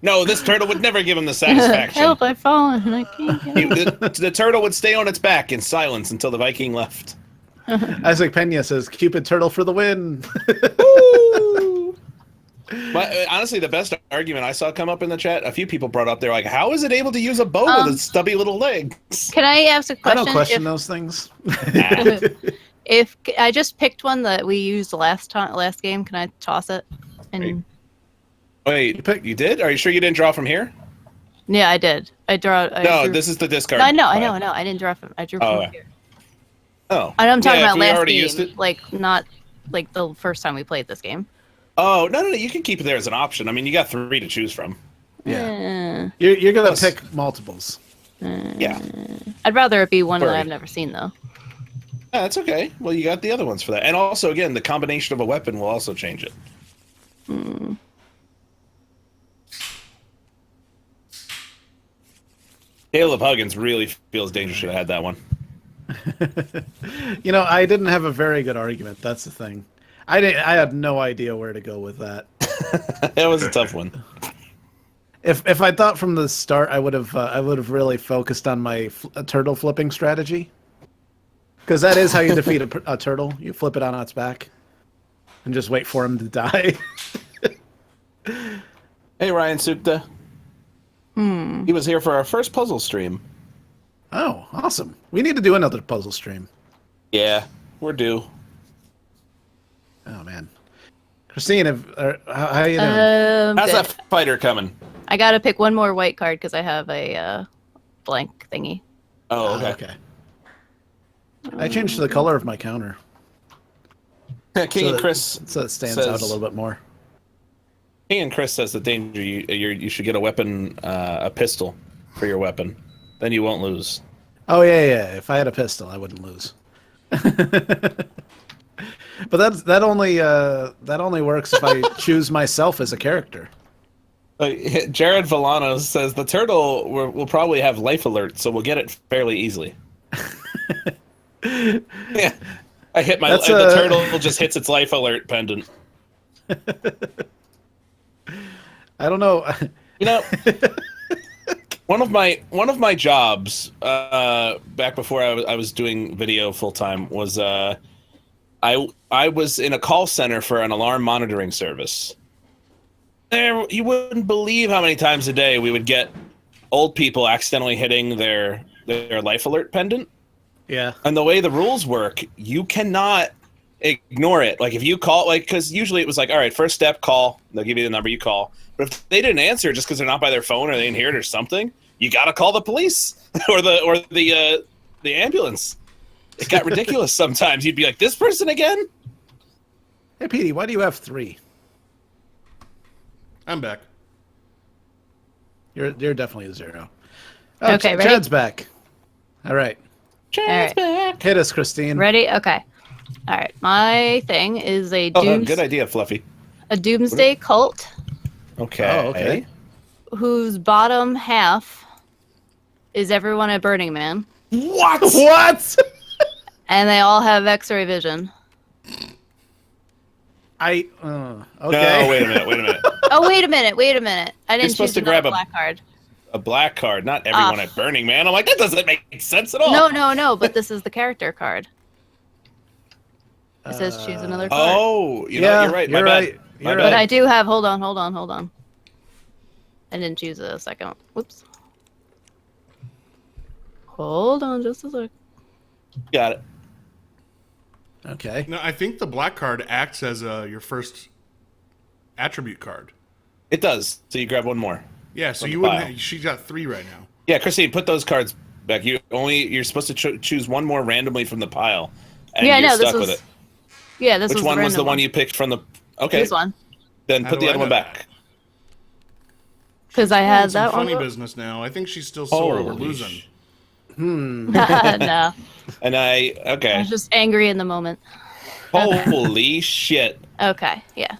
No, this turtle would never give him the satisfaction. Help! I've fallen and I can't get up. The turtle would stay on its back in silence until the Viking left. Isaac Pena says, "Cupid turtle for the win." But honestly, the best argument I saw come up in the chat, a few people brought up, they're like, how is it able to use a bow with its stubby little legs? Can I ask a I question? don't question those things. If I just picked one that we used last game, can I toss it? And Wait, you did? Are you sure you didn't draw from here? yeah, I did. I drew. No, this is the discard. No, I know. pile. I didn't draw from. I drew from Oh. here. Oh. I'm talking Yeah, if about we last already game, used it. like not like the first time we played this game. Oh, no, you can keep it there as an option. I mean, you got 3 to choose from. Yeah. You're gonna Plus- pick multiples. Yeah. I'd rather it be one that Furry. I've never seen though. Yeah, that's okay. Well, you got the other ones for that. And also, again, the combination of a weapon will also change it. Caleb Huggins really feels Danger should have had that one. You know, I didn't have a very good argument. That's the thing. I had no idea where to go with that. That was a tough one. If I thought from the start, I would have really focused on my turtle flipping strategy. Because that is how you defeat a turtle. You flip it on its back, and just wait for him to die. Hey, Ryan Sukta. He was here for our first puzzle stream. Oh, awesome! We need to do another puzzle stream. Yeah, we're due. Oh man, Christine, how you doing? How's that fighter coming? I gotta pick one more white card because I have a blank thingy. Oh, okay. Okay. I changed the color of my counter King and Chris so it stands says- out a little bit more. King and Chris says that Danger, you should get a weapon, a pistol for your weapon. Then you won't lose. Oh yeah. If I had a pistol, I wouldn't lose. But that only works if I choose myself as a character. Jared Villano says the turtle will probably have life alert, so we'll get it fairly easily. Yeah, I hit the turtle just hits its life alert pendant. I don't know. You know, one of my jobs back before I was doing video full time was I was in a call center for an alarm monitoring service. You wouldn't believe how many times a day we would get old people accidentally hitting their life alert pendant. Yeah. And the way the rules work, you cannot ignore it. Like if you call, because usually it was like, all right, first step, call. They'll give you the number, you call. But if they didn't answer just because they're not by their phone or they didn't hear it or something, you got to call the police or the ambulance. It got ridiculous sometimes. You'd be like, this person again? Hey, Petey, why do you have 3? I'm back. You're definitely a 0. Oh, Okay, ready? Chad's back. All right. All right. Hit us, Christine. Ready? Okay. All right, my thing is a Good idea, Fluffy. Doomsday cult Okay. Oh, okay. whose bottom half is everyone at Burning Man, What? What? and they all have X-ray vision. Okay. No, wait a minute. Oh, wait a minute. I didn't supposed choose to another grab a- black card. A black card, not everyone at Burning Man. I'm like, that doesn't make sense at all. No, but this is the character card. It says choose another card. Oh, you know, you're right. My bad. My But bad. I do have, hold on. I didn't choose a second one. Whoops. Hold on just a sec. Got it. Okay. No, I think the black card acts as your first attribute card. It does. So you grab one more. Yeah, so From you the wouldn't. pile. She's got 3 right now. Yeah, Christine, put those cards back. You're supposed to choose one more randomly from the pile. And Yeah, you're no, this stuck was. with it. Yeah, this Which was one the was the random one you picked from the? Okay, This one. then How put do the I other one know back. Because I had Some that one. funny business now. I think she's still sore over Holy losing. No, And I I was just angry in the moment. Holy shit! Okay, yeah.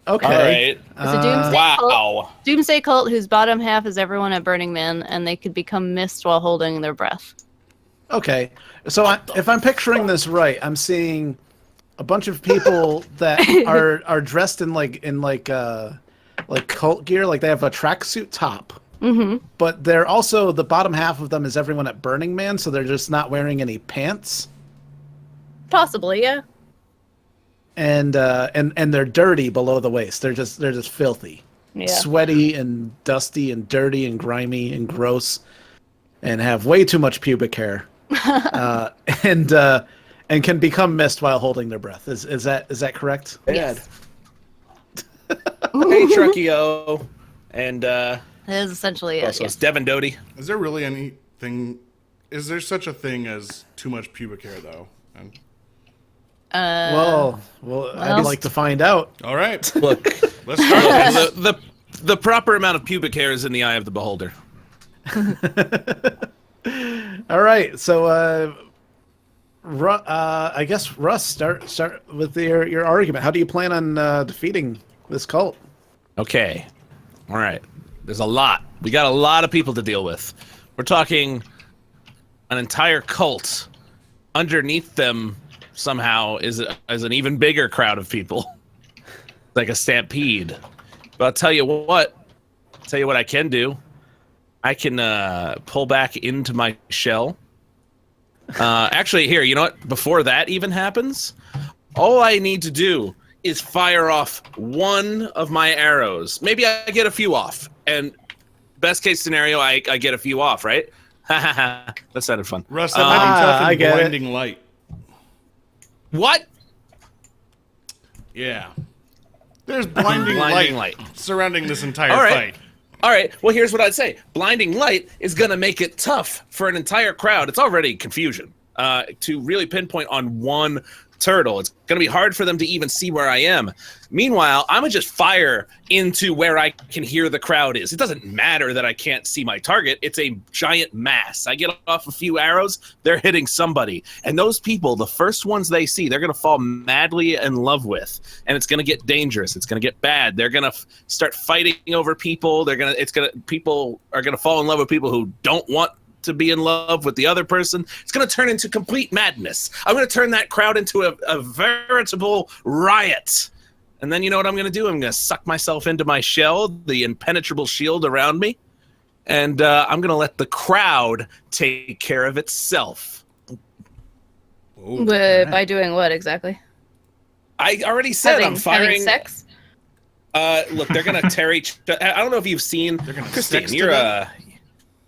Okay. All right. It's a Doomsday cult. Wow. Doomsday cult whose bottom half is everyone at Burning Man, and they could become mist while holding their breath. Okay. So if I'm picturing this right, I'm seeing a bunch of people that are dressed in like cult gear, like they have a tracksuit top. Mm-hmm. But they're also, the bottom half of them is everyone at Burning Man, so they're just not wearing any pants. Possibly, yeah. And they're dirty below the waist. They're just filthy. Yeah. Sweaty and dusty and dirty and grimy and gross, and have way too much pubic hair. And can become mist while holding their breath. Is that correct? Yes. Hey, Truckio. And That is essentially it. also Yeah. it's Devin Doty. Is there really anything? Is there such a thing as too much pubic hair, though? And, Well, I'd like to find out. all right, Look, let's start this. the proper amount of pubic hair is in the eye of the beholder. All right, so I guess Russ, start with your argument. How do you plan on defeating this cult? Okay. All right. There's a lot. We got a lot of people to deal with. We're talking an entire cult. Underneath them, somehow, is an even bigger crowd of people. Like a stampede. But I'll tell you what. I can do. I can pull back into my shell. Actually, here, you know what? Before that even happens, all I need to do is fire off one of my arrows. Maybe I get a few off. And best case scenario, I get a few off, right? That sounded fun. Russ, that might be tough I in get it. blinding light. What? Yeah, there's blinding light surrounding this entire All right. fight. All right, well, here's what I'd say. Blinding light is going to make it tough for an entire crowd. It's already confusion to really pinpoint on one turtle. It's going to be hard for them to even see where I am. Meanwhile, I'm going to just fire into where I can hear the crowd is. It doesn't matter that I can't see my target. It's a giant mass. I get off a few arrows, they're hitting somebody. And those people, the first ones they see, they're going to fall madly in love with. And it's going to get dangerous. It's going to get bad. They're going to start fighting over people. People are going to fall in love with people who don't want to be in love with the other person. It's going to turn into complete madness. I'm going to turn that crowd into a veritable riot. And then you know what I'm going to do? I'm going to suck myself into my shell, the impenetrable shield around me, and I'm going to let the crowd take care of itself. By doing what exactly? I already said I'm firing. Having sex? Look, they're going to tear each. I don't know if you've seen. They're gonna Christine, sex to you're them?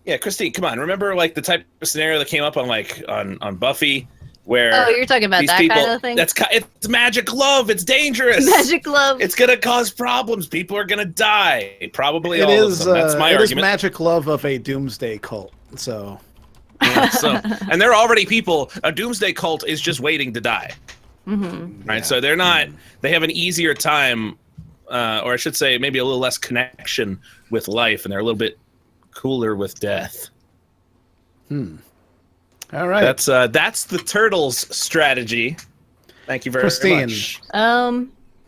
Yeah, Christine, come on. Remember like the type of scenario that came up on Buffy, where Oh, you're talking about these that people, kind of thing? it's magic love. It's dangerous. Magic love. It's gonna cause problems. People are gonna die. Probably It all is. of them. That's my it is argument. magic love of a doomsday cult. So Yeah, and they're already people. A doomsday cult is just waiting to die. Mm-hmm. Right. So they're not. They have an easier time, or I should say, maybe a little less connection with life, and they're a little bit cooler with death. all right. That's the turtles' strategy. Thank you very Christine. much.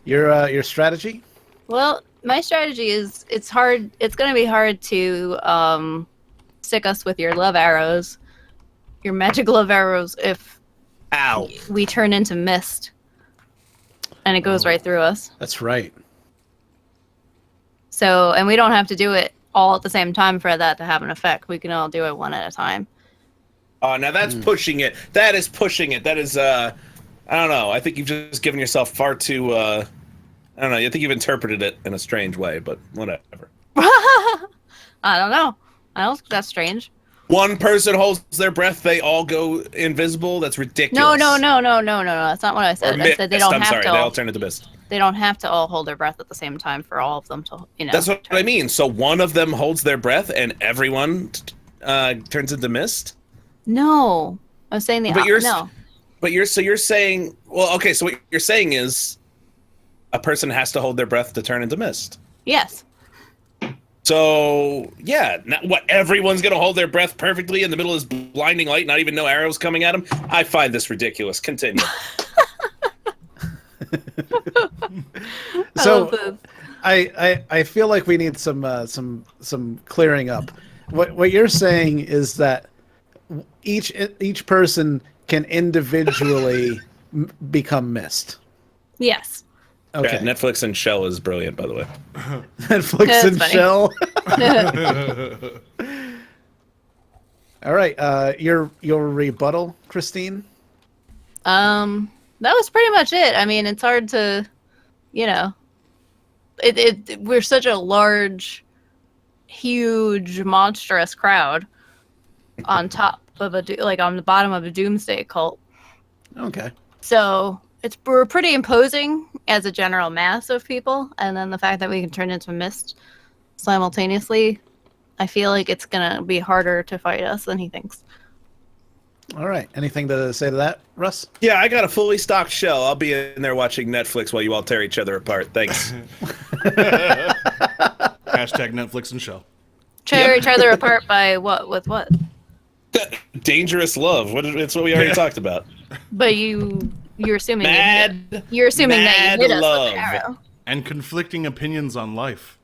Your strategy? Well, my strategy is it's hard. It's going to be hard to stick us with your love arrows, your magic love arrows, if Ow. we turn into mist, and it goes right through us. That's right. So, and we don't have to do it all at the same time for that to have an effect. We can all do it one at a time. Oh, now that's pushing it. That is pushing it. That is, I don't know. I think you've just given yourself far too, I don't know. I think you've interpreted it in a strange way, but whatever. I don't know. I don't think that's strange. One person holds their breath, they all go invisible. That's ridiculous. No. That's not what I said. I said they don't have to. They all turn into mist. They don't have to all hold their breath at the same time for all of them to, That's what I mean. So one of them holds their breath, and everyone turns into mist. No, I was saying the no. But you're saying, well, okay. So what you're saying is, a person has to hold their breath to turn into mist. Yes. So yeah, what? Everyone's gonna hold their breath perfectly in the middle of this blinding light, not even no arrows coming at them. I find this ridiculous. Continue. So I feel like we need some clearing up. What you're saying is that each person can individually become mist. Yes. Okay. Yeah, Netflix and Shell is brilliant, by the way. Netflix That's and funny. Shell. All right. Your rebuttal, Christine. That was pretty much it. I mean, it's hard to, we're such a large, huge, monstrous crowd on top of on the bottom of a Doomsday cult. Okay. So we're pretty imposing as a general mass of people, and then the fact that we can turn into mist simultaneously, I feel like it's gonna be harder to fight us than he thinks. All right. Anything to say to that, Russ? Yeah, I got a fully stocked Shell. I'll be in there watching Netflix while you all tear each other apart. Thanks. Hashtag Netflix and Shell. Tear each other apart by what? With what? Dangerous love. It's what we already talked about. But you're assuming Mad. you're assuming that you hit us love. with an arrow. And conflicting opinions on life.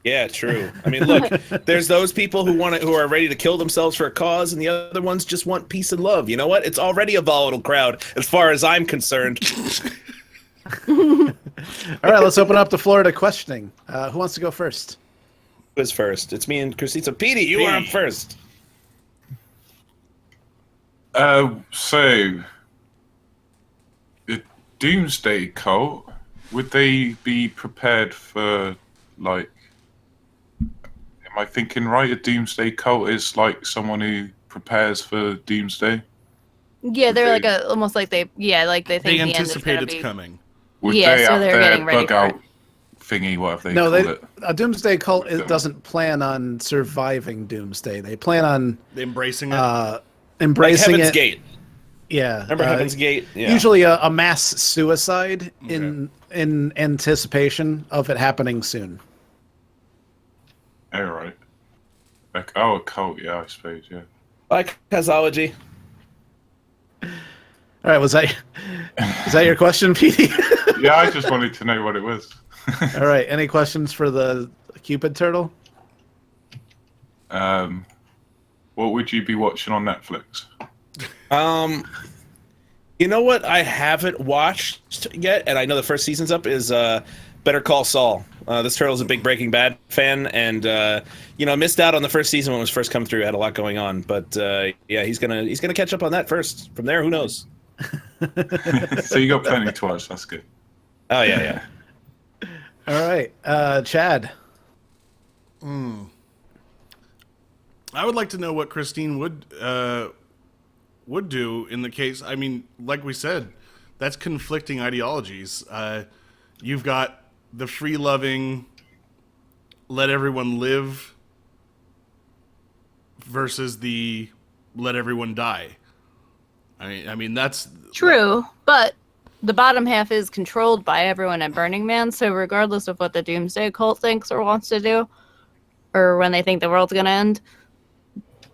Yeah, true. I mean, look, there's those people who are ready to kill themselves for a cause, and the other ones just want peace and love. You know what? It's already a volatile crowd, as far as I'm concerned. All right. Let's open up the floor to questioning. Who wants to go first? Who is first? It's me and Christine. So, Petey, you are up first. So the Doomsday cult, would they be prepared for, like, am I thinking right? A Doomsday cult is like someone who prepares for Doomsday? Yeah, they're like almost like they think They the end is anticipate gonna it's be coming. Would Yeah, they so have they're their getting ready bug for out thingy, whatever they No, call it? a Doomsday cult doesn't plan on surviving Doomsday. They plan on Embracing it. Like embracing Heaven's it. Gate. Yeah. Remember Heaven's Gate? Yeah. Usually a mass suicide in anticipation of it happening soon. Oh, right. Like, a cult, yeah, I suppose, yeah. Like cosmology. All right, is that your question, Petey? Yeah, I just wanted to know what it was. All right, any questions for the Cupid turtle? What would you be watching on Netflix? You know what I haven't watched yet, and I know the first season's up, is Better Call Saul. This turtle's a big Breaking Bad fan, and missed out on the first season when it was first come through. Had a lot going on, but yeah, he's gonna catch up on that first. From there, who knows? So you got plenty to watch. That's good. Oh yeah. All right, Chad. I would like to know what Christine would do in the case. I mean, like we said, that's conflicting ideologies. You've got the free-loving, let everyone live versus the let everyone die. I mean that's true, but the bottom half is controlled by everyone at Burning Man, so regardless of what the Doomsday cult thinks or wants to do, or when they think the world's gonna end,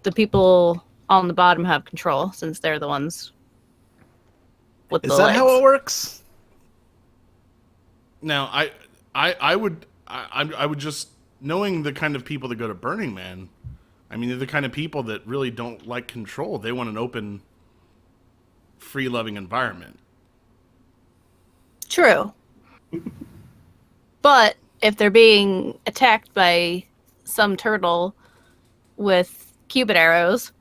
the people on the bottom have control since they're the ones with Is the that legs. how it works? Now, I would just, knowing the kind of people that go to Burning Man, I mean, they're the kind of people that really don't like control. They want an open, free-loving environment. True. But if they're being attacked by some turtle with Cupid arrows,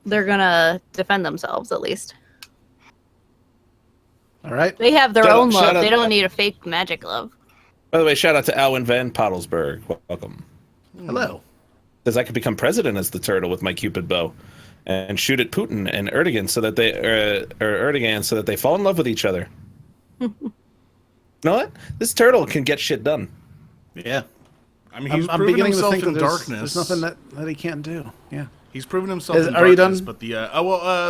they're gonna defend themselves at least. All right. They have their Shout own out- love. shout out- They don't need a fake magic love. By the way, shout out to Alwyn Van Pottelsberg. Welcome. Hello. Says I could become president as the turtle with my Cupid bow, and shoot at Putin and Erdogan so that they Erdogan so that they fall in love with each other. You know what? This turtle can get shit done. Yeah. I mean, he's I'm proven beginning to himself think in that darkness. there's nothing that he can't do. Yeah. He's proven himself in Are you darkness, done? but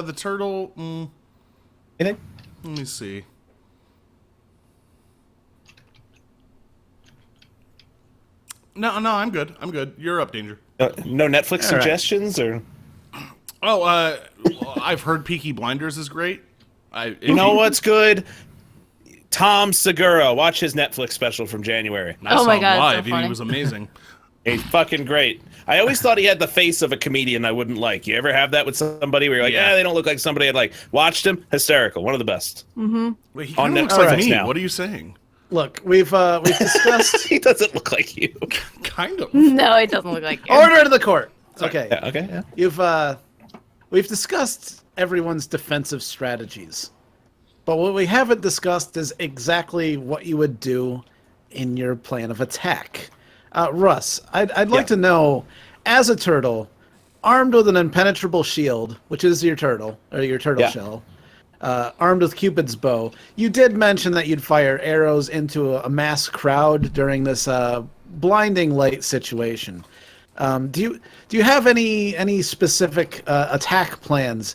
the turtle, Anything? let me see. No, I'm good. I'm good. You're up, Danger. No Netflix All right. suggestions or Oh, I've heard Peaky Blinders is great. you know what's good? Tom Segura. Watch his Netflix special from January. I Oh saw my him God, it's so live, and he funny. was amazing. He's fucking great. I always thought he had the face of a comedian I wouldn't like. You ever have that with somebody where you're like, Yeah. they don't look like somebody I'd like? Watched him, hysterical, one of the best. Wait, he On kind of looks Netflix like me. now. What are you saying? Look, we've discussed He doesn't look like you. Kind of. No, it doesn't look like you. order to the court. Okay. Yeah, okay, yeah. We've discussed everyone's defensive strategies, but what we haven't discussed is exactly what you would do in your plan of attack. Russ, I'd like to know, as a turtle, armed with an impenetrable shield, which is your turtle or your turtle Yeah. shell, armed with Cupid's bow. You did mention that you'd fire arrows into a mass crowd during this blinding light situation. Do you have any specific attack plans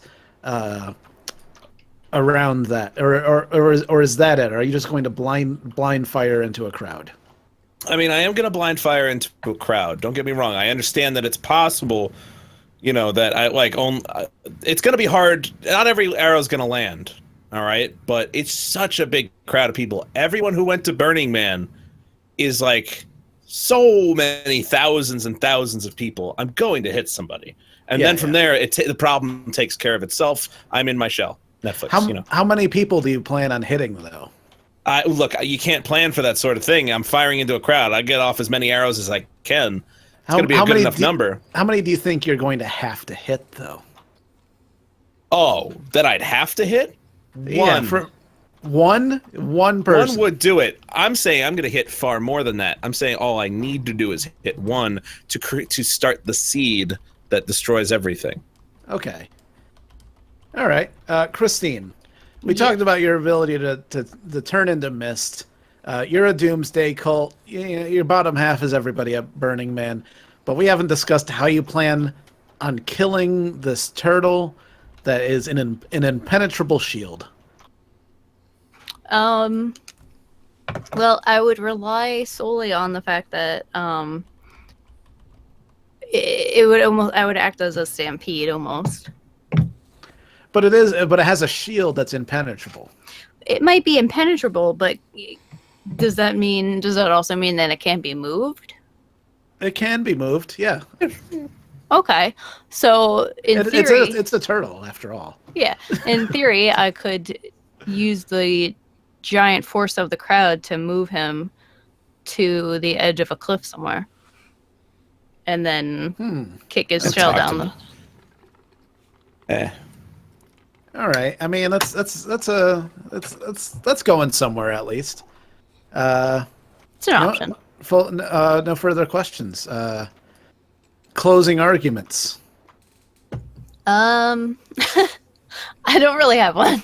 around that, or is that it? Or are you just going to blind fire into a crowd? I mean, I am going to blind fire into a crowd. Don't get me wrong. I understand that it's possible, that I it's going to be hard. Not every arrow is going to land. All right. But it's such a big crowd of people. Everyone who went to Burning Man is like so many thousands and thousands of people. I'm going to hit somebody. And then from there, the problem takes care of itself. I'm in my shell. Netflix, How many people do you plan on hitting, though? Look, you can't plan for that sort of thing. I'm firing into a crowd. I get off as many arrows as I can. It's going to be a good enough number. How many do you think you're going to have to hit, though? Oh, that I'd have to hit? Yeah, for one person. One would do it. I'm saying I'm going to hit far more than that. I'm saying all I need to do is hit one to start the seed that destroys everything. Okay. All right. Christine, we talked about your ability to turn into mist. You're a Doomsday cult. Your bottom half is everybody at Burning Man. But we haven't discussed how you plan on killing this turtle that is an impenetrable shield. Well, I would rely solely on the fact that I would act as a stampede almost. But it has a shield that's impenetrable. It might be impenetrable, but does that also mean that it can't be moved? It can be moved, yeah. Okay. So in theory, it's a turtle after all. yeah, in theory, I could use the giant force of the crowd to move him to the edge of a cliff somewhere, and then kick his shell down. All right. I mean, that's going somewhere at least. It's an option. No further questions. Closing arguments. I don't really have one.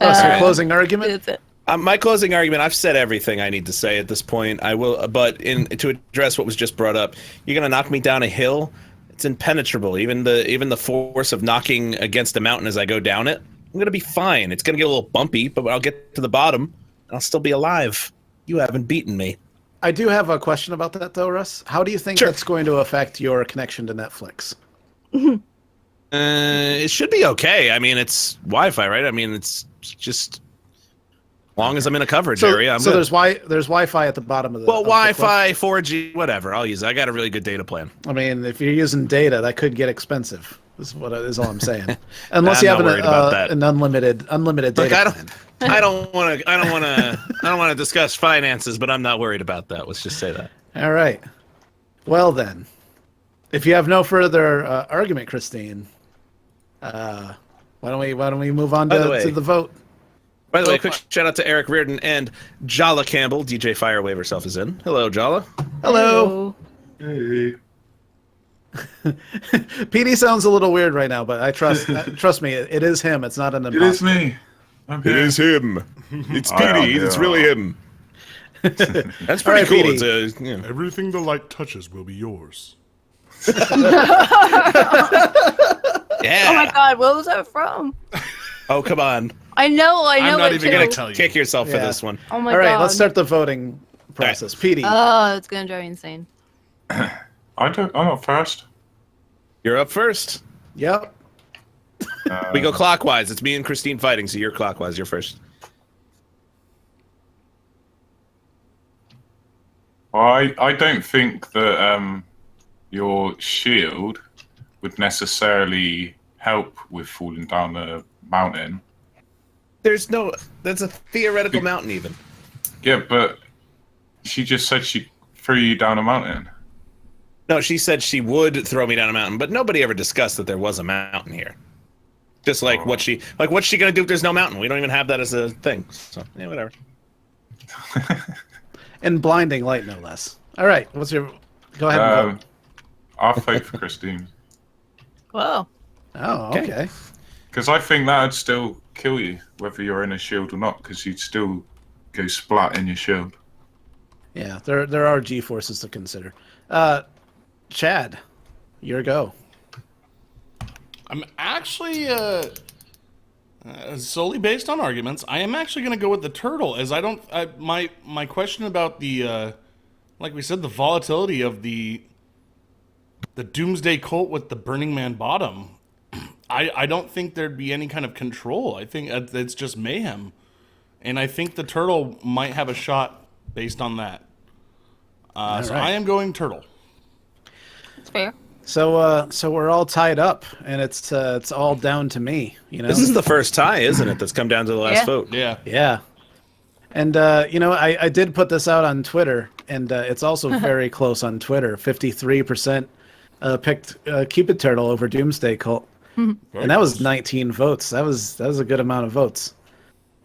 So closing argument. That's it. My closing argument, I've said everything I need to say at this point. I will, but to address what was just brought up, you're going to knock me down a hill. It's impenetrable. Even the force of knocking against a mountain as I go down it, I'm going to be fine. It's going to get a little bumpy, but I'll get to the bottom, and I'll still be alive. You haven't beaten me. I do have a question about that, though, Russ. How do you think that's going to affect your connection to Netflix? It should be okay. I mean, it's Wi-Fi, right? I mean, it's just as long as I'm in a coverage area. I'm so good. there's Wi-Fi at the bottom of the. Well, of the Wi-Fi, 4G, whatever. I'll use it. I got a really good data plan. I mean, if you're using data, that could get expensive. Is all I'm saying. Unless I'm you have not worried about that. an unlimited Look, data plan. I don't want to discuss finances, but I'm not worried about that. Let's just say that. All right. Well then, if you have no further argument, Christine, why don't we move on to the vote? By the way, quick shout out to Eric Reardon and Jala Campbell. DJ Firewave herself is in. Hello, Jala. Hello. Hey. PD sounds a little weird right now, but I trust me, it is him. It's not an imposter. It is me. I'm here. It is him. It's I am Petey. It's here. really him. That's pretty All right, cool. Petey. It's a, you know. Everything the light touches will be yours. Yeah. Oh my god, what was that from? Oh, come on. I know I'm not it even too. gonna tell you. Kick yourself for Yeah. this one. Oh my All right, god. let's start the voting process. PD. Oh, it's gonna drive me insane. I'm not first. You're up first. Yep. We go clockwise. It's me and Christine fighting, so you're clockwise. You're first. I don't think that your shield would necessarily help with falling down a mountain. That's a theoretical mountain even. Yeah, but she just said she threw you down a mountain. No, she said she would throw me down a mountain, but nobody ever discussed that there was a mountain here. Just like what's she gonna do if there's no mountain? We don't even have that as a thing. So yeah, whatever. And blinding light, no less. All right, go ahead and vote. I'll vote for Christine. Whoa. Oh, okay. Because I think that would still kill you, whether you're in a shield or not, because you'd still go splat in your shield. Yeah, there are G-forces to consider. Chad, your go. I'm actually solely based on arguments. I am actually going to go with the turtle, as my question about the like we said, the volatility of the Doomsday cult with the Burning Man bottom. I don't think there'd be any kind of control. I think it's just mayhem, and I think the turtle might have a shot based on that. So right. I am going turtle. It's fair. So we're all tied up, and it's all down to me. You know, This is the first tie, isn't it? That's come down to the last Yeah. vote. Yeah. yeah. And I did put this out on Twitter, and it's also very close on Twitter. 53% picked Cupid Turtle over Doomsday Cult, and that was 19 votes. That was a good amount of votes.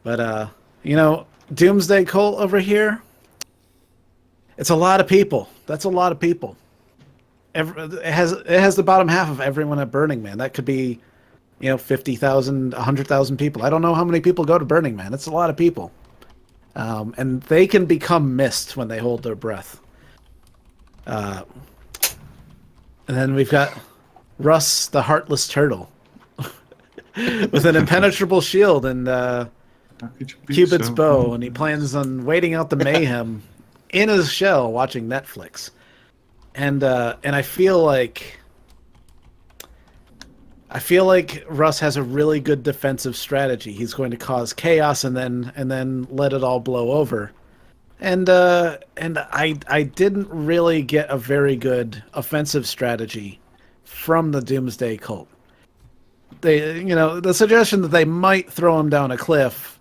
But Doomsday Cult over here, it's a lot of people. That's a lot of people. It has the bottom half of everyone at Burning Man. That could be, 50,000, 100,000 people. I don't know how many people go to Burning Man. It's a lot of people. And they can become mist when they hold their breath. And then we've got Russ, the Heartless Turtle, with an impenetrable shield and How could you be Cupid's so bow, mean? and he plans on waiting out the mayhem in his shell, watching Netflix. And I feel like Russ has a really good defensive strategy. He's going to cause chaos and then let it all blow over. And I didn't really get a very good offensive strategy from the Doomsday Cult. The suggestion that they might throw him down a cliff,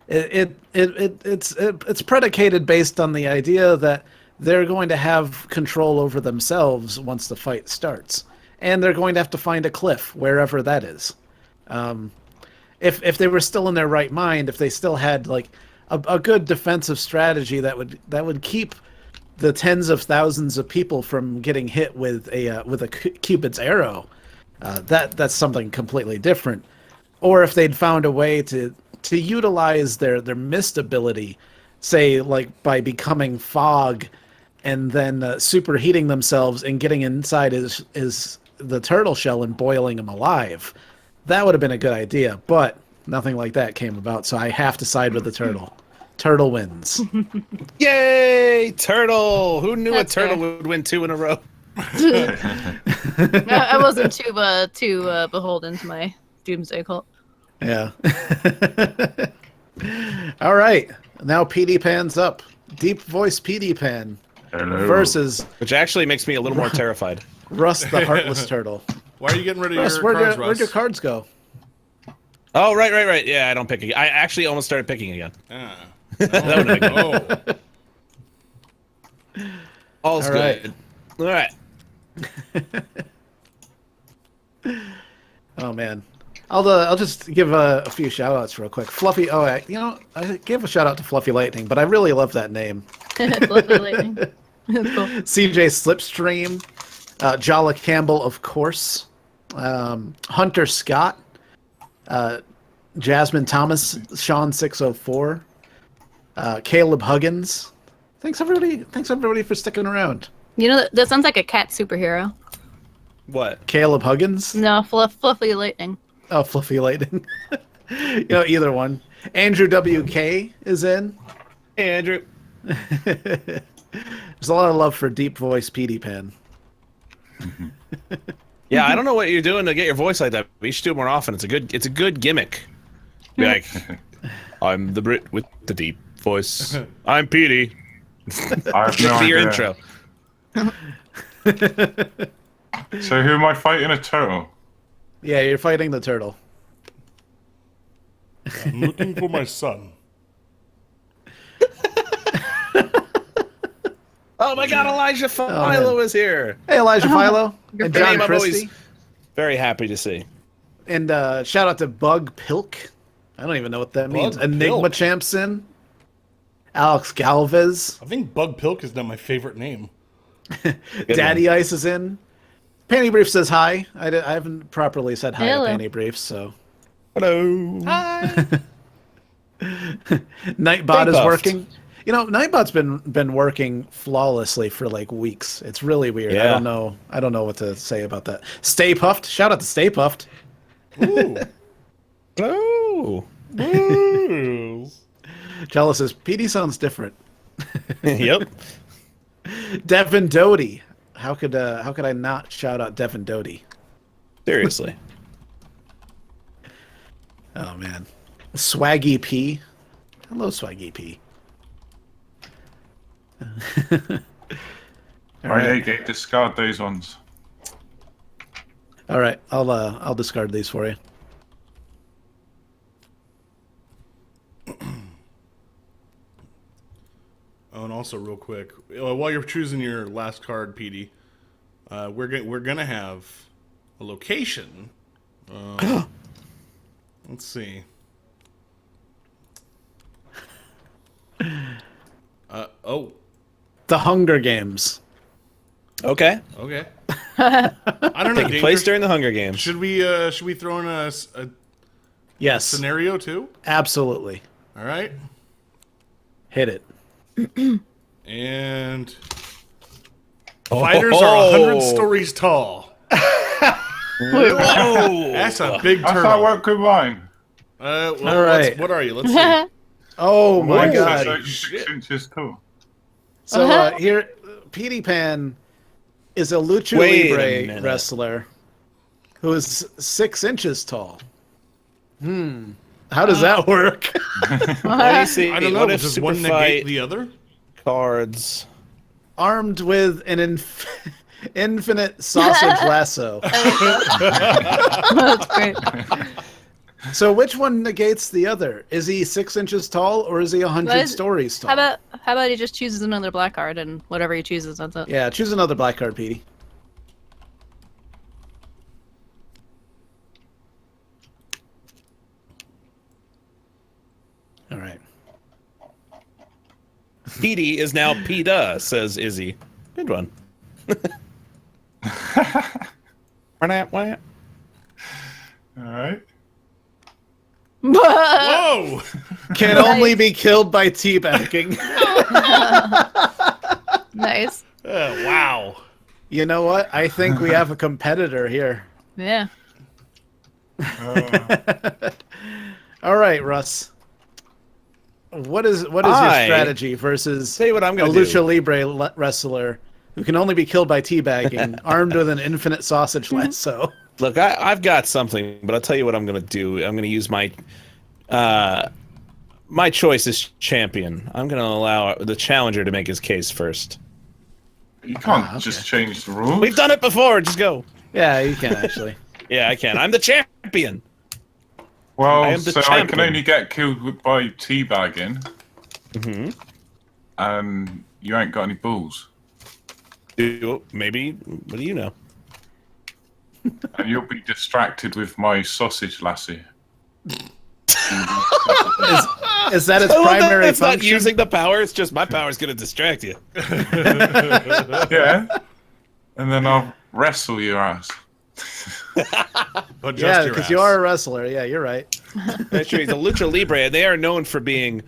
it's predicated based on the idea that they're going to have control over themselves once the fight starts, and they're going to have to find a cliff wherever that is. If they were still in their right mind, if they still had like a good defensive strategy that would keep the tens of thousands of people from getting hit with a Cupid's arrow, that's something completely different. Or if they'd found a way to utilize their mist ability, say like by becoming fog and then superheating themselves and getting inside the turtle shell and boiling him alive, that would have been a good idea. But nothing like that came about, so I have to side with the turtle. Turtle wins. Yay, turtle! Who knew That's a turtle fair. would win 2 in a row? I wasn't too beholden to my Doomsday cult. Yeah. All right. Now PD Pan's up. Deep voice PD Pan Hello. versus Which actually makes me a little more terrified. Russ the Heartless Turtle. Why are you getting rid of Russ, your where'd cards, your, where'd your Russ? cards go? Oh, right. Yeah, I don't pick again. I actually almost started picking again. Ah. That would have been good. Oh. All's All right. good. All right. Oh man, I'll just give a few shout outs real quick. Fluffy. Oh, I gave a shout out to Fluffy Lightning, but I really love that name. Fluffy Lightning. Cool. CJ Slipstream, Jala Campbell, of course, Hunter Scott, Jasmine Thomas, Sean 604, Caleb Huggins. Thanks everybody for sticking around. You know, that sounds like a cat superhero. What? Caleb Huggins. No, Fluffy Lightning. Oh, Fluffy Lightning. Either one. Andrew WK is in. Hey, Andrew. There's a lot of love for deep voice PD Pan. Yeah, I don't know what you're doing to get your voice like that, but you should do it more often. It's a good gimmick. Be like, I'm the Brit with the deep voice. I'm Petey. I have no Be your idea. intro. So who am I fighting? A turtle? Yeah, you're fighting the turtle. I'm looking for my son. Oh my God, Elijah Philo is here. Hey, Elijah Philo and The John name I'm always Christie. very happy to see. And shout out to Bug Pilk. I don't even know what that means. Bug Enigma Pilk. Champson. Alex Galvez. I think Bug Pilk is now my favorite name. Daddy Ice is in. Panty Brief says hi. I haven't properly said hi Hello. to Panty Brief, so. Hello. Nightbot is Buffed. working. Nightbot's been working flawlessly for like weeks. It's really weird. Yeah. I don't know what to say about that. Stay Puffed. Shout out to Stay Puffed. Ooh. Oh. Ooh. Jealous says PD sounds different. Yep. Devin Doty. How could I not shout out Devin Doty? Seriously. Oh man. Swaggy P. Hello, Swaggy P. Right, AJ, discard those ones. All right, I'll discard these for you. Oh, and also real quick, while you're choosing your last card, PD, we're gonna have a location. Let's see. Oh, The Hunger Games. Okay. okay. I don't know. Taking place during the Hunger Games. Should we throw in a Yes, scenario too? absolutely. All right. Hit it. And fighters are 100 stories tall. Whoa. That's a big How's that turtle. work with mine? Well, All right. what are you? Let's see. Oh my Ooh, god. That's like 6 inches tall. So here, Petey Pan is a Lucha Wait a Libre minute. wrestler who is 6 inches tall. How does that work? Let me see. I don't know. What if Does one negate SUPERFIGHT the other? cards? Armed with an infinite sausage lasso. That's great. So which one negates the other? Is he 6 inches tall or is he 100 Guys, stories tall? How about he just chooses another black card and whatever he chooses, that's it. Yeah, choose another black card, Petey. All right. Petey is now PETA, says Izzy. Good one. All right. Whoa! Can only be killed by teabagging. Nice. Wow. You know what? I think we have a competitor here. Yeah. All right, Russ. What is your I- strategy versus Say what I'm a going to do. Lucha Libre wrestler who can only be killed by teabagging, armed with an infinite sausage lasso. Look, I've got something, but I'll tell you what I'm going to do. I'm going to use my my choice is champion. I'm going to allow the challenger to make his case first. You can't just change the rules. We've done it before. Just go. Yeah, you can actually. Yeah, I can. I'm the champion. I Well, am the so I champion. can only get killed by teabagging. Mm-hmm. And you ain't got any balls. Maybe. What do you know? And you'll be distracted with my sausage lassie. Is that its I love that primary it's not function? using the power. It's just my power is going to distract you. Yeah. And then I'll wrestle your ass. But just Yeah, your because ass. you are a wrestler. Yeah, you're right. That's true. The Lucha Libre, they are known for being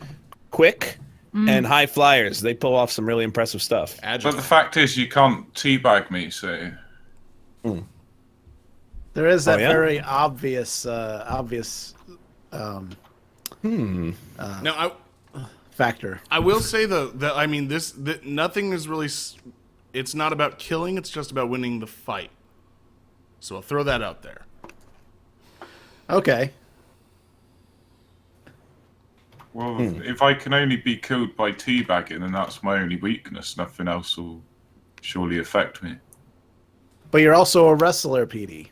quick and high flyers. They pull off some really impressive stuff. Agile. But the fact is, you can't teabag me, so... There is that yeah? very obvious Now, factor. I will say though that I mean that nothing is really. It's not about killing. It's just about winning the fight. So I'll throw that out there. Okay. Well, if I can only be killed by teabagging, then that's my only weakness. Nothing else will surely affect me. But you're also a wrestler, PD.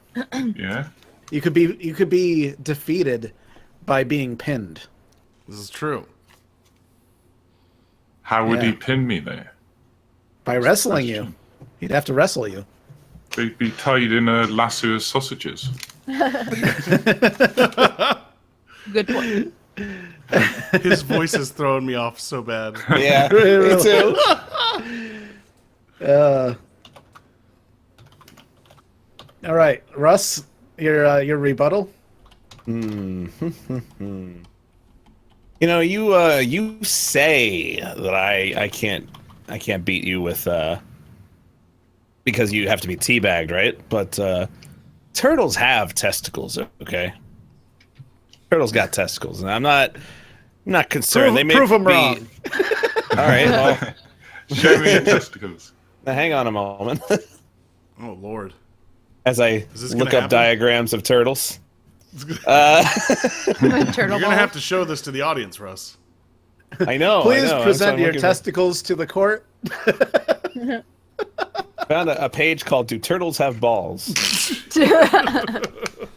Yeah? You could be defeated by being pinned. This is true. How would Yeah. he pin me there? By wrestling you. He'd have to wrestle you. He'd be tied in a lasso of sausages. Good point. His voice is throwing me off so bad. Yeah, me too. All right, Russ, your rebuttal. You know, you say that I can't beat you with because you have to be teabagged, right? But turtles have testicles, okay? Turtles got testicles, and I'm not concerned. They may Prove 'em be... wrong. All right, well, Show me your testicles. now hang on a moment Oh Lord. as I this look gonna up happen? diagrams of turtles. Turtle You're gonna balls. have to show this to the audience, Russ. I know. Please I know. present your test. testicles to the court. Found a page called "Do Turtles Have Balls?"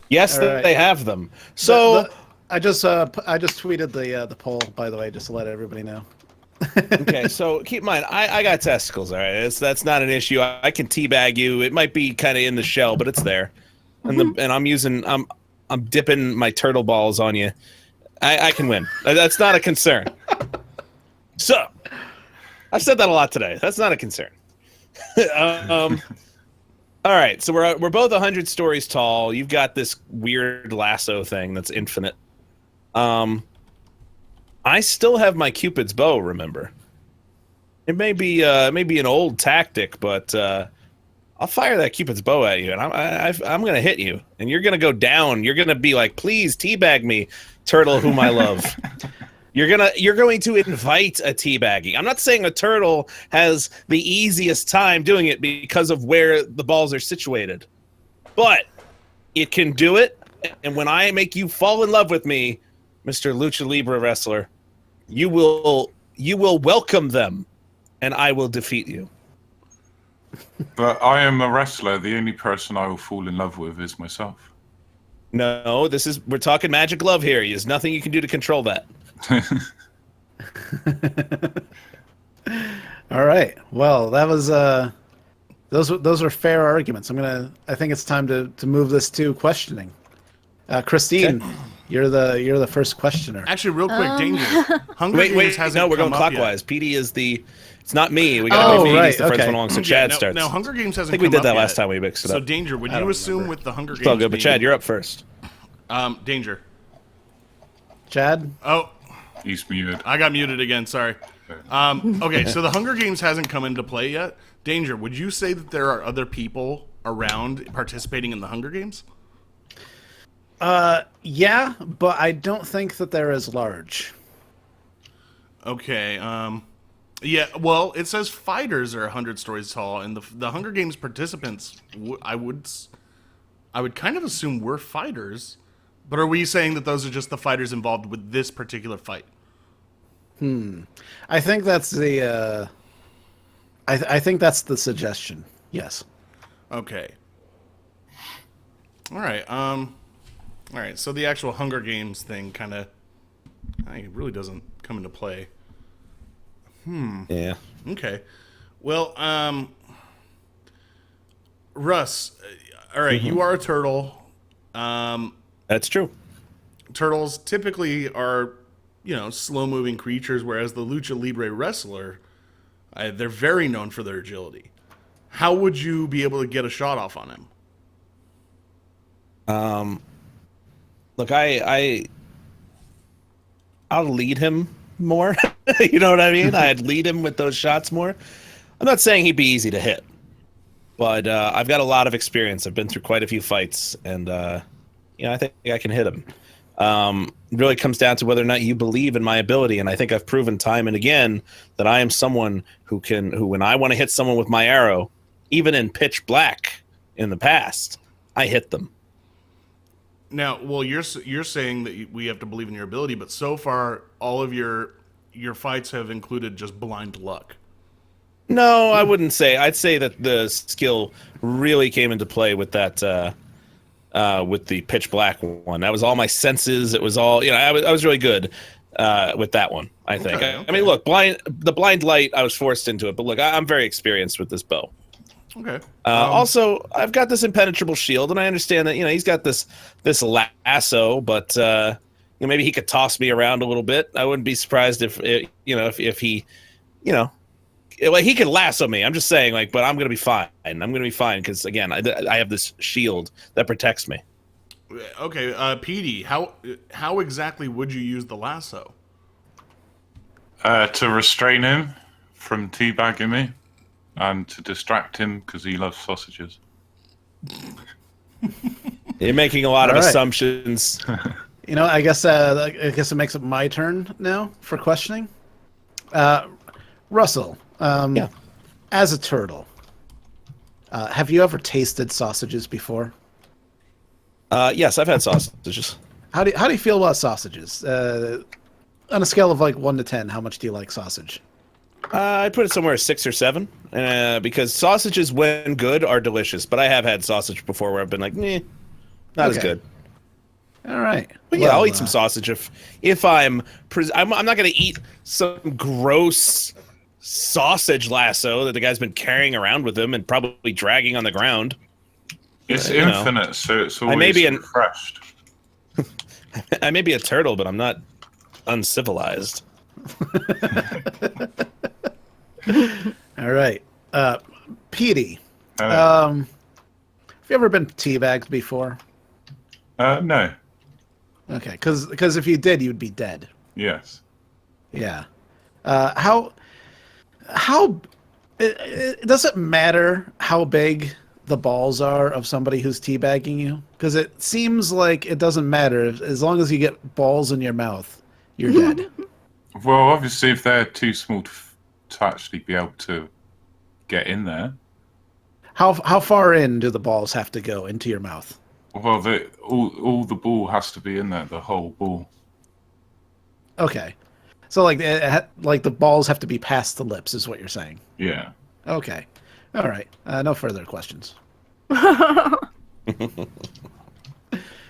Yes, All right. they have them. So. I just tweeted the poll, by the way, just to let everybody know. Okay, so keep in mind, I got testicles, all right? That's not an issue. I can teabag you. It might be kind of in the shell, but it's there. And I'm dipping my turtle balls on you. I can win. That's not a concern. So, I've said that a lot today. That's not a concern. All right, so we're both 100 stories tall. You've got this weird lasso thing that's infinite. I still have my Cupid's bow, remember? It may be an old tactic, but I'll fire that Cupid's bow at you, and I'm going to hit you, and you're going to go down. You're going to be like, please teabag me, turtle whom I love. You're going to invite a teabagging. I'm not saying a turtle has the easiest time doing it because of where the balls are situated, but it can do it, and when I make you fall in love with me, Mr. Lucha Libre wrestler, you will welcome them, and I will defeat you. But I am a wrestler. The only person I will fall in love with is myself. No, we're talking magic love here. There's nothing you can do to control that. All right. Well, that was those are fair arguments. I think it's time to move this to questioning. Christine, Okay. you're the first questioner. Actually, real quick, danger. Hunger Wait, Games hasn't no, we're going come up yet. clockwise. PD is it's not me. We got to Oh, make right, PD's the first okay. one along, so Yeah, Chad now, starts. Now, Hunger Games hasn't I think we come did up that yet. last time we mixed it So, up. Danger, would I you don't assume remember. with the Hunger Games It's all good, but being- Chad, you're up first. Danger. Chad? Oh, He's muted. I got muted again. Sorry. Okay, so the Hunger Games hasn't come into play yet. Danger, would you say that there are other people around participating in the Hunger Games? Yeah, but I don't think that they're as large. Okay. Yeah, well, it says fighters are 100 stories tall, and the Hunger Games participants, I would kind of assume we're fighters. But are we saying that those are just the fighters involved with this particular fight? I think that's the. I think that's the suggestion. Yes. Okay. All right. All right. So the actual Hunger Games thing kind of, it really doesn't come into play. Yeah. Okay. Well, Russ. All right, you are a turtle. That's true. Turtles typically are, slow-moving creatures, whereas the Lucha Libre wrestler, they're very known for their agility. How would you be able to get a shot off on him? Look, I'll lead him more. You know what I mean? I'd lead him with those shots more. I'm not saying he'd be easy to hit, but I've got a lot of experience. I've been through quite a few fights, and I think I can hit him. It really comes down to whether or not you believe in my ability, and I think I've proven time and again that I am someone who when I want to hit someone with my arrow, even in pitch black in the past, I hit them. Now, well, you're saying that we have to believe in your ability, but so far, all of your fights have included just blind luck. No, I wouldn't say. I'd say that the skill really came into play with that, with the pitch black one. That was all my senses. It was all, I was really good with that one, I think. Okay. I mean, look, the blind light, I was forced into it, but look, I'm very experienced with this bow. Okay. Also, I've got this impenetrable shield, and I understand that he's got this lasso, but maybe he could toss me around a little bit. I wouldn't be surprised if he, he could lasso me. I'm just saying, but I'm gonna be fine. I'm gonna be fine because again, I have this shield that protects me. Okay, Petey, how exactly would you use the lasso? To restrain him from teabagging me. And to distract him because he loves sausages. You're making a lot of assumptions. I guess it makes it my turn now for questioning. Russell, yeah. As a turtle, have you ever tasted sausages before? Yes, I've had sausages. How do you feel about sausages? On a scale of 1 to 10, how much do you like sausage? I'd put it somewhere 6 or 7, because sausages, when good, are delicious. But I have had sausage before where I've been like, not as good. All right. But yeah, I'll eat some sausage if I'm not going to eat some gross sausage lasso that the guy's been carrying around with him and probably dragging on the ground. It's infinite, so it's always refreshed. I may be a turtle, but I'm not uncivilized. All right. Petey, Hello. have you ever been teabagged before? No. Okay, because if you did, you'd be dead. Yes. Yeah. How does it matter how big the balls are of somebody who's teabagging you? Because it seems like it doesn't matter. As long as you get balls in your mouth, you're dead. Well, obviously, if they're too small to actually be able to get in there. How far in do the balls have to go into your mouth? Well, all the ball has to be in there, the whole ball. Okay. So the balls have to be past the lips is what you're saying. Yeah. Okay. All right. No further questions.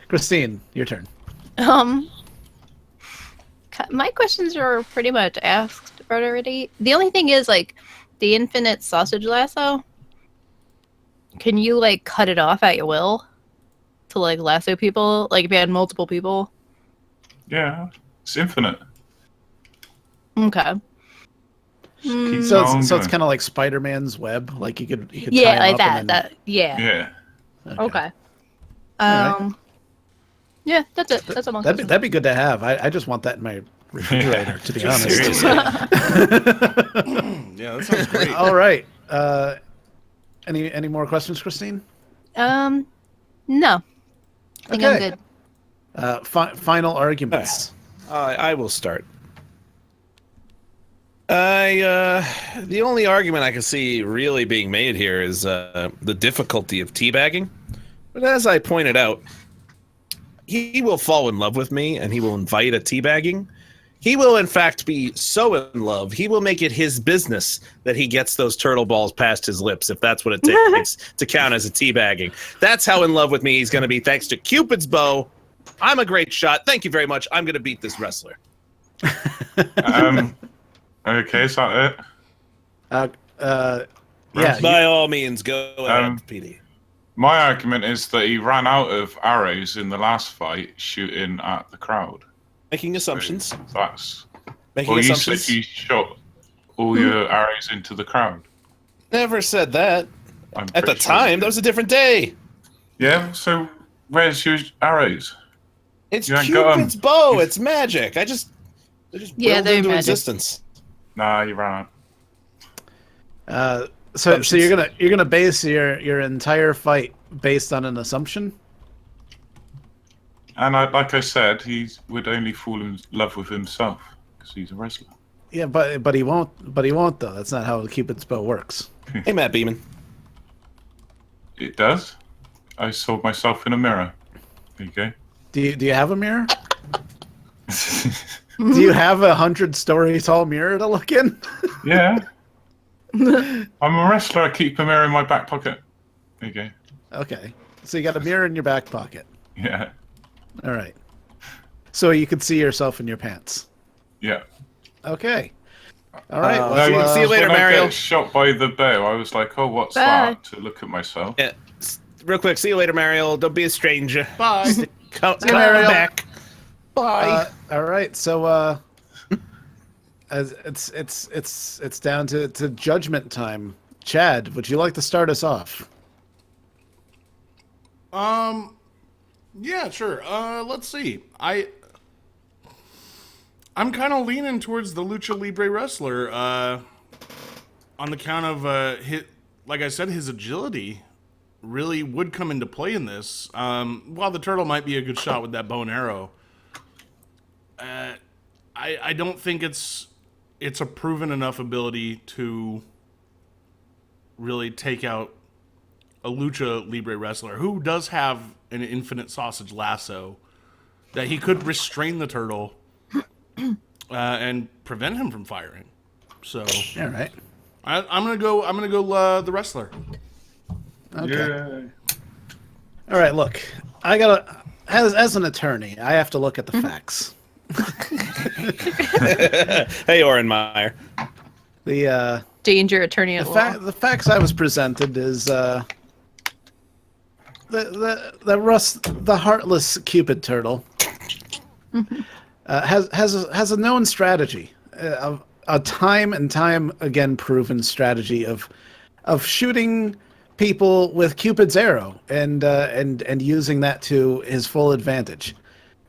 Christine, your turn. My questions are pretty much asked already. The only thing is the infinite sausage lasso. Can you cut it off at your will to lasso people? If you had multiple people? Yeah, it's infinite. Okay. So it's kind of like Spider-Man's web. You could tie yeah, them up yeah. Yeah. Okay. Right. Yeah, that's it. That's all. That'd be good to have. I just want that in my refrigerator, to be honest. Seriously. Yeah, that sounds great. All right. Any more questions, Christine? No. I think I'm good. Final arguments. I will start. The only argument I can see really being made here is the difficulty of teabagging. But as I pointed out, he will fall in love with me, and he will invite a teabagging. He will, in fact, be so in love, he will make it his business that he gets those turtle balls past his lips, if that's what it takes to count as a teabagging. That's how in love with me he's going to be, thanks to Cupid's bow. I'm a great shot. Thank you very much. I'm going to beat this wrestler. Okay, is that it? Yeah. By all means, go ahead, PD. My argument is that he ran out of arrows in the last fight shooting at the crowd. Making assumptions. So that's. Making Well, you assumptions. said you shot all your arrows into the crowd. Never said that. I'm At the pretty sure time, you that did. was a different day. Yeah, so where's your arrows? It's You ain't got 'em. Cupid's bow. It's magic. They just Yeah, willed they're into magic. existence. Nah, you ran out. So you're gonna base your entire fight based on an assumption? And like I said, he would only fall in love with himself because he's a wrestler. Yeah, but he won't. But he won't though. That's not how Cupid's bow works. Hey, Matt Beeman. It does. I saw myself in a mirror. There you go. Do you have a mirror? Do you have 100-story tall mirror to look in? Yeah. I'm a wrestler. I keep a mirror in my back pocket. There you go. Okay, so you got a mirror in your back pocket. Yeah. All right. So you can see yourself in your pants. Yeah. Okay. All right. No, well, see you later, when Mario. I get shot by the bow, I was like, oh, what's Bye. that? To look at myself. Yeah. Real quick, see you later, Mario. Don't be a stranger. Bye. Come you, Mario. back. Bye. all right. So as it's down to judgment time. Chad, would you like to start us off? Yeah, sure. Let's see. I'm kind of leaning towards the Lucha Libre wrestler, on the count of like I said, his agility really would come into play in this. While the turtle might be a good shot with that bow and arrow, I don't think it's a proven enough ability to really take out a Lucha Libre wrestler who does have an infinite sausage lasso that he could restrain the turtle and prevent him from firing. So All right. I'm gonna go the wrestler. Okay. Yeah. All right. Look, I gotta as an attorney, I have to look at the facts. Hey, Oren Meyer. The Danger attorney at law. the facts I was presented is the heartless Cupid turtle has a known strategy, a time and time again proven strategy of shooting people with Cupid's arrow and using that to his full advantage.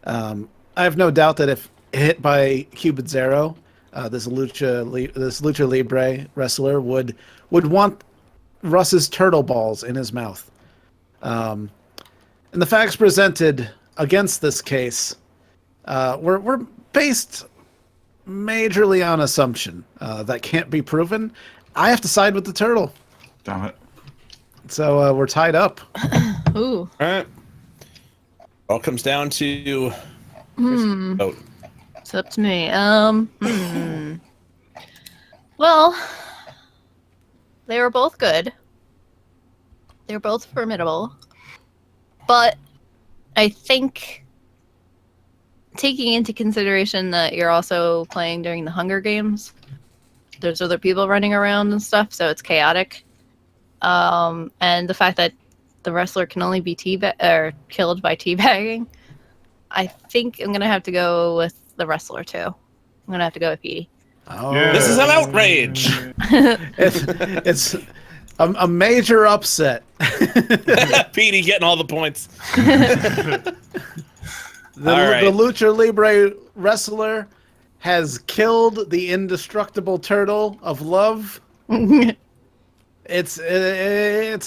I have no doubt that if hit by Cupid's arrow, this Lucha Libre wrestler would want Russ's turtle balls in his mouth. And the facts presented against this case were based majorly on assumption that can't be proven. I have to side with the turtle, Damn it. so we're tied up. Ooh. All right. All comes down to vote. It's up to me. Well, they were both good. They were both formidable. But I think taking into consideration that you're also playing during the Hunger Games, there's other people running around and stuff, so it's chaotic. And the fact that the wrestler can only be killed by teabagging, I think I'm gonna have to go with the wrestler too. I'm gonna have to go with Petey. Oh, Yeah. This is an outrage. it's a major upset. Petey getting all the points. The Lucha Libre wrestler has killed the indestructible turtle of love. It's a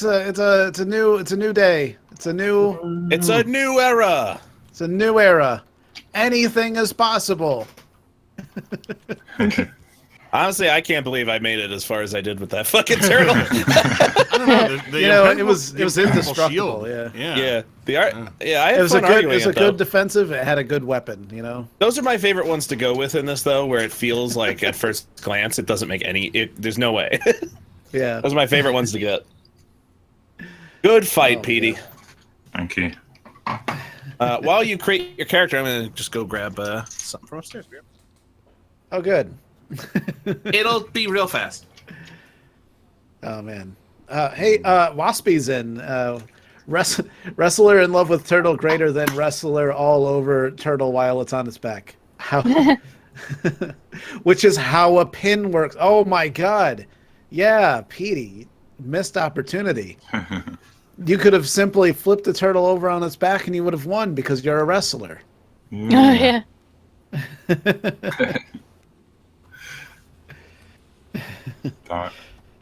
new day. It's a new era. It's a new era. Anything is possible. Honestly, I can't believe I made it as far as I did with that fucking turtle. I don't know. It was indestructible. Shield. Yeah. I had It was fun arguing it was a though. good defensive. It had a good weapon. Those are my favorite ones to go with in this, though, where it feels like at first glance it doesn't make any. There's no way. Yeah. Those are my favorite ones to get. Good fight, Petey. yeah. Thank you. While you create your character, I'm gonna just go grab something from upstairs. Oh, good. It'll be real fast. Oh man. Hey, Waspy's in. Wrestler in love with turtle greater than wrestler all over turtle while it's on its back. How? Which is how a pin works. Oh my god. Yeah, Petey, missed opportunity. You could have simply flipped the turtle over on its back and you would have won because you're a wrestler. Oh yeah.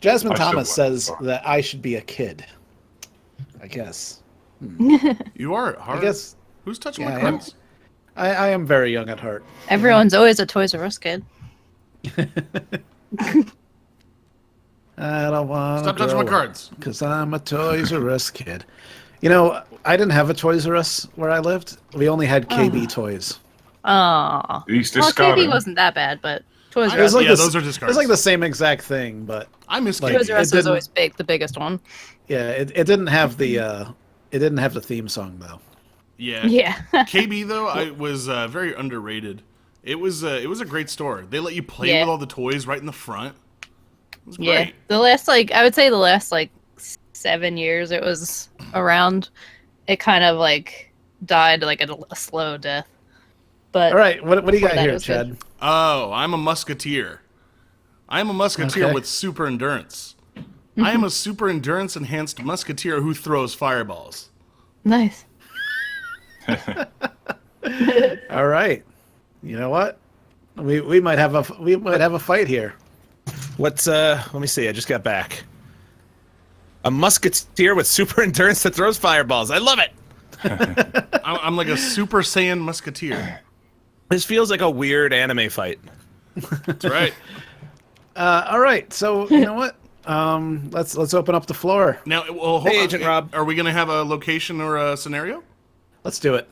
Jasmine I Thomas still says that I should be a kid. I guess. You are hard. I guess. Who's touching Yeah, my I am. cards? I am very young at heart. Everyone's always a Toys R Us kid. I don't want Stop touching my cards. because I'm a Toys R Us kid. I didn't have a Toys R Us where I lived. We only had KB toys. Aw. He's Well, discarding. KB wasn't that bad, but Toys R It was Us. like those are discards. It was like the same exact thing, but I miss like- Toys R Us it was didn't- always big, the biggest one. yeah, it didn't have the theme song though. Yeah. Yeah. KB though, I was very underrated. It was a great store. They let you play Yeah. with all the toys right in the front. It was Yeah. great. The last I would say the last 7 years it was around, it kind of died a slow death. But All right, what do you Before got that, it here, was Chad? good. Oh, I'm a musketeer. I am a musketeer Okay. with super endurance. I am a super endurance enhanced musketeer who throws fireballs. nice. All right. You know what? We might have a fight here. What's let me see. I just got back. A musketeer with super endurance that throws fireballs. I love it. I'm like a Super Saiyan musketeer. This feels like a weird anime fight. That's right. All right. So you know what? Let's open up the floor. Now, well, hold Hey, on. Agent Rob. Are we gonna have a location or a scenario? Let's do it.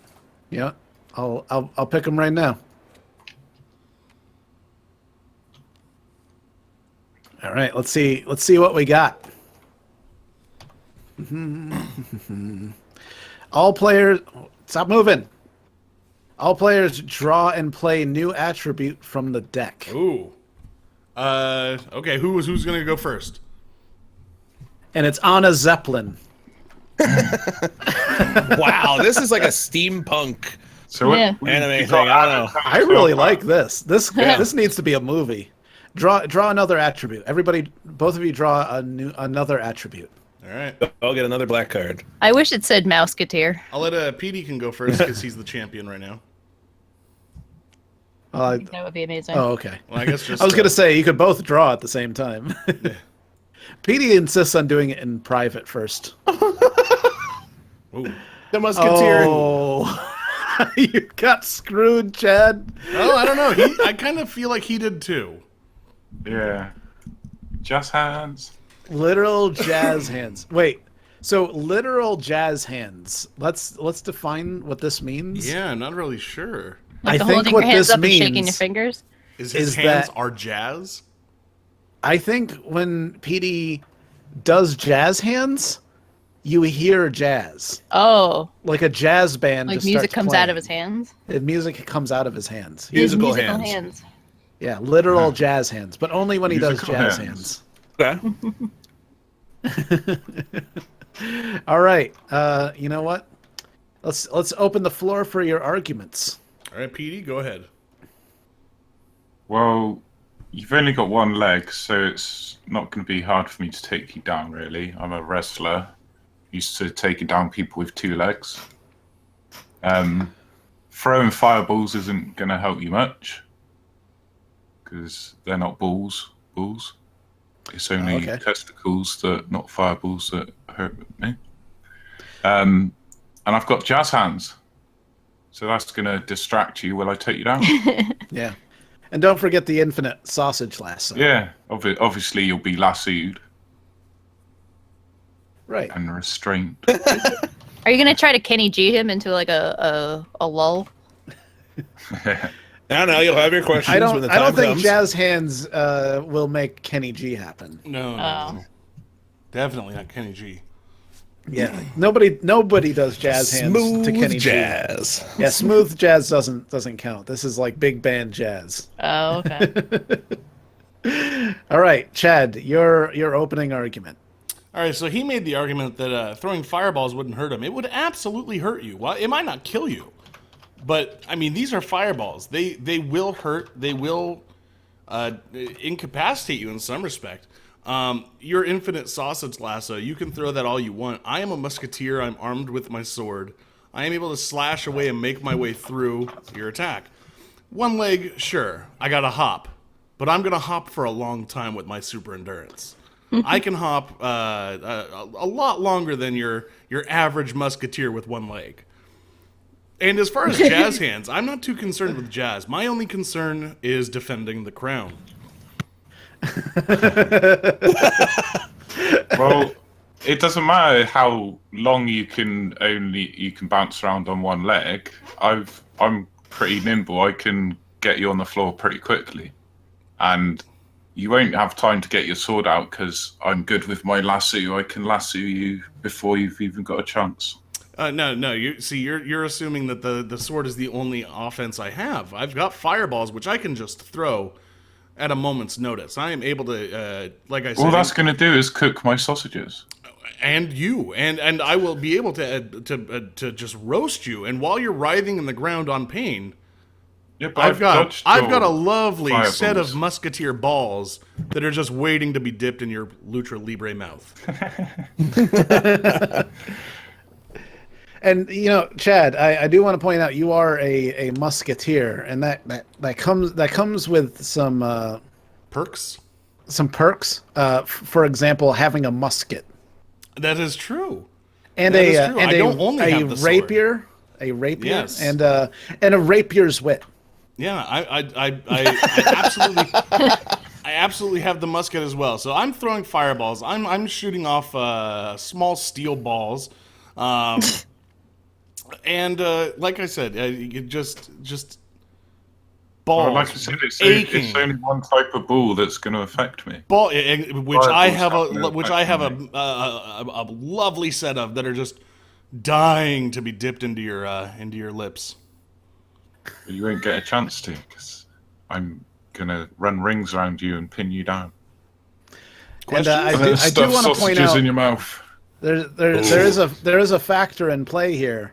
Yeah. I'll pick them right now. All right. Let's see what we got. All players, stop moving. All players draw and play new attribute from the deck. Ooh. Okay. Who's gonna go first? And it's on a Zeppelin. Wow, this is like a steampunk. So what- Yeah. Anime you got thing, I don't know. I really like this. This needs to be a movie. Draw another attribute. Everybody, both of you draw another attribute. All right. I'll get another black card. I wish it said Musketeer. I'll let PD can go first because he's the champion right now. That would be amazing. Oh, okay. Well, I guess just. I was gonna say you could both draw at the same time. PD insists on doing it in private first. Ooh. The musketeer. Oh, you got screwed, Chad. Oh, I don't know. I kind of feel like he did too. Yeah. Just hands. Literal jazz hands. Wait. So literal jazz hands. Let's define what this means. Yeah, I'm not really sure. I think holding what your hands this up and shaking your means fingers. Is his Is hands that- are jazz? I think when PD does jazz hands, you hear jazz. Oh, Like a jazz band. like just music starts comes out of playing. his hands. Music comes out of his hands. His Musical hands. Yeah, literal jazz hands, but only when he does Musical jazz hands. hands. Okay. All right. You know what? Let's open the floor for your arguments. All right, PD, go ahead. Well, you've only got one leg, so it's not going to be hard for me to take you down, really. I'm a wrestler, used to taking down people with two legs. Throwing fireballs isn't going to help you much, because they're not balls. It's only Okay. testicles, not fireballs, that hurt me. And I've got jazz hands, so that's going to distract you while I take you down. Yeah. And don't forget the infinite sausage lasso. Yeah, obviously you'll be lassoed Right. and restrained. Are you gonna try to Kenny G him into like a lull? I don't know. You'll have your questions I when the don't. time I don't think comes. Jazz Hands will make Kenny G happen. No. Definitely not Kenny G. Yeah. Nobody does Jazz Hands Smooth to Kenny jazz. G. Yeah. Smooth jazz doesn't count. This is like big band jazz. Oh, okay. All right, Chad, your opening argument. All right, so he made the argument that throwing fireballs wouldn't hurt him. It would absolutely hurt you. Well, it might not kill you, but I mean, these are fireballs. They will hurt. They will incapacitate you in some respect. Your infinite sausage lasso, you can throw that all you want. I am a musketeer. I'm armed with my sword. I am able to slash away and make my way through your attack. One leg, sure, I got to hop, but I'm gonna hop for a long time with my super endurance. I can hop a lot longer than your average musketeer with one leg. And as far as Jazz Hands, I'm not too concerned with Jazz. My only concern is defending the crown. Well, it doesn't matter how long you can bounce around on one leg. I'm pretty nimble. I can get you on the floor pretty quickly, and you won't have time to get your sword out because I'm good with my lasso. I can lasso you before you've even got a chance. No. You're assuming that the sword is the only offense I have. I've got fireballs, which I can just throw at a moment's notice. I am able to, like I said. All that's going to do is cook my sausages. And you, and I will be able to just roast you. And while you're writhing in the ground on pain, Yeah, but I've got a your lovely fireballs. set of musketeer balls that are just waiting to be dipped in your Lucha Libre mouth. And Chad, I do want to point out you are a musketeer, and that comes with some Perks? some perks. For example, having a musket That is true. and That a is true. and I don't only have the sword. a rapier, Yes. and a rapier's wit. Yeah, I absolutely, I absolutely have the musket as well. So I'm throwing fireballs. I'm shooting off small steel balls, and like I said, you just balls. Well, like I said, aching. it's only one type of ball that's going to affect me. Which I have Fireballs a lovely set of that are just dying to be dipped into your lips. But you won't get a chance to because I'm going to run rings around you and pin you down. And I do Stuff want to point sausages out in your mouth. there is a factor in play here.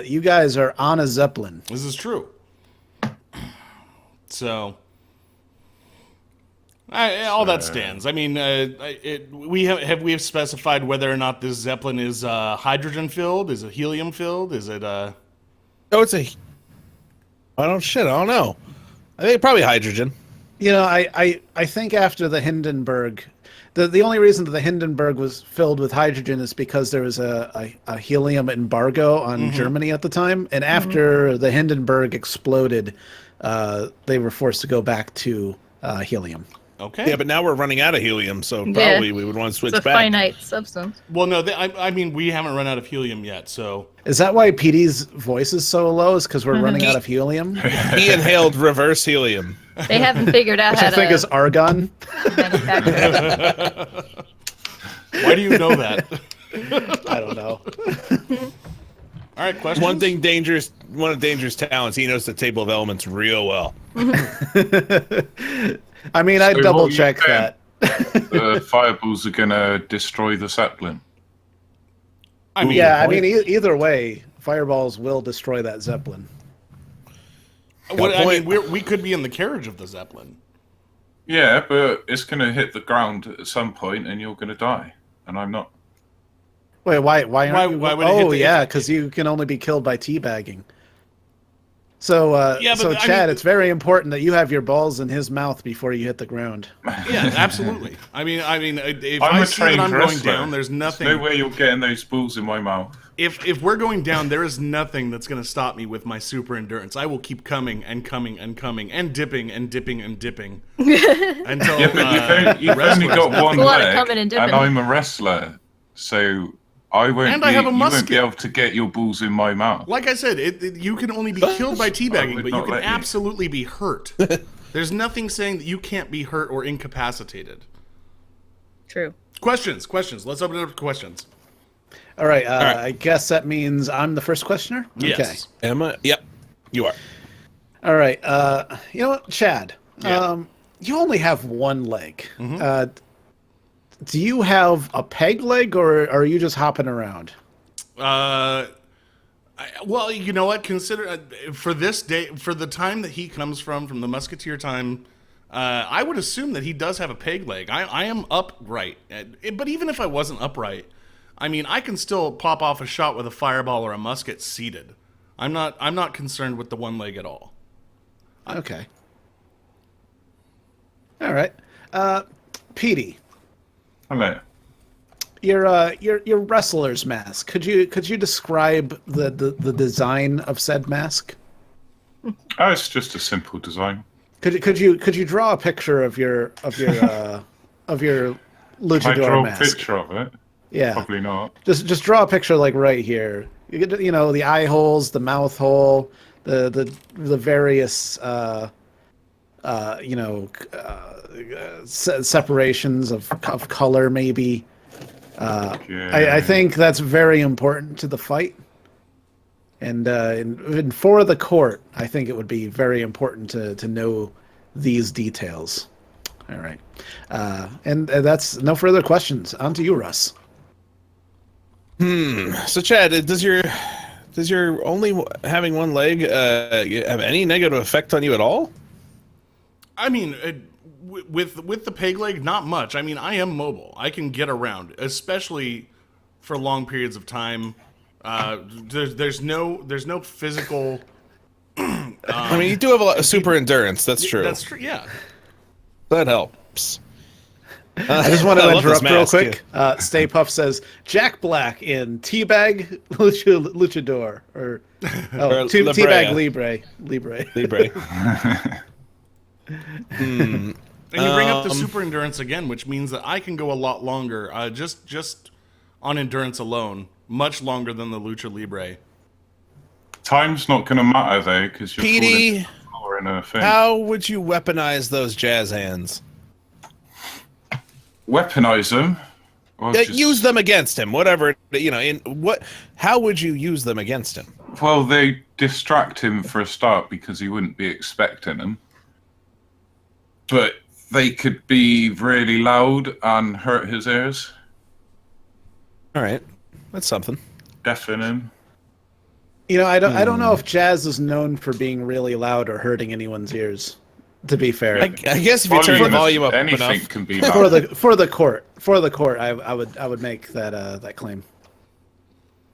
You guys are on a zeppelin. This is true. So, all that stands. I mean, we have specified whether or not this zeppelin is hydrogen filled, is it helium filled, is it? Oh, it's a. I don't know. I think probably hydrogen. I think after the Hindenburg, the only reason that the Hindenburg was filled with hydrogen is because there was a helium embargo on Germany at the time, and after the Hindenburg exploded, they were forced to go back to helium. Okay. Yeah, but now we're running out of helium, so probably we would want to switch It's a back. finite substance. Well, no, I mean we haven't run out of helium yet, so. Is that why PD's voice is so low? Is because we're running out of helium? He inhaled reverse helium. They haven't figured out Which how I think is to argon. manufacture it. Why do you know that? I don't know. All right, questions. One of Dangerous talents, he knows the table of elements real well. I mean, I So double what you checked saying? that. The fireballs are going to destroy the zeppelin. I mean, Yeah, I mean, either way, fireballs will destroy that zeppelin. I mean, we could be in the carriage of the zeppelin. Yeah, but it's going to hit the ground at some point and you're going to die. And I'm not. Wait, why aren't you? why would it hit Oh, the- yeah, because you can only be killed by teabagging. So, Yeah, but so I Chad, mean- it's very important that you have your balls in his mouth before you hit the ground. Yeah, absolutely. I mean, if I'm I a see that trained I'm going wrestler. down, there's nothing. There's no way you're getting those balls in my mouth. if we're going down, there is nothing that's going to stop me with my super endurance. I will keep coming and coming and coming and dipping and dipping and dipping until. Yeah, but you've only got one a lot of leg, coming and dipping. I'm a wrestler, so I won't. And I have a you won't musket. be able to get your balls in my mouth. Like I said, you can only be killed by teabagging, would but you not can let you. absolutely be hurt. There's nothing saying that you can't be hurt or incapacitated. True. Questions. Let's open it up to questions. All right. I guess that means I'm the first questioner. Yes. Emma? Yep, you are. Okay. All right. You know what, Chad? Yeah. You only have one leg. Do you have a peg leg, or are you just hopping around? Well, you know what? Consider for this day, for the time that he comes from the Musketeer time, I would assume that he does have a peg leg. I am upright, but even if I wasn't upright, I mean, I can still pop off a shot with a fireball or a musket seated. I'm not concerned with the one leg at all. Okay. All right. Petey, Hello. your wrestler's mask. Could you describe the design of said mask? Oh, it's just a simple design. Could you draw a picture of your luchador Can I draw a mask? picture of it? Yeah. Probably not. Just draw a picture like right here. You get, you know, the eye holes, the mouth hole, the various separations of color maybe. I think that's very important to the fight. And for the court, I think it would be very important to know these details. All right. And that's no further questions. On to you, Russ. So, Chad, does your only having one leg have any negative effect on you at all? I mean, with the peg leg, not much. I mean, I am mobile. I can get around, especially for long periods of time. There's no physical. I mean, you do have a lot of super endurance. That's true. That's true. Yeah. That helps. I just want to I love this interrupt real mask, quick. Stay Puff says Jack Black in Teabag Luchador or Teabag Libre. And you bring up the super endurance again, which means that I can go a lot longer. Just on endurance alone, much longer than the Lucha Libre. Time's not going to matter though, because you're Petey, falling in a thing. how would you weaponize those jazz hands? Weaponize them. Or just... Use them against him. Whatever, you know. How would you use them against him? Well, they distract him for a start because he wouldn't be expecting them. But they could be really loud and hurt his ears. All right, that's something. Deafen him. You know, I don't know if jazz is known for being really loud or hurting anyone's ears. To be fair, I guess if you turn the volume up anything enough, can be loud. for the court, I would make that claim.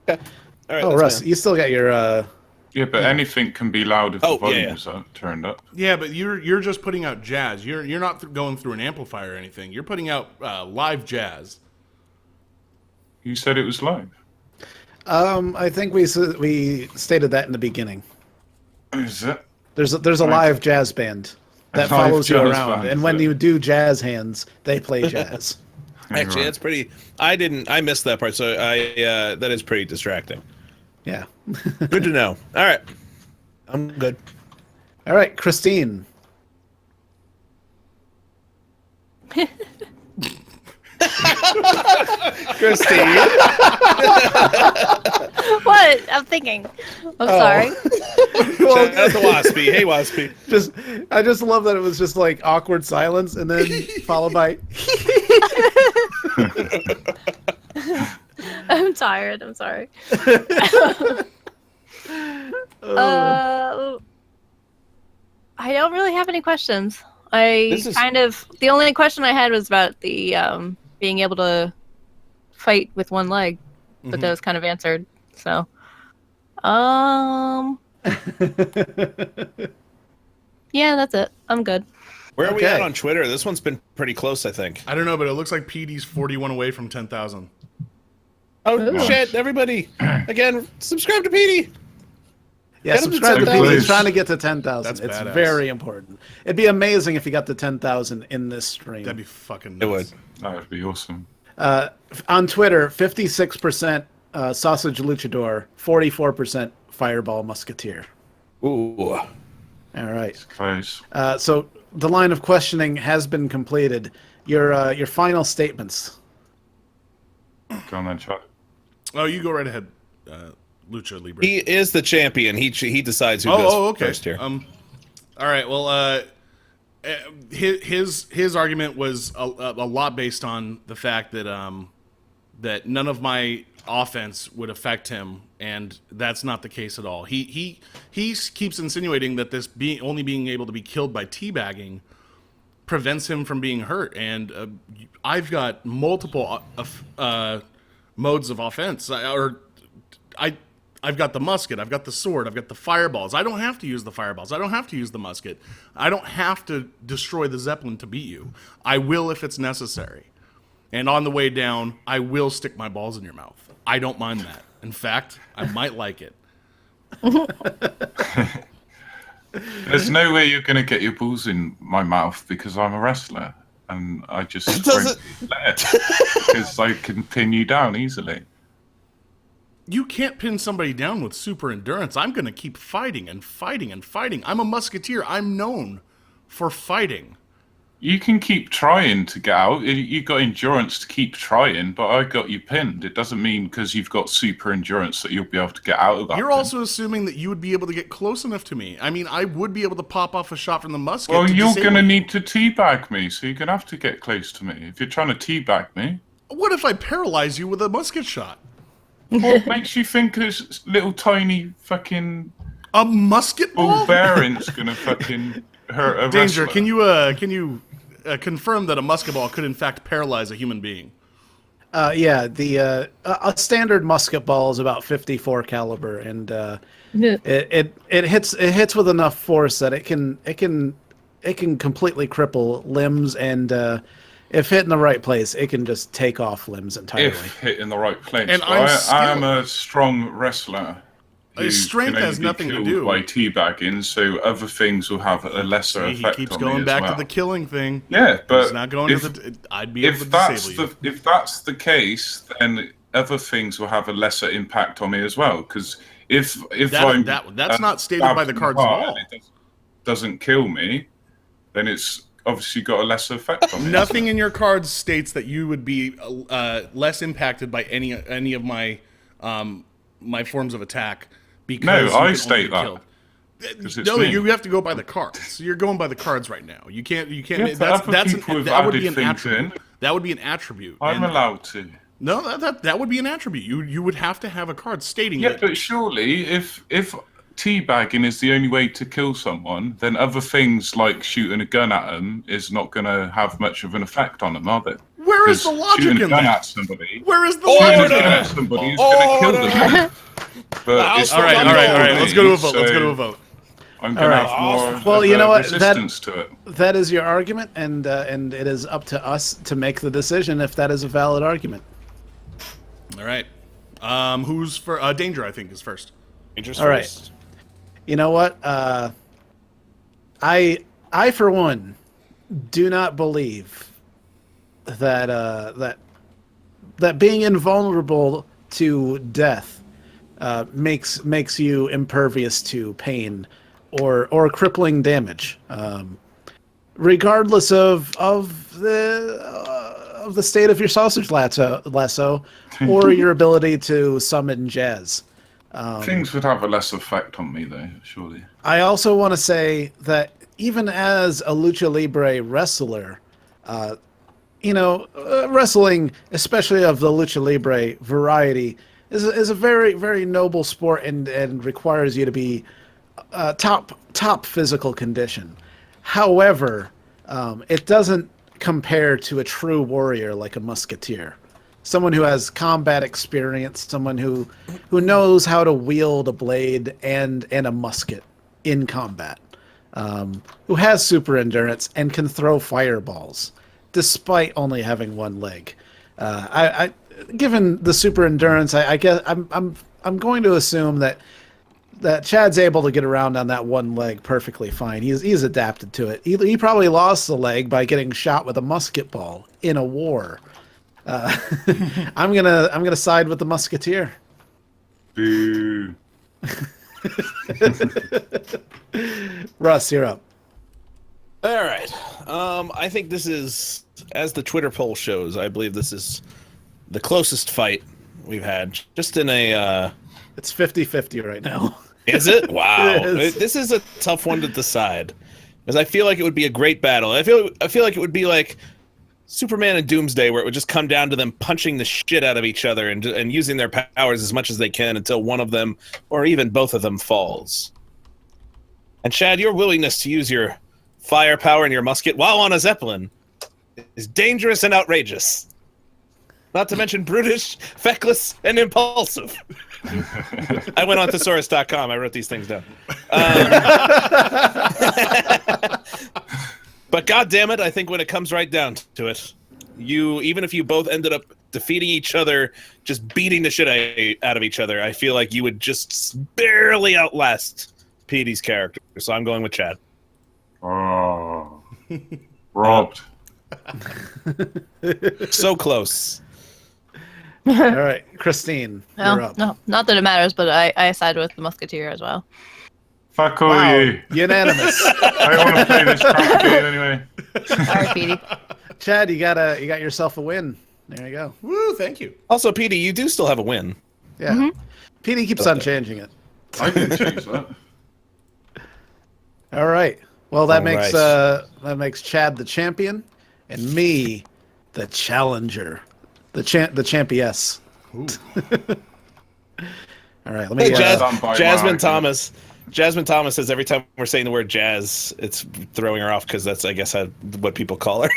okay. All right, Oh, that's Russ, fine. you still got your Yeah, but anything can be loud if the Oh, volume's turned up. Yeah, but you're just putting out jazz. You're not going through an amplifier or anything. You're putting out live jazz. You said it was live. I think we stated that in the beginning. Is it? There's a live jazz band that Live follows you jazz around, band, and when yeah. you do jazz hands, they play jazz. Actually, that's pretty. I missed that part, so that is pretty distracting. Yeah. Good to know. All right, I'm good. All right, Christine. Christine. What? I'm thinking. I'm sorry. Well, That's a Waspy. Hey, Waspy. I just love that it was just like awkward silence and then followed by. I'm tired. I'm sorry. I don't really have any questions. The only question I had was about the being able to fight with one leg, but that was kind of answered. So, yeah, that's it. I'm good. Where are we Okay. at on Twitter? This one's been pretty close, I think. I don't know, but it looks like PD's 41 away from 10,000. Oh Ooh. shit! Everybody, again, subscribe to Petey. Yeah, Get him to subscribe to 10,000. Pete. He's trying to get to 10,000. That's It's badass. very important. It'd be amazing if you got to 10,000 in this stream. That'd be fucking It nuts. would. That would be awesome. On Twitter, 56% Sausage Luchador, 44% Fireball Musketeer. Ooh. All right. Close. So the line of questioning has been completed. Your final statements. Go on then, Chuck. Oh, you go right ahead, Lucha Libre. He is the champion. He decides who goes okay. first here. All right. Well, his argument was a lot based on the fact that that none of my offense would affect him, and that's not the case at all. He keeps insinuating that this only being able to be killed by teabagging prevents him from being hurt, and I've got multiple modes of offense. I've got the musket, I've got the sword, I've got the fireballs. I don't have to use the fireballs. I don't have to use the musket. I don't have to destroy the Zeppelin to beat you. I will if it's necessary. And on the way down, I will stick my balls in your mouth. I don't mind that. In fact, I might like it. There's no way you're going to get your balls in my mouth because I'm a wrestler. And I just won't let it because I can pin you down easily. You can't pin somebody down with super endurance. I'm going to keep fighting and fighting and fighting. I'm a musketeer. I'm known for fighting. You can keep trying to get out. You got endurance to keep trying, but I got you pinned. It doesn't mean because you've got super endurance that you'll be able to get out of that. You're pin. also assuming that you would be able to get close enough to me. I mean, I would be able to pop off a shot from the musket. Well, you're disable going to you. need to teabag me, so you're going to have to get close to me. If you're trying to teabag me, What if I paralyze you with a musket shot? what makes you think this little tiny fucking A musket ball ball? bearing's going to fucking hurt a Danger, wrestler? can you confirm that a musket ball could in fact paralyze a human being? Yeah, a standard musket ball is about 54 caliber, and it hits with enough force that it can completely cripple limbs, and if hit in the right place, it can just take off limbs entirely. If hit in the right place. And But I'm I'm a strong wrestler. who strength can has only be nothing to killed do. by teabagging, so other things will have a lesser See, he effect keeps on going me back as to well. the killing thing. Yeah, but He's not going if, to the. I'd be able if to that's disable you. if that's the case, then other things will have a lesser impact on me as well. Because if That's not stated by the cards at all. and it doesn't kill me, then it's obviously got a lesser effect on me. Nothing in your cards states that you would be less impacted by any of my my forms of attack. Because No, you I can state only be that. killed. 'Cause it's No, me. you have to go by the cards. You're going by the cards right now. You can't. Yeah, but other people have that would be added an things attribute. in. That would be an attribute. I'm And- allowed to. No, that would be an attribute. You would have to have a card stating Yeah, that. but surely if teabagging is the only way to kill someone, then other things like shooting a gun at them is not going to have much of an effect on them, are they? Where is the 'Cause logic shooting in a gun that? at somebody, Where is the shooting a logic in gun at that? somebody is going to kill them. But it's All right. not gonna kill Let's me, go to a vote. Let's so go to a vote. I'm going to All right. have more Well, of you know a what? resistance to it. That is your argument, and it is up to us to make the decision if that is a valid argument. All right. Who's for Danger? I think is first. Danger's All right. first. You know what? I for one do not believe that that being invulnerable to death makes you impervious to pain or crippling damage, regardless of the state of your sausage lasso or your ability to summon jazz. Things would have a less effect on me, though, surely. I also want to say that even as a Lucha Libre wrestler, wrestling, especially of the Lucha Libre variety, is a very, very noble sport and requires you to be top physical condition. However, it doesn't compare to a true warrior like a musketeer. Someone who has combat experience, someone who knows how to wield a blade and a musket in combat, who has super endurance and can throw fireballs, despite only having one leg. given the super endurance, I guess I'm going to assume that Chad's able to get around on that one leg perfectly fine. He's adapted to it. He probably lost the leg by getting shot with a musket ball in a war. I'm gonna side with the Musketeer. Boo. Russ, you're up. All right. I think this is, as the Twitter poll shows, I believe this is the closest fight we've had. Just in a... It's 50-50 right now. Is it? Wow. It is. This is a tough one to decide. Because I feel like it would be a great battle. I feel like it would be like Superman and Doomsday, where it would just come down to them punching the shit out of each other and using their powers as much as they can until one of them, or even both of them, falls. And Chad, your willingness to use your firepower and your musket while on a Zeppelin is dangerous and outrageous. Not to mention brutish, feckless, and impulsive. I went on thesaurus.com. I wrote these things down. But God damn it, I think when it comes right down to it, even if you both ended up defeating each other, just beating the shit out of each other, I feel like you would just barely outlast Petey's character. So I'm going with Chad. Oh, robbed. So close. All right, Christine, you're up. No, not that it matters, but I side with the Musketeer as well. Fuck all Wow, you. unanimous. I don't want to play this crap game anyway. All right, Petey. Chad, you got yourself a win. There you go. Woo, thank you. Also, Petey, you do still have a win. Yeah. Petey keeps on changing it. I didn't change that. All right. Well, that All makes Chad the champion, and me the challenger, the champion. All right. Let me. Hey, Jasmine Thomas. Jasmine Thomas says every time we're saying the word jazz, it's throwing her off because that's, I guess, what people call her.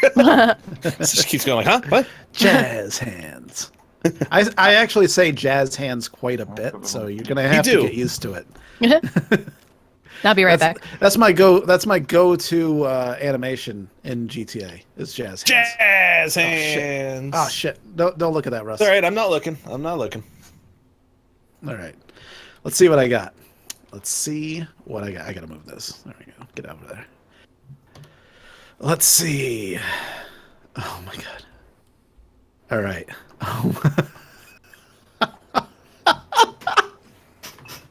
So she keeps going like, huh? What? Jazz hands. I actually say jazz hands quite a bit, so you're gonna have to get used to it. I'll be right back. That's my go-to animation in GTA is jazz hands. Jazz hands. Oh shit! Don't look at that, Russ. All right, I'm not looking. All right, let's see what I got. I gotta move this. There we go. Get over there. Let's see. Oh my god. All right.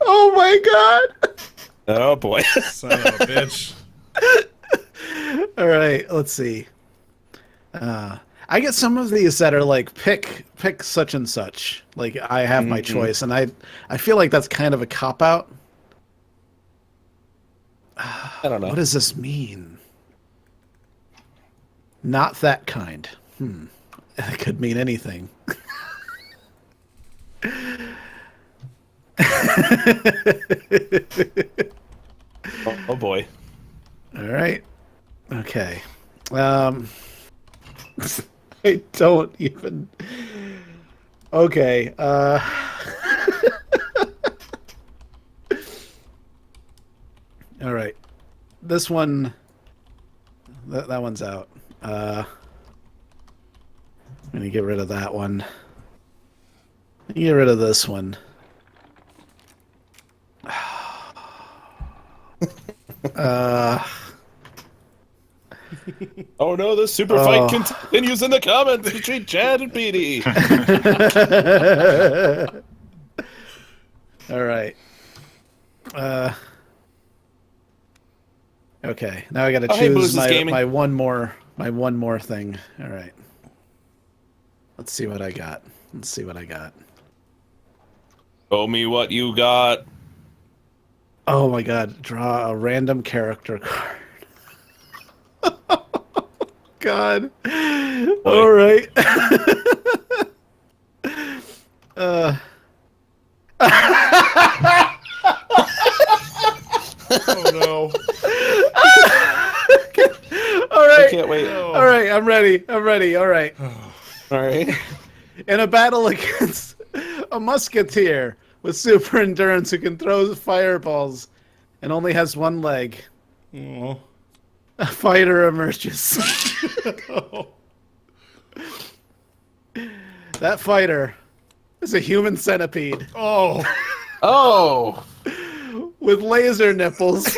Oh my god. Oh boy. Son of a bitch. All right, let's see. I get some of these that are like pick such and such. Like I have my choice, and I feel like that's kind of a cop out. I don't know. What does this mean? Not that kind. It could mean anything. Oh boy. All right. Okay. I don't even. Okay. All right. This one. That one's out. I'm gonna get rid of that one. Get rid of this one. Oh no, the super fight continues in the comments between Chad and Petey. All right. Okay, now I got to choose my one more thing. All right. Let's see what I got. Show me what you got. Oh my god, draw a random character card. God. All right. Oh no. All right. I can't wait. All right, I'm ready. All right. All right. In a battle against a musketeer with super endurance who can throw fireballs and only has one leg, Oh. a fighter emerges. That fighter is a human centipede Oh. Oh. with laser nipples,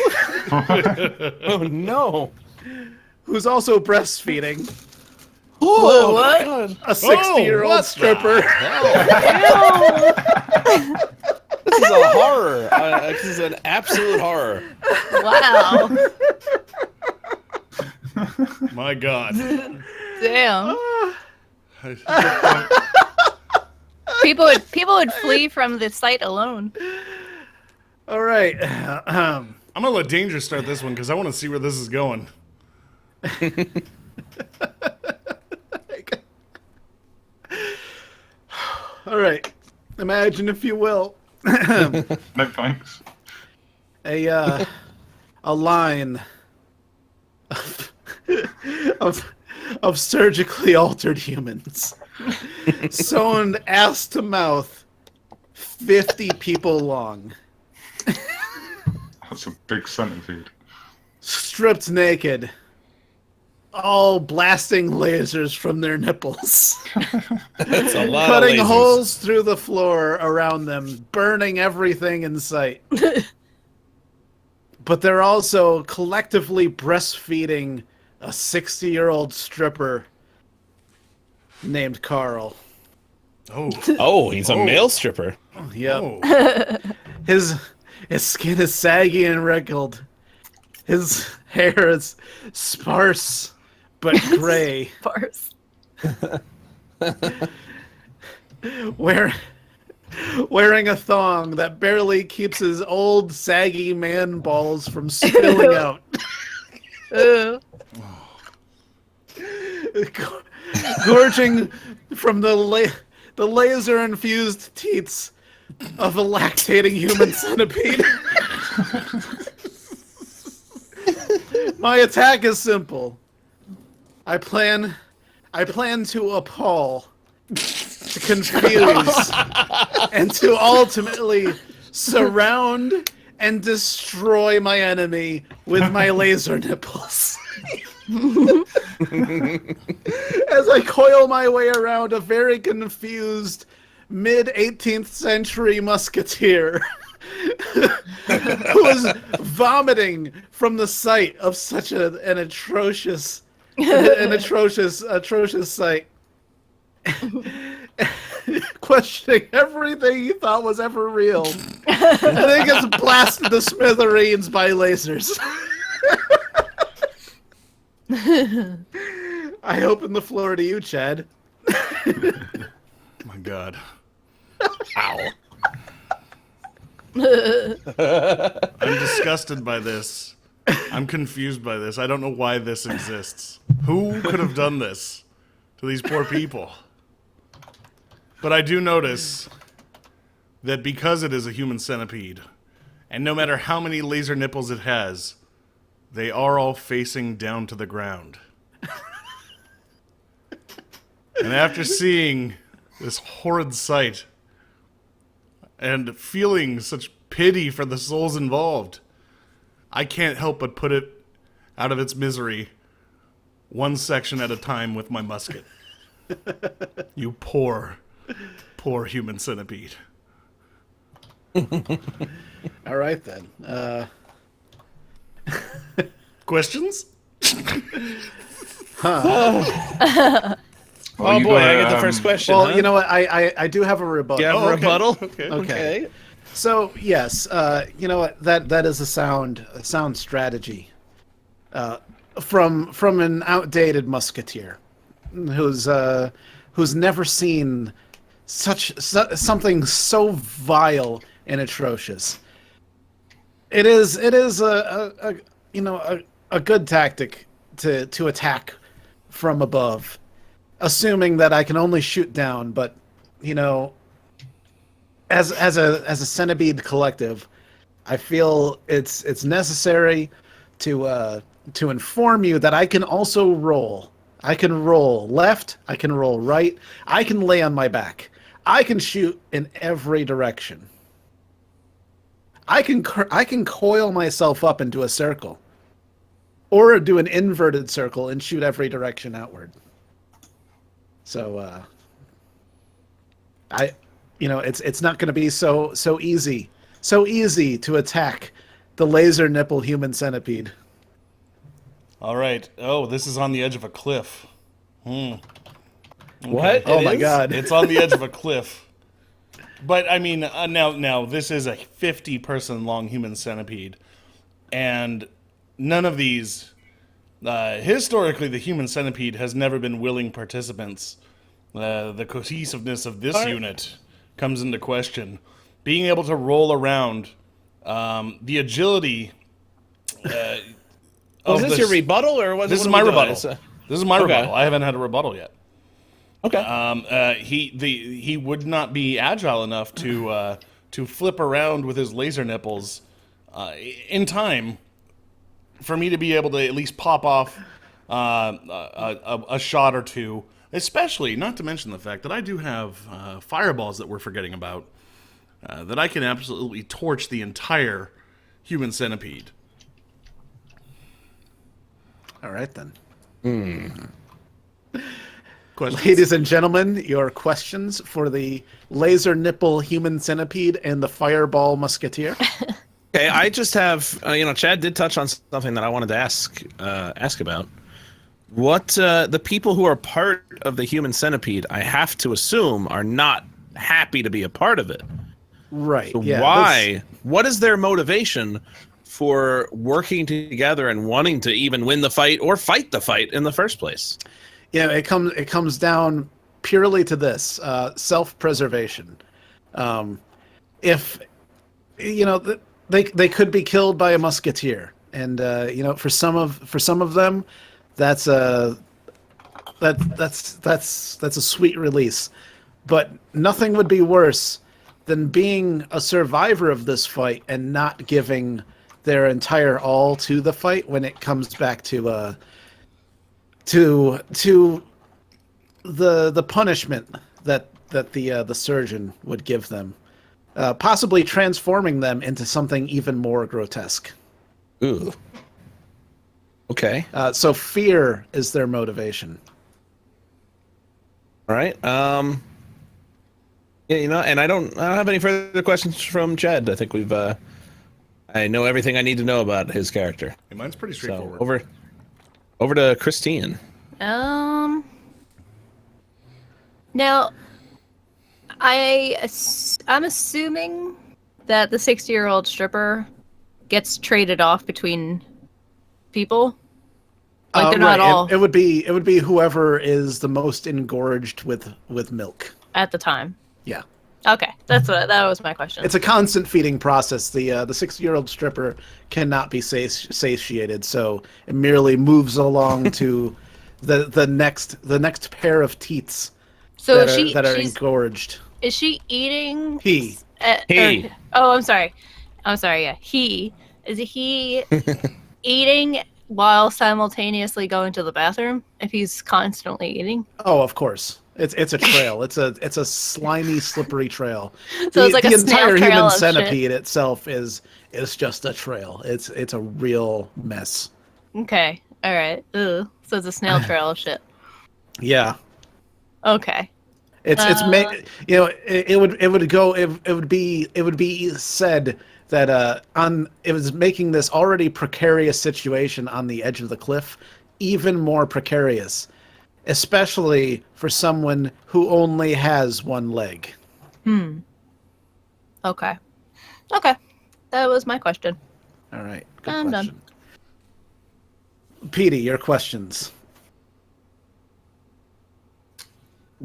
Oh no. who's also breastfeeding Oh, what? God. a 60-year-old what the stripper. This is a horror. This is an absolute horror. Wow. My God. Damn. People would flee from the site alone. All right. I'm gonna let Danger start this one because I want to see where this is going. All right. Imagine, if you will, No thanks. a line of surgically altered humans, sewn ass to mouth, 50 people long, That's a big centipede. stripped naked, all blasting lasers from their nipples, That's a lot cutting of lasers. holes through the floor around them, burning everything in sight. But they're also collectively breastfeeding a 60-year-old stripper named Carl. Oh. Oh, he's a male stripper. Yep. Oh. His skin is saggy and wrinkled. His hair is sparse but gray. Farce. Wearing a thong that barely keeps his old saggy man balls from spilling out. Ooh. Gorging from the laser-infused teats of a lactating human centipede. My attack is simple. I plan to appall, to confuse, and to ultimately surround and destroy my enemy with my laser nipples. As I coil my way around a very confused mid-18th century musketeer who is vomiting from the sight of such an atrocious sight. Questioning everything he thought was ever real. And then gets blasted to smithereens by lasers. I open the floor to you, Chad. My God. Ow. I'm disgusted by this. I'm confused by this. I don't know why this exists. Who could have done this to these poor people? But I do notice that because it is a human centipede, and no matter how many laser nipples it has, they are all facing down to the ground. And after seeing this horrid sight and feeling such pity for the souls involved, I can't help but put it out of its misery one section at a time with my musket. You poor, poor human centipede. All right, then. Questions? Oh boy, I get the first question. Well, huh? you know what? I do have a rebuttal. You have a okay. rebuttal? Okay. So yes, you know what? That is a sound strategy from an outdated musketeer who's never seen something so vile and atrocious. It is a good tactic to attack from above, assuming that I can only shoot down. But you know, as a centipede collective, I feel it's necessary to inform you that I can also roll. I can roll left. I can roll right. I can lay on my back. I can shoot in every direction. I can coil myself up into a circle, or do an inverted circle and shoot every direction outward. So it's not going to be so easy to attack the laser nipple human centipede. All right. Oh, this is on the edge of a cliff. What? Oh my God! It's on the edge of a cliff. But I mean, now this is a 50-person long human centipede, and none of these. Historically, the human centipede has never been willing participants. The cohesiveness of this unit comes into question. Being able to roll around, the agility. Was this your rebuttal, or was this it is my rebuttal? This is my rebuttal. I haven't had a rebuttal yet. Okay. He would not be agile enough to flip around with his laser nipples in time for me to be able to at least pop off a shot or two. Especially, not to mention the fact that I do have fireballs that we're forgetting about, that I can absolutely torch the entire human centipede. All right, then. Questions? Ladies and gentlemen, your questions for the laser nipple human centipede and the fireball musketeer. Okay, I just have, Chad did touch on something that I wanted to ask about. What the people who are part of the human centipede, I have to assume, are not happy to be a part of it. Right. So yeah, why? What is their motivation for working together and wanting to even win the fight or fight the fight in the first place? Yeah, it comes down purely to this self-preservation. If they could be killed by a musketeer, and for some of them, that's a sweet release. But nothing would be worse than being a survivor of this fight and not giving their entire all to the fight when it comes back to the punishment that the surgeon would give them, possibly transforming them into something even more grotesque. Ooh. Okay. So fear is their motivation. All right. Yeah, and I don't have any further questions from Chad. I think I know everything I need to know about his character. Yeah, mine's pretty So straightforward. over to Christine. Now, I'm assuming that the 60-year-old stripper gets traded off between people. Like they're not all It would be whoever is the most engorged with milk at the time. Yeah. Okay, that was my question. It's a constant feeding process. The 60-year-old stripper cannot be satiated, so it merely moves along to the next pair of teats that are engorged. Is she eating? He. I'm sorry. Yeah, is he eating while simultaneously going to the bathroom? If he's constantly eating. Oh, of course. It's a trail. It's a slimy, slippery trail. So it's like the a snail entire trail human of centipede shit. itself is just a trail. It's a real mess. Okay. All right. Ugh. So it's a snail trail of shit. Yeah. Okay. It would be said that it was making this already precarious situation on the edge of the cliff even more precarious, especially for someone who only has one leg. Okay. That was my question. All right. Good I'm question. done. Petey, your questions.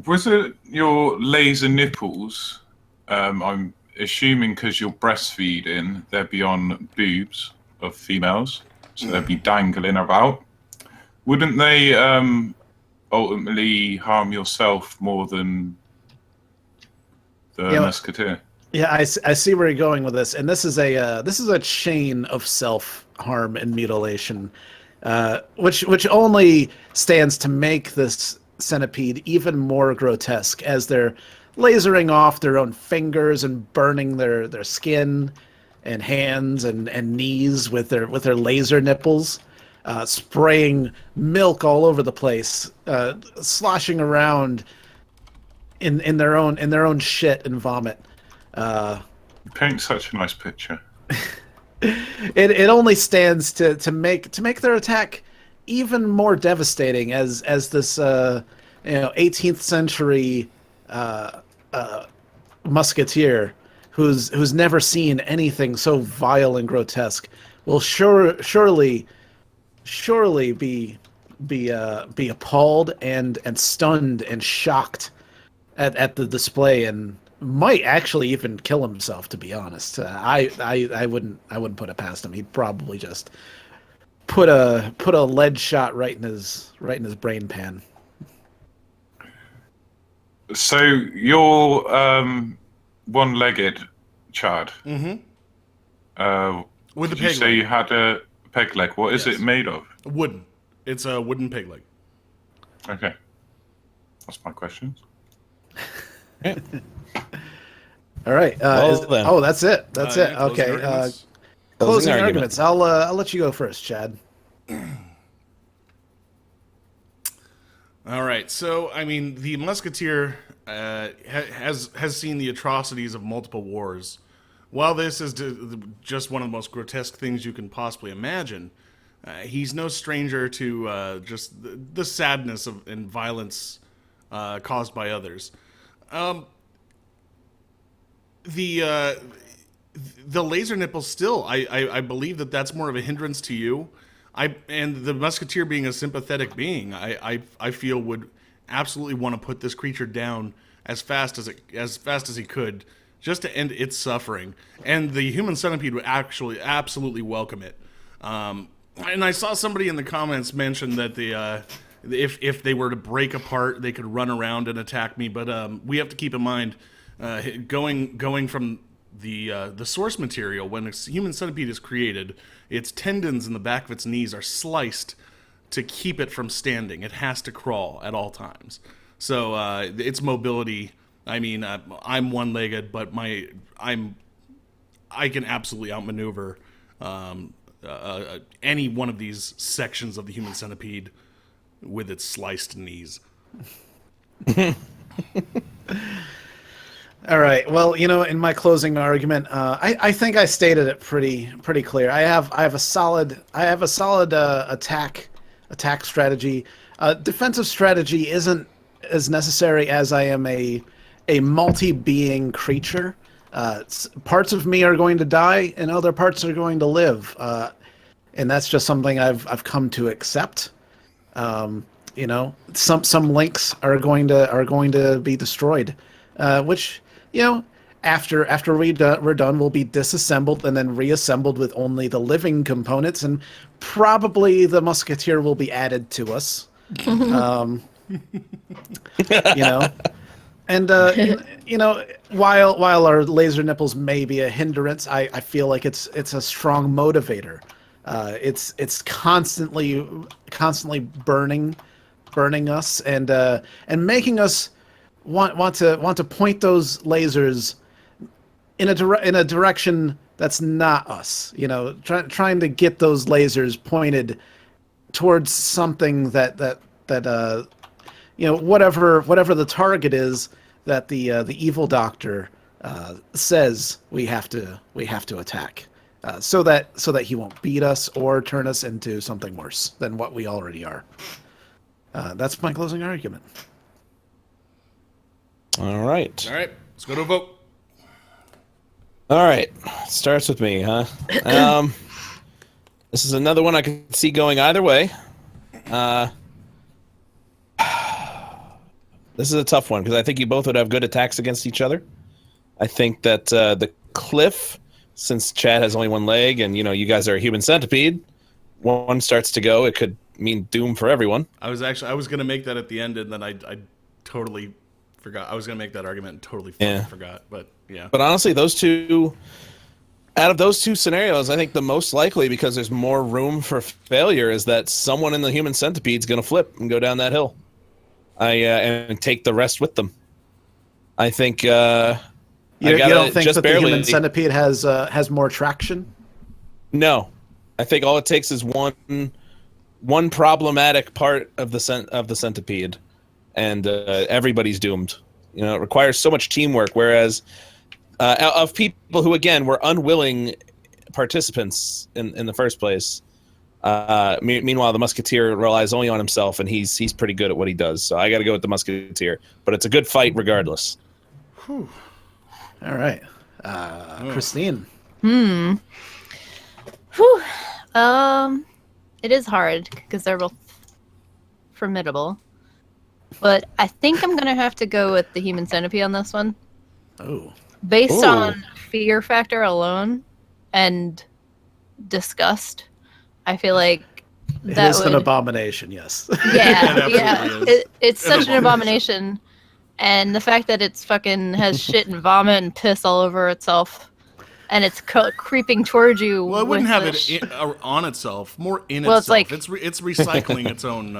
Was it your laser nipples? I'm assuming because you're breastfeeding, they're beyond boobs of females, so they'd be dangling about. Wouldn't they ultimately harm yourself more than the musketeer? Yeah, I see where you're going with this, and this is a chain of self-harm and mutilation, which only stands to make this centipede even more grotesque as they're lasering off their own fingers and burning their skin and hands and knees with their laser nipples, spraying milk all over the place, sloshing around in their own shit and vomit. You paint such a nice picture. It only stands to make their attack even more devastating as this 18th century musketeer who's never seen anything so vile and grotesque will surely be appalled and stunned and shocked at the display, and might actually even kill himself, to be honest. I wouldn't put it past him. He'd probably just put a lead shot right in his brain pan. So you're one-legged, Chad. Mm-hmm. With the Did you peg say leg. you had a peg leg? What is Yes. it made of? Wooden. It's a wooden peg leg. Okay. That's my questions. All right. Then. Oh, that's it. That's it. Yeah, closing Okay. arguments. Closing arguments. I'll let you go first, Chad. All right. So, I mean, the Musketeer has seen the atrocities of multiple wars. While this is just one of the most grotesque things you can possibly imagine, he's no stranger to just the sadness and violence caused by others. The laser nipple still, I believe that's more of a hindrance to you. And the Musketeer, being a sympathetic being, I feel would absolutely want to put this creature down as fast as he could, just to end its suffering. And the human centipede would actually absolutely welcome it. And I saw somebody in the comments mention that if they were to break apart, they could run around and attack me. But we have to keep in mind, going from the source material, when a human centipede is created, its tendons in the back of its knees are sliced to keep it from standing. It has to crawl at all times. So its mobility, I mean, I'm one-legged, but I can absolutely outmaneuver any one of these sections of the human centipede with its sliced knees. All right. Well, in my closing argument, I think I stated it pretty clear. I have a solid attack strategy. Defensive strategy isn't as necessary as I am a multi-being creature. Parts of me are going to die, and other parts are going to live, and that's just something I've come to accept. Some links are going to be destroyed, which after we're done, will be disassembled and then reassembled with only the living components, and probably the Musketeer will be added to us. And while our laser nipples may be a hindrance, I feel like it's a strong motivator. It's constantly burning us and making us want to point those lasers in a direction that's not us. Trying to get those lasers pointed towards something that whatever the target is that the evil doctor says we have to attack, so that he won't beat us or turn us into something worse than what we already are. That's my closing argument. All right. All right, let's go to a vote. All right. Starts with me, huh? This is another one I could see going either way. This is a tough one because I think you both would have good attacks against each other. I think that the cliff, since Chad has only one leg and you guys are a human centipede, one starts to go, it could mean doom for everyone. I was going to make that at the end, and then I totally forgot. I was going to make that argument and totally forgot. But yeah. But honestly, out of those two scenarios, I think the most likely, because there's more room for failure, is that someone in the human centipede is going to flip and go down that hill. And take the rest with them. I think. You don't think that the human centipede has more traction? No, I think all it takes is one problematic part of the centipede, and everybody's doomed. You know, it requires so much teamwork. Whereas of people who, again, were unwilling participants in the first place. Meanwhile, the Musketeer relies only on himself, and he's pretty good at what he does. So I got to go with the Musketeer. But it's a good fight regardless. Whew. All right, Christine. Whew. It is hard because they're both formidable. But I think I'm gonna have to go with the human centipede on this one. Oh. Based on fear factor alone and disgust, I feel like that is would... an abomination. Yes. Yeah, It it's such an abomination, and the fact that it's fucking has shit and vomit and piss all over itself, and it's creeping towards you. Well, it wouldn't with have this it on itself, more in Well, itself. it's like- It's recycling its own.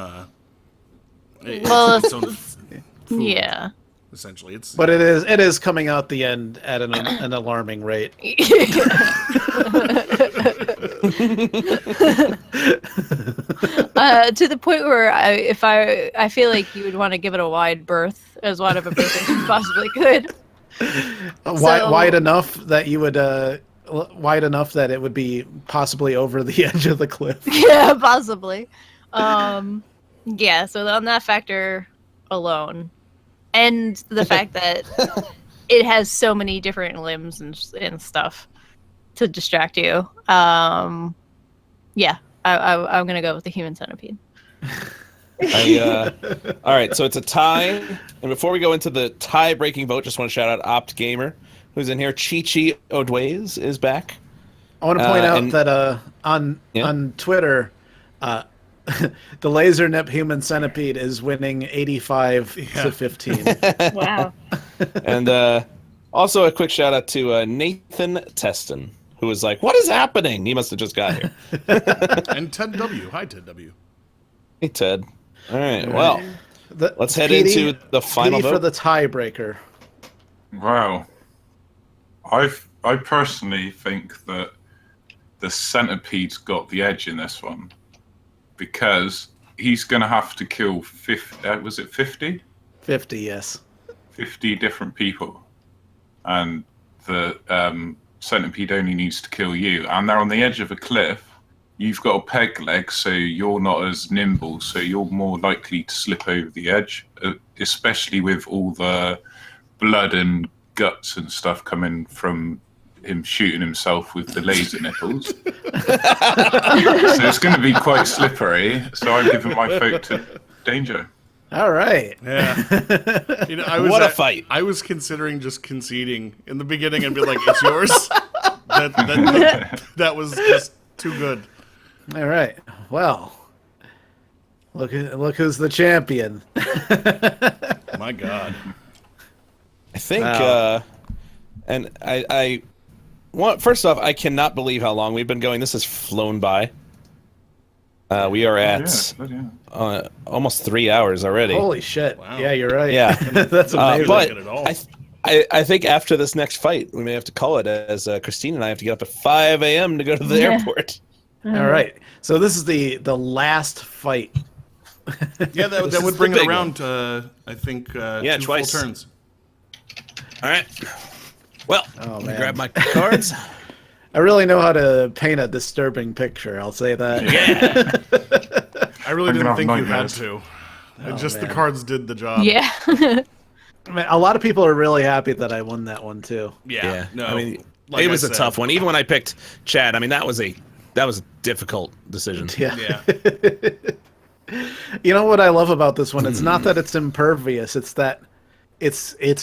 Well, its own food, yeah. essentially. It's But it is coming out the end at an alarming rate. To the point where I feel like you would want to give it a wide berth, as wide of a berth as you possibly could. Wide enough that you would wide enough that it would be possibly over the edge of the cliff. Yeah, possibly. Yeah, so on that factor alone, and the fact that it has so many different limbs and stuff to distract you. Yeah, I'm gonna go with the human centipede. All right, so it's a tie. And before we go into the tie-breaking vote, just want to shout out Opt Gamer, who's in here. Chi Odways is back. I want to point out that on Twitter, the laser nip human centipede is winning 85 to 15. Wow. And also a quick shout out to Nathan Teston, who was like, "What is happening?" He must have just got here. And Ted W. Hi, Ted W. Hey, Ted. All right, well, let's head Petey, into the final Petey vote. for the tiebreaker. Wow. I personally think that the centipede's got the edge in this one because he's going to have to kill 50, was it 50? 50, yes. 50 different people. And the centipede only needs to kill you. And they're on the edge of a cliff. You've got a peg leg, so you're not as nimble, so you're more likely to slip over the edge, especially with all the blood and guts and stuff coming from him shooting himself with the laser nipples. So it's going to be quite slippery, so I'm giving my vote to Danger. All right. Yeah. What a fight. I was considering just conceding in the beginning and be like, it's yours. That was just too good. All right. Well, look who's the champion. My God. I think, and I want, first off, I cannot believe how long we've been going. This has flown by. We are at almost 3 hours already. Holy shit. Wow. Yeah, you're right. Yeah. That's amazing. But I think after this next fight, we may have to call it as Christine and I have to get up at 5 a.m. to go to the airport. All right. So this is the last fight. Yeah, that would bring it around to, I think, two twice. full turns. All right. Well, Oh, let me man. grab my cards. I really know how to paint a disturbing picture. I'll say that. Yeah. I really I'm didn't gonna think have you had nightmares. to. Oh, Just the man. cards did the job. Yeah. I mean, a lot of people are really happy that I won that one too. Yeah. No. I mean, like it was I a said, tough one. Even when I picked Chad, I mean, that was a difficult decision. Yeah. Yeah. You know what I love about this one? It's not that it's impervious. It's that it's a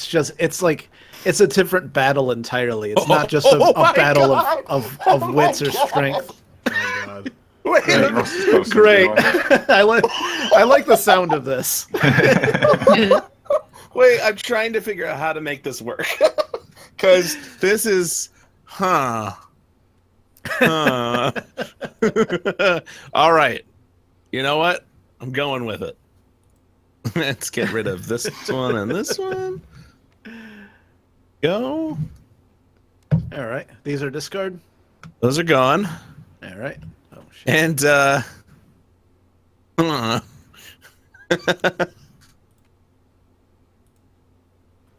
different battle entirely. It's not just a battle of wits or strength. Oh, God. Great. I like the sound of this. Wait, I'm trying to figure out how to make this work. Because this is, All right. You know what? I'm going with it. Let's get rid of this one and this one. Go. All right. These are discard. Those are gone. All right. Oh shit. And,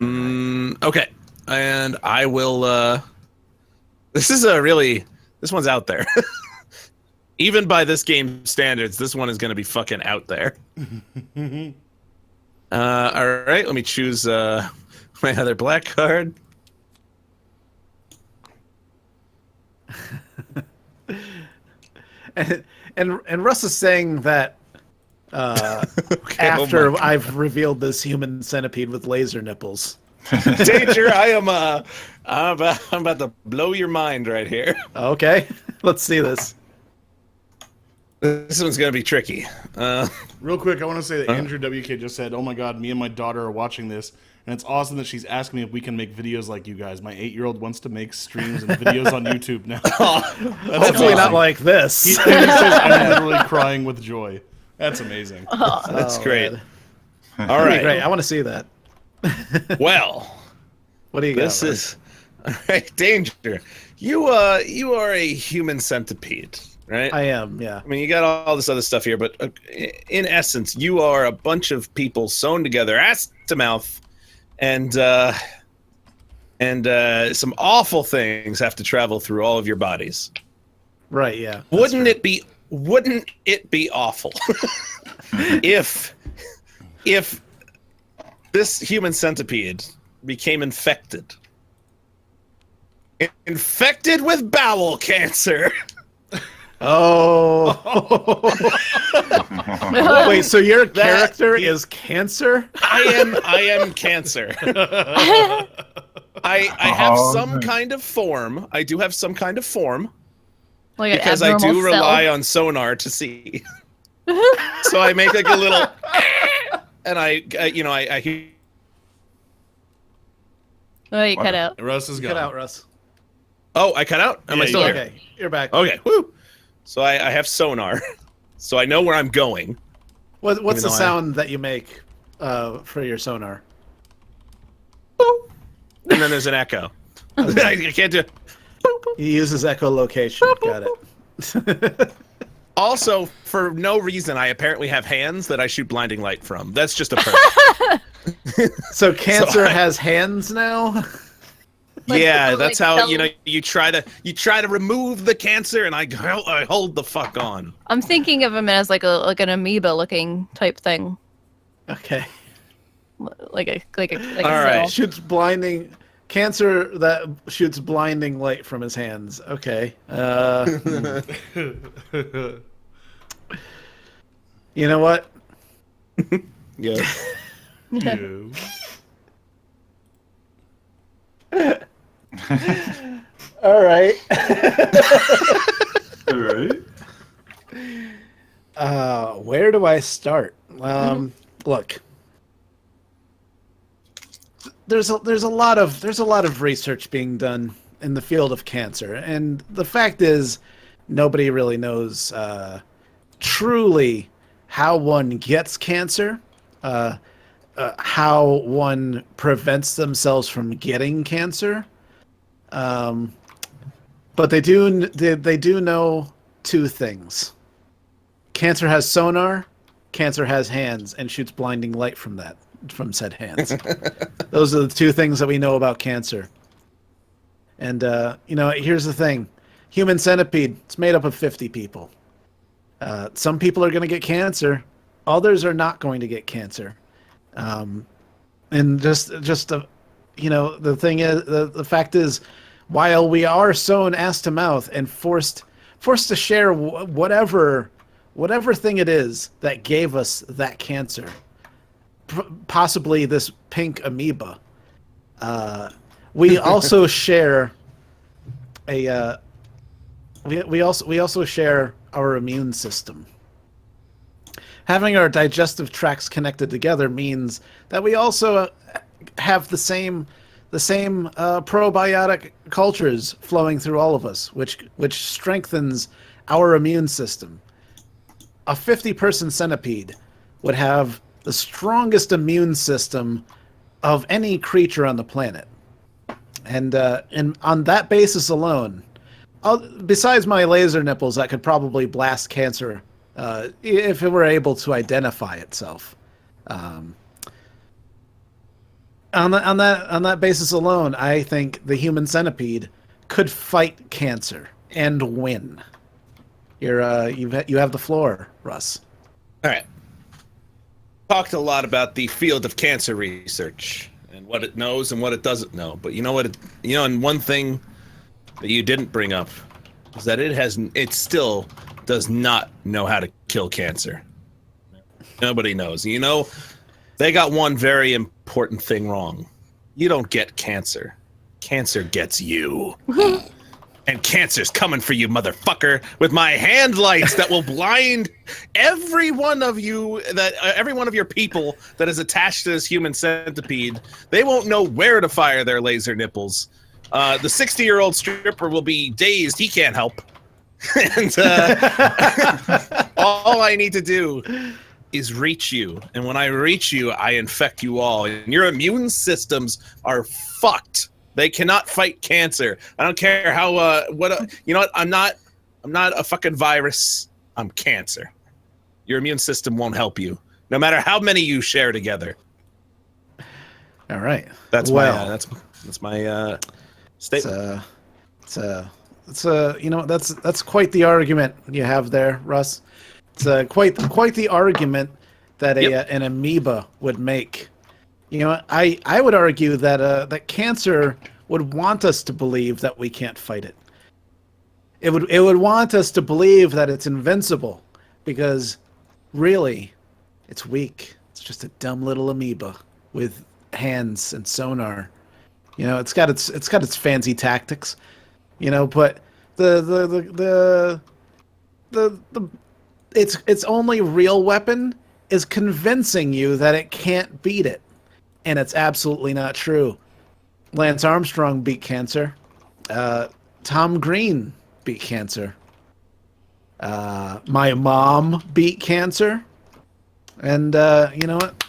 Okay, and I will. This one's out there. Even by this game standards, this one is going to be fucking out there. All right, let me choose my other black card. And Russ is saying that after I've revealed this human centipede with laser nipples. Danger! I'm about to blow your mind right here. Okay, let's see this. This one's gonna be tricky. Real quick, I want to say that Andrew WK just said, "Oh my God, me and my daughter are watching this, and it's awesome that she's asking me if we can make videos like you guys. My 8-year-old wants to make streams and videos on YouTube now." Hopefully not like this. He says, "I'm literally crying with joy." That's amazing. That's great. Man. All right, great. I want to see that. Well, what do you got? This is all right. Danger. You are a human centipede, right? I am. Yeah. I mean, you got all this other stuff here, but in essence, you are a bunch of people sewn together, ass to mouth, and some awful things have to travel through all of your bodies. Right. Yeah. Wouldn't it be awful if this human centipede became infected with bowel cancer? Oh. Wait, so your character is Cancer? I am Cancer. I have some kind of form. I do have some kind of form. Like an because I do abnormal rely cell. on sonar to see. So I make like a little, and I hear. Oh, you cut out. Russ is gone. Cut out, Russ. Oh, I cut out? Am I still here? Okay, you're back. Okay, woo. So I have sonar, so I know where I'm going. What's the sound that you make for your sonar? And then there's an echo. I can't do. He uses echolocation. Got it. Also, for no reason, I apparently have hands that I shoot blinding light from. That's just a perk. So Cancer has hands now? Yeah, Like, that's like how tell- you try to remove the cancer, and I hold the fuck on. I'm thinking of him as like an amoeba looking type thing, Okay. like a All right. Shoots blinding Cancer that shoots blinding light from his hands. Okay. You know what? Yeah. No. All right. All right. Where do I start? Look. There's a lot of research being done in the field of cancer, and the fact is, nobody really knows truly how one gets cancer, how one prevents themselves from getting cancer. But they do know two things. Cancer has sonar, Cancer has hands and shoots blinding light from said hands. Those are the two things that we know about Cancer. And here's the thing. Human centipede, it's made up of 50 people. Some people are going to get cancer, others are not going to get cancer. And the thing is, the fact is, while we are sewn ass to mouth and forced to share whatever thing it is that gave us that cancer, possibly this pink amoeba, we also share we also share our immune system. Having our digestive tracts connected together means that we also have the same probiotic cultures flowing through all of us, which strengthens our immune system. A 50-person centipede would have the strongest immune system of any creature on the planet, and on that basis alone, besides my laser nipples that could probably blast cancer if it were able to identify itself. on that basis alone, I think the human centipede could fight cancer and win. You have the floor, Russ. All right. Talked a lot about the field of cancer research and what it knows and what it doesn't know. But you know what? And one thing that you didn't bring up is that it still does not know how to kill cancer. Nobody knows. You know, they got one very important thing wrong. You don't get cancer. Cancer gets you. And cancer's coming for you, motherfucker, with my hand lights that will blind every one of you, every one of your people that is attached to this human centipede. They won't know where to fire their laser nipples. The 60-year-old stripper will be dazed. He can't help. And all I need to do is reach you. And when I reach you, I infect you all. And your immune systems are fucked. They cannot fight cancer. I don't care how you know what? I'm not a fucking virus. I'm cancer. Your immune system won't help you, no matter how many you share together. All right. That's my statement. That's quite the argument you have there, Russ. It's quite the argument that an amoeba would make. You know, I would argue that that cancer would want us to believe that we can't fight it. It would want us to believe that it's invincible, because really, it's weak. It's just a dumb little amoeba with hands and sonar. You know, it's got its fancy tactics. You know, but its only real weapon is convincing you that it can't beat it. And it's absolutely not true. Lance Armstrong beat cancer. Tom Green beat cancer. My mom beat cancer. And you know what?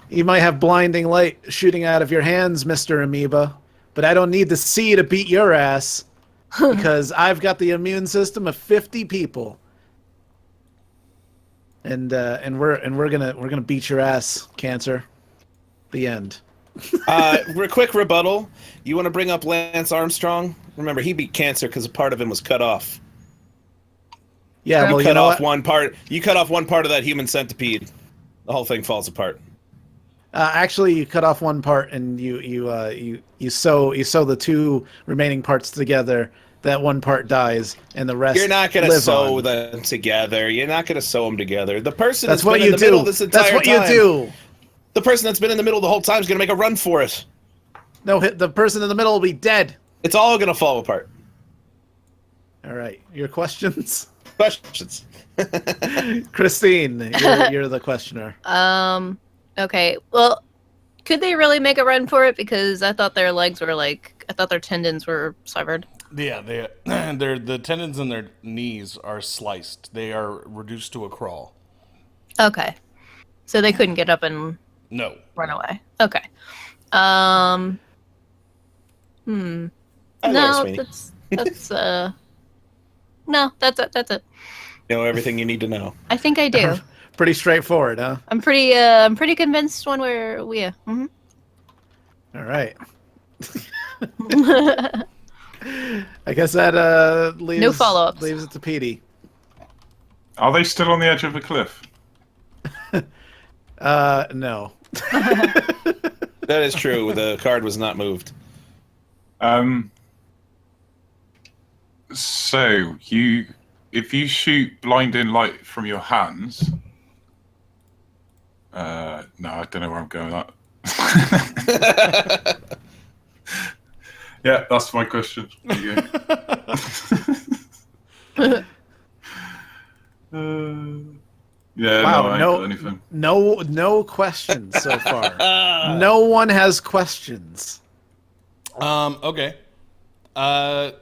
You might have blinding light shooting out of your hands, Mr. Amoeba, but I don't need to see to beat your ass, because I've got the immune system of 50 people. And we're gonna beat your ass, cancer. The end. Quick rebuttal. You want to bring up Lance Armstrong? Remember, he beat cancer because a part of him was cut off. Yeah, well, you you know off what? one part. You cut off one part of that human centipede. The whole thing falls apart. Actually, you cut off one part, and you sew the two remaining parts together. That one part dies, and the rest. You're not gonna sew on. them together. You're not gonna sew them together. The person That's that's what been you in the middle this do. entire That's what time, you do. The person that's been in the middle the whole time is gonna make a run for it. No, the person in the middle will be dead. It's all gonna fall apart. All right, your questions. Questions. Christine, you're the questioner. Okay. Well, could they really make a run for it? Because I thought their legs were I thought their tendons were severed. Yeah, the tendons in their knees are sliced. They are reduced to a crawl. Okay. So they couldn't get up and No. run away. Okay. No, that's no, that's it. You know everything you need to know. I think I do. Pretty straightforward, huh? I'm pretty convinced one where mm-hmm. All right. I guess that leaves No follow-ups. Leaves it to Petey. Are they still on the edge of a cliff? No. That is true. The card was not moved. So if you shoot blinding light from your hands, no, I don't know where I'm going with that. Yeah, that's my question. There you go. Yeah, Wow, no, I ain't got anything. No questions so far. No one has questions. Okay. Now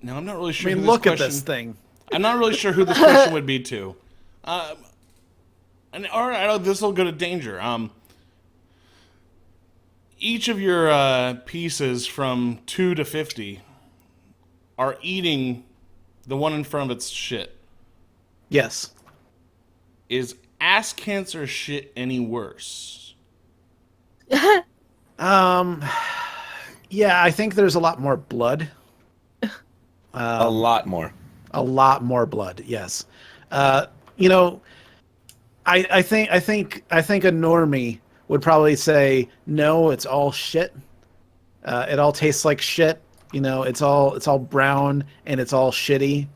I'm not really I sure. mean, who look this at this question- thing. I'm not really sure who this question would be to. And all right, this will go to Danger. Each of your pieces from 2 to 50 are eating the one in front of its shit. Yes. Is ass cancer shit any worse? Yeah, I think there's a lot more blood. A lot more. A lot more blood. Yes. You know, I think a normie would probably say no. It's all shit. It all tastes like shit. You know, it's all brown and it's all shitty.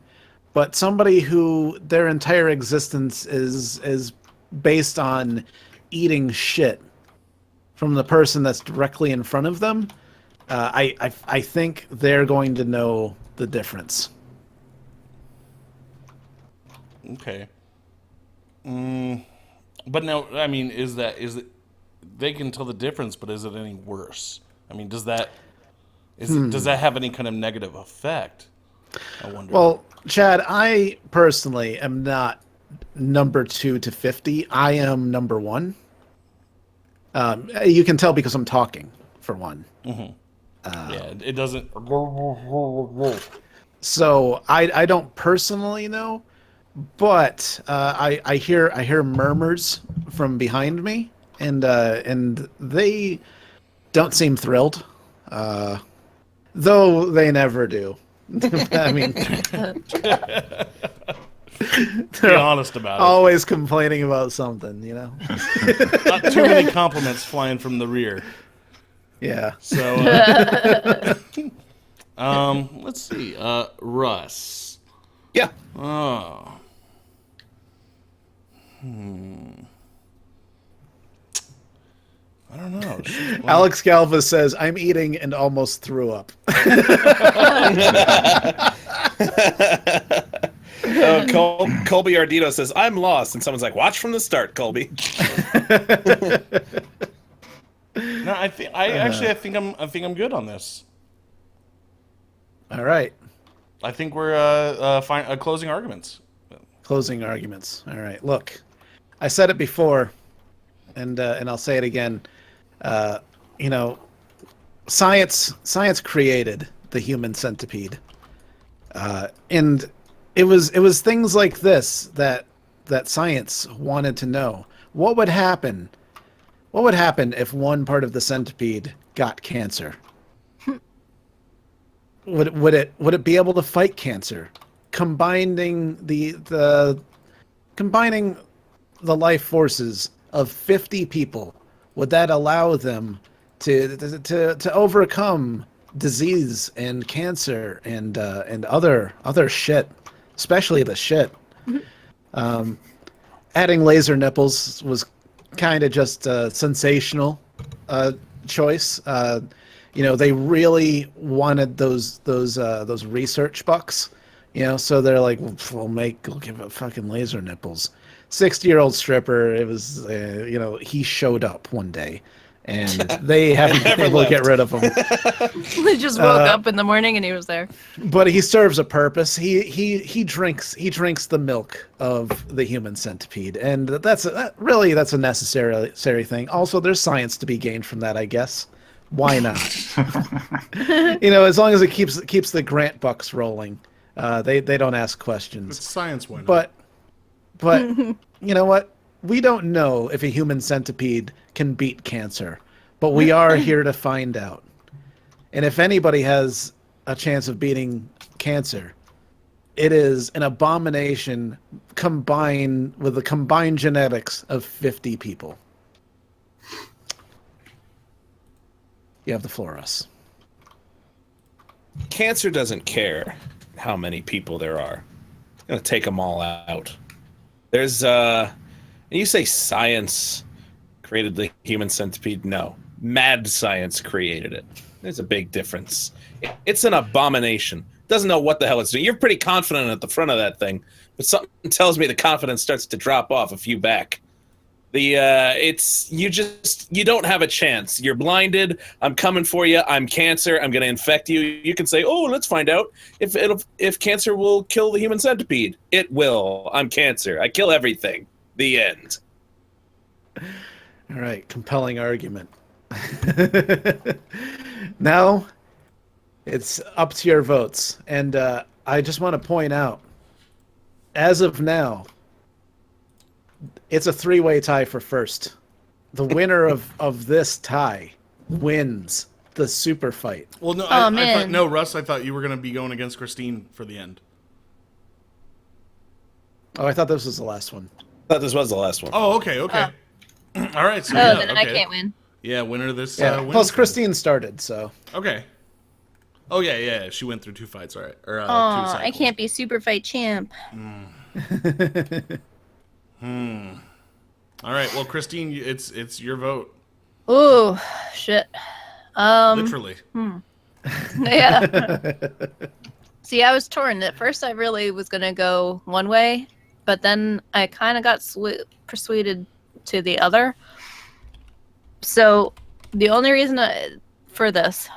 But somebody who their entire existence is based on eating shit from the person that's directly in front of them, I think they're going to know the difference. Okay. But no, I mean, is it? They can tell the difference, but is it any worse? I mean, does that have any kind of negative effect? I wonder. Well, Chad, I personally am not number 2 to 50. I am number 1. You can tell because I'm talking, for one. Mm-hmm. Yeah, it doesn't. So I don't personally know, but I hear murmurs from behind me, and they don't seem thrilled, though they never do. I mean, be honest about it. Always complaining about something, you know. Not too many compliments flying from the rear. Yeah. So, let's see. Russ. Yeah. Oh. I don't know. Alex Galva says, "I'm eating and almost threw up." Colby Ardito says, "I'm lost," and someone's like, "Watch from the start, Colby." No, I think I'm good on this. All right. I think we're closing arguments. Closing arguments. All right. Look, I said it before, and I'll say it again. You know, science created the human centipede, and it was things like this that science wanted to know. What would happen? What would happen if one part of the centipede got cancer? Would it be able to fight cancer? Combining the life forces of 50 people, would that allow them to overcome disease and cancer and other shit, especially the shit? Adding laser nipples was kind of just a sensational choice. You know, they really wanted those research bucks. You know, so they're like, we'll give it fucking laser nipples. 60-year-old stripper. It was, you know, he showed up one day, and they haven't been able to get rid of him. They just woke up in the morning and he was there. But he serves a purpose. He drinks the milk of the human centipede, and that's a necessary thing. Also, there's science to be gained from that, I guess. Why not? You know, as long as it keeps the grant bucks rolling, they don't ask questions. It's science, why not? But you know what? We don't know if a human centipede can beat cancer, but we are here to find out. And if anybody has a chance of beating cancer, it is an abomination combined with the combined genetics of 50 people. You have the floor, Russ. Cancer doesn't care how many people there are. It's going to take them all out. There's, you say science created the human centipede? No. Mad science created it. There's a big difference. It's an abomination. Doesn't know what the hell it's doing. You're pretty confident at the front of that thing, but something tells me the confidence starts to drop off a few back. You don't have a chance. You're blinded. I'm coming for you. I'm cancer. I'm going to infect you. You can say, "Oh, let's find out if cancer will kill the human centipede." It will. I'm cancer. I kill everything. The end. All right, compelling argument. Now, it's up to your votes, and I just want to point out, as of now, it's a 3-way tie for first the winner of this tie wins the super fight. Well, no, Oh, I man. thought, no, Russ, I thought you were going to be going against Christine for the end. Oh, I thought this was the last one. I thought this was the last one. Oh, okay. All right. So, Oh, yeah, then I okay. can't win. Yeah, winner this. Yeah. wins Plus, then. Christine started, so Okay. Oh, yeah. She went through 2 fights, all right. Or, 2 Oh, cycles. I can't be super fight champ. All right. Well, Christine, it's your vote. Ooh, shit. Literally. Yeah. See, I was torn. At first, I really was gonna go one way, but then I kind of got persuaded to the other. So, the only reason for this,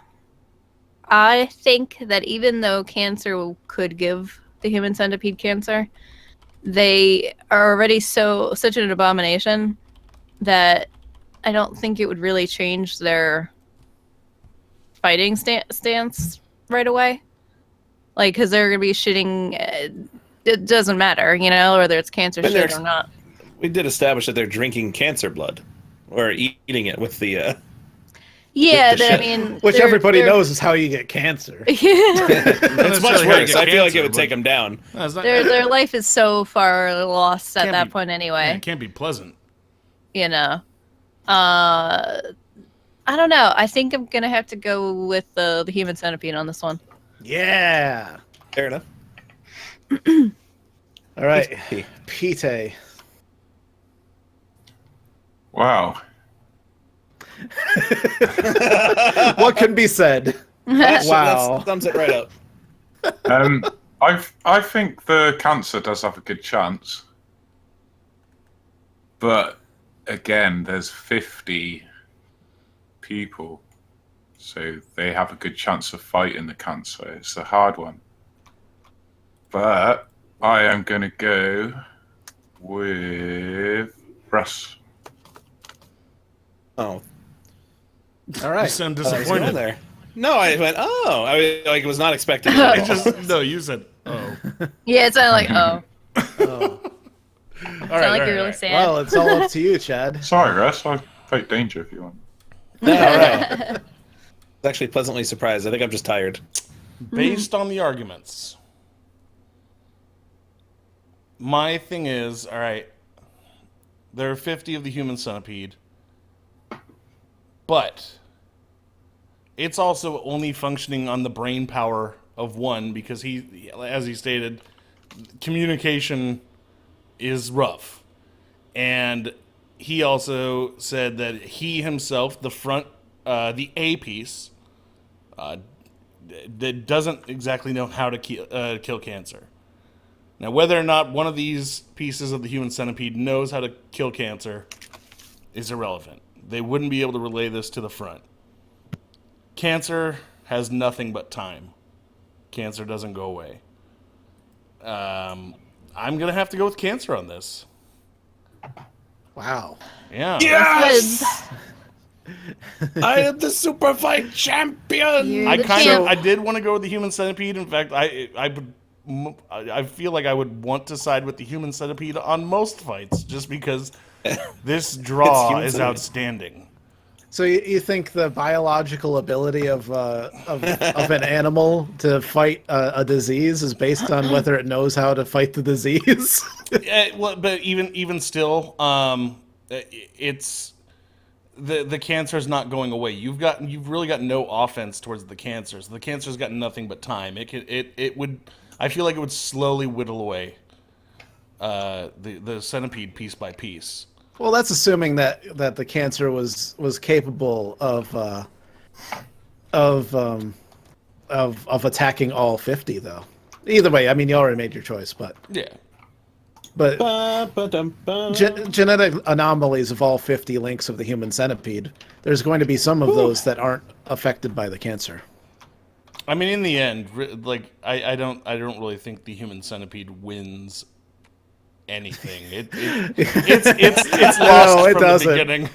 I think that even though cancer could give the human centipede cancer, they are already such an abomination that I don't think it would really change their fighting stance right away. Like, because they're gonna be shitting. It doesn't matter, whether it's cancer But shit or not. We did establish that they're drinking cancer blood, or eating it with the. Yeah, the but I shit. mean, which they're- everybody they're- knows is how you get cancer. Yeah, It's much necessarily how you worse. get I feel like cancer, it would but- take them down. No, it's not, their life is so far lost at Can't that be- point yeah, anyway. it can't be pleasant. I don't know. I think I'm gonna have to go with the human centipede on this one. Yeah. Fair enough. All right, Pete. Wow. What can be said? Wow. That sums it right up. I think the cancer does have a good chance, but again, there's 50 people, so they have a good chance of fighting the cancer. It's a hard one, but I am going to go with Russ. Oh, You All right. sound I was going disappointed. there. No, I went. Oh, I was not expecting. I It. just no. You said oh. Yeah, it sounded like Oh. All sounded right. like all you're really right. sad. Well, it's all up to you, Chad. Sorry, Russ. I'll take danger if you want. All right. I was actually pleasantly surprised. I think I'm just tired. Based on the arguments, my thing is, all right, there are 50 of the human centipede, but it's also only functioning on the brain power of one because he, as he stated, communication is rough. And he also said that he himself, the A piece, that doesn't exactly know how to kill cancer. Now, whether or not one of these pieces of the human centipede knows how to kill cancer is irrelevant. They wouldn't be able to relay this to the front. Cancer has nothing but time. Cancer doesn't go away. I'm going to have to go with cancer on this. Wow. Yeah. Yes! I am the super fight champion. You're I the kind champ. of, I did want to go with the human centipede. In fact, I feel like I would want to side with the human centipede on most fights, just because this draw human is centipede. outstanding. So you think the biological ability of an animal to fight a disease is based on whether it knows how to fight the disease? Well, but even still, it's the cancer is not going away. You've really got no offense towards the cancers. The cancer's got nothing but time. It would. I feel like it would slowly whittle away the centipede piece by piece. Well, that's assuming that the cancer was capable of attacking all 50, though. Either way, I mean, you already made your choice, but Yeah. genetic anomalies of all 50 links of the human centipede, there's going to be some of those that aren't affected by the cancer. I mean, in the end, I don't really think the human centipede wins anything. It's lost No, it from doesn't. the beginning.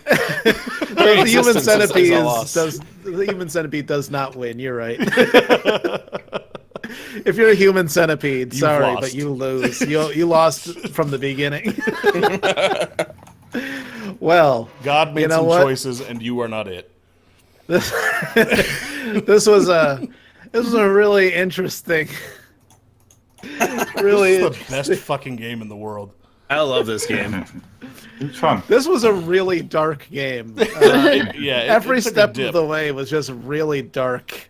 The human existence is a loss. the human centipede does not win. You're right. If you're a human centipede, You've sorry, lost. but you lose. You lost from the beginning. Well, God made you know some what? choices, and you are not it. This, this was a really interesting. Really, This is the best fucking game in the world. I love this game. It's fun. this was a really dark game. Yeah, Every it took a step dip. of the way was just really dark.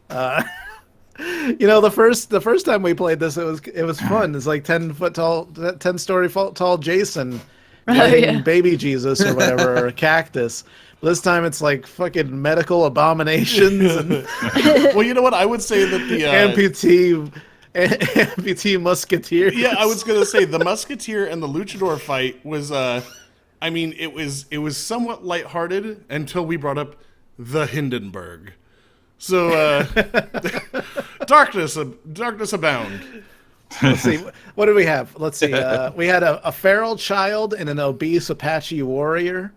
The first time we played this, it was fun. It's like 10-foot tall, 10-story tall Jason, getting baby Jesus or whatever, or a cactus. This time it's like fucking medical abominations and Well, you know what? I would say that the amputee musketeers. yeah, I was gonna say the Musketeer and the Luchador fight was. I mean, it was somewhat lighthearted until we brought up the Hindenburg. So darkness abound. Let's see. What do we have? Let's see. We had a feral child and an obese Apache warrior.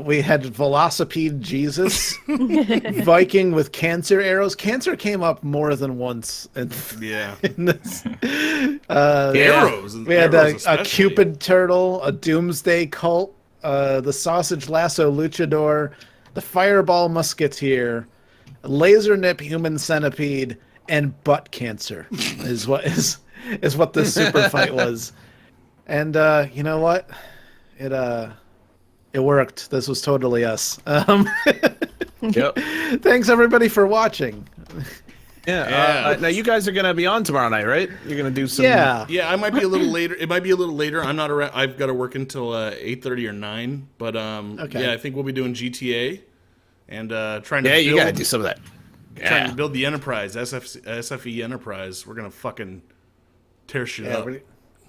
We had Velocipede Jesus, Viking with cancer arrows. Cancer came up more than once in this. Arrows. We had arrows a especially. Cupid turtle, a Doomsday cult, the sausage lasso luchador, the fireball musketeer, a laser nip human centipede, and butt cancer is what the super fight was. And you know what? It worked. This was totally us. Yep. Thanks everybody for watching. Yeah. Now you guys are gonna be on tomorrow night, right? You're gonna do some. Yeah. Yeah, I might be a little later. It might be a little later. I'm not around. I've got to work until 8:30 or 9. But Okay. yeah, I think we'll be doing GTA and trying to. Yeah, you build, gotta do some of that. Trying Yeah. to build the Enterprise, SFE Enterprise. We're gonna fucking tear shit up.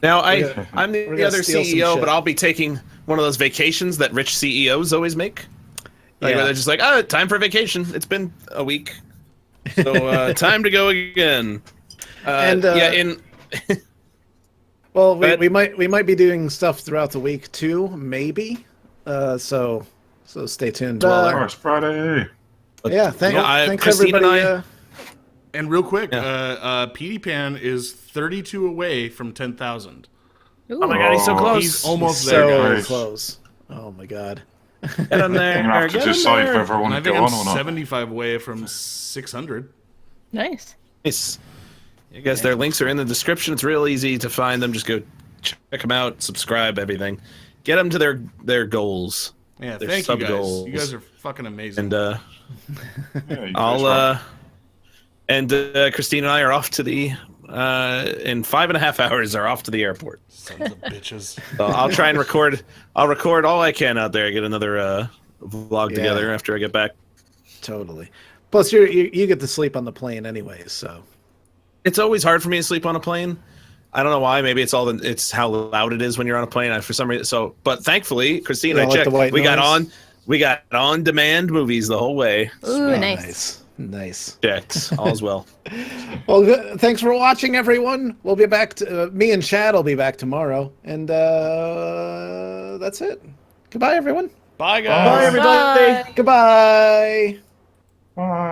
Now gonna- I'm we're the gonna other steal some CEO, shit. but I'll be taking one of those vacations that rich CEOs always make. Like Yeah. where they're just like, oh, time for vacation. It's been a week, so time to go again. Well, But- we might be doing stuff throughout the week too, maybe. So stay tuned. Oh, it's Friday. Yeah, thanks Christine and everybody. And real quick, Petey Pan is 32 away from 10,000. Oh my god, he's so Oh, close. He's almost so there, guys. close. Oh my god. Get him there. I'm gonna have to Get him decide there. whether I And want I to think go I'm on or not. 75 away from 600. Nice. Nice. You guys, their links are in the description. It's real easy to find them. Just go check them out, subscribe, everything. Get them to their goals. Yeah, Their thank you sub guys. goals. You guys are fucking amazing. And Yeah, you guys I'll rock. Christine and I are off to the in 5.5 hours are off to the airport. Sons of bitches. So I'll try and record. I'll record all I can out there. Get another vlog Yeah. together after I get back. Totally. Plus, you get to sleep on the plane anyways, so. It's always hard for me to sleep on a plane. I don't know why. Maybe it's it's how loud it is when you're on a plane. For some reason. So, but thankfully, Christine, You I don't like checked. the white noise? We got on-demand movies the whole way. Ooh, Oh, nice. Nice. Checked. All's well. Well, thanks for watching, everyone. We'll be back. Me and Chad will be back tomorrow, and that's it. Goodbye, everyone. Bye, guys. Bye, everybody. Bye. Goodbye. Bye.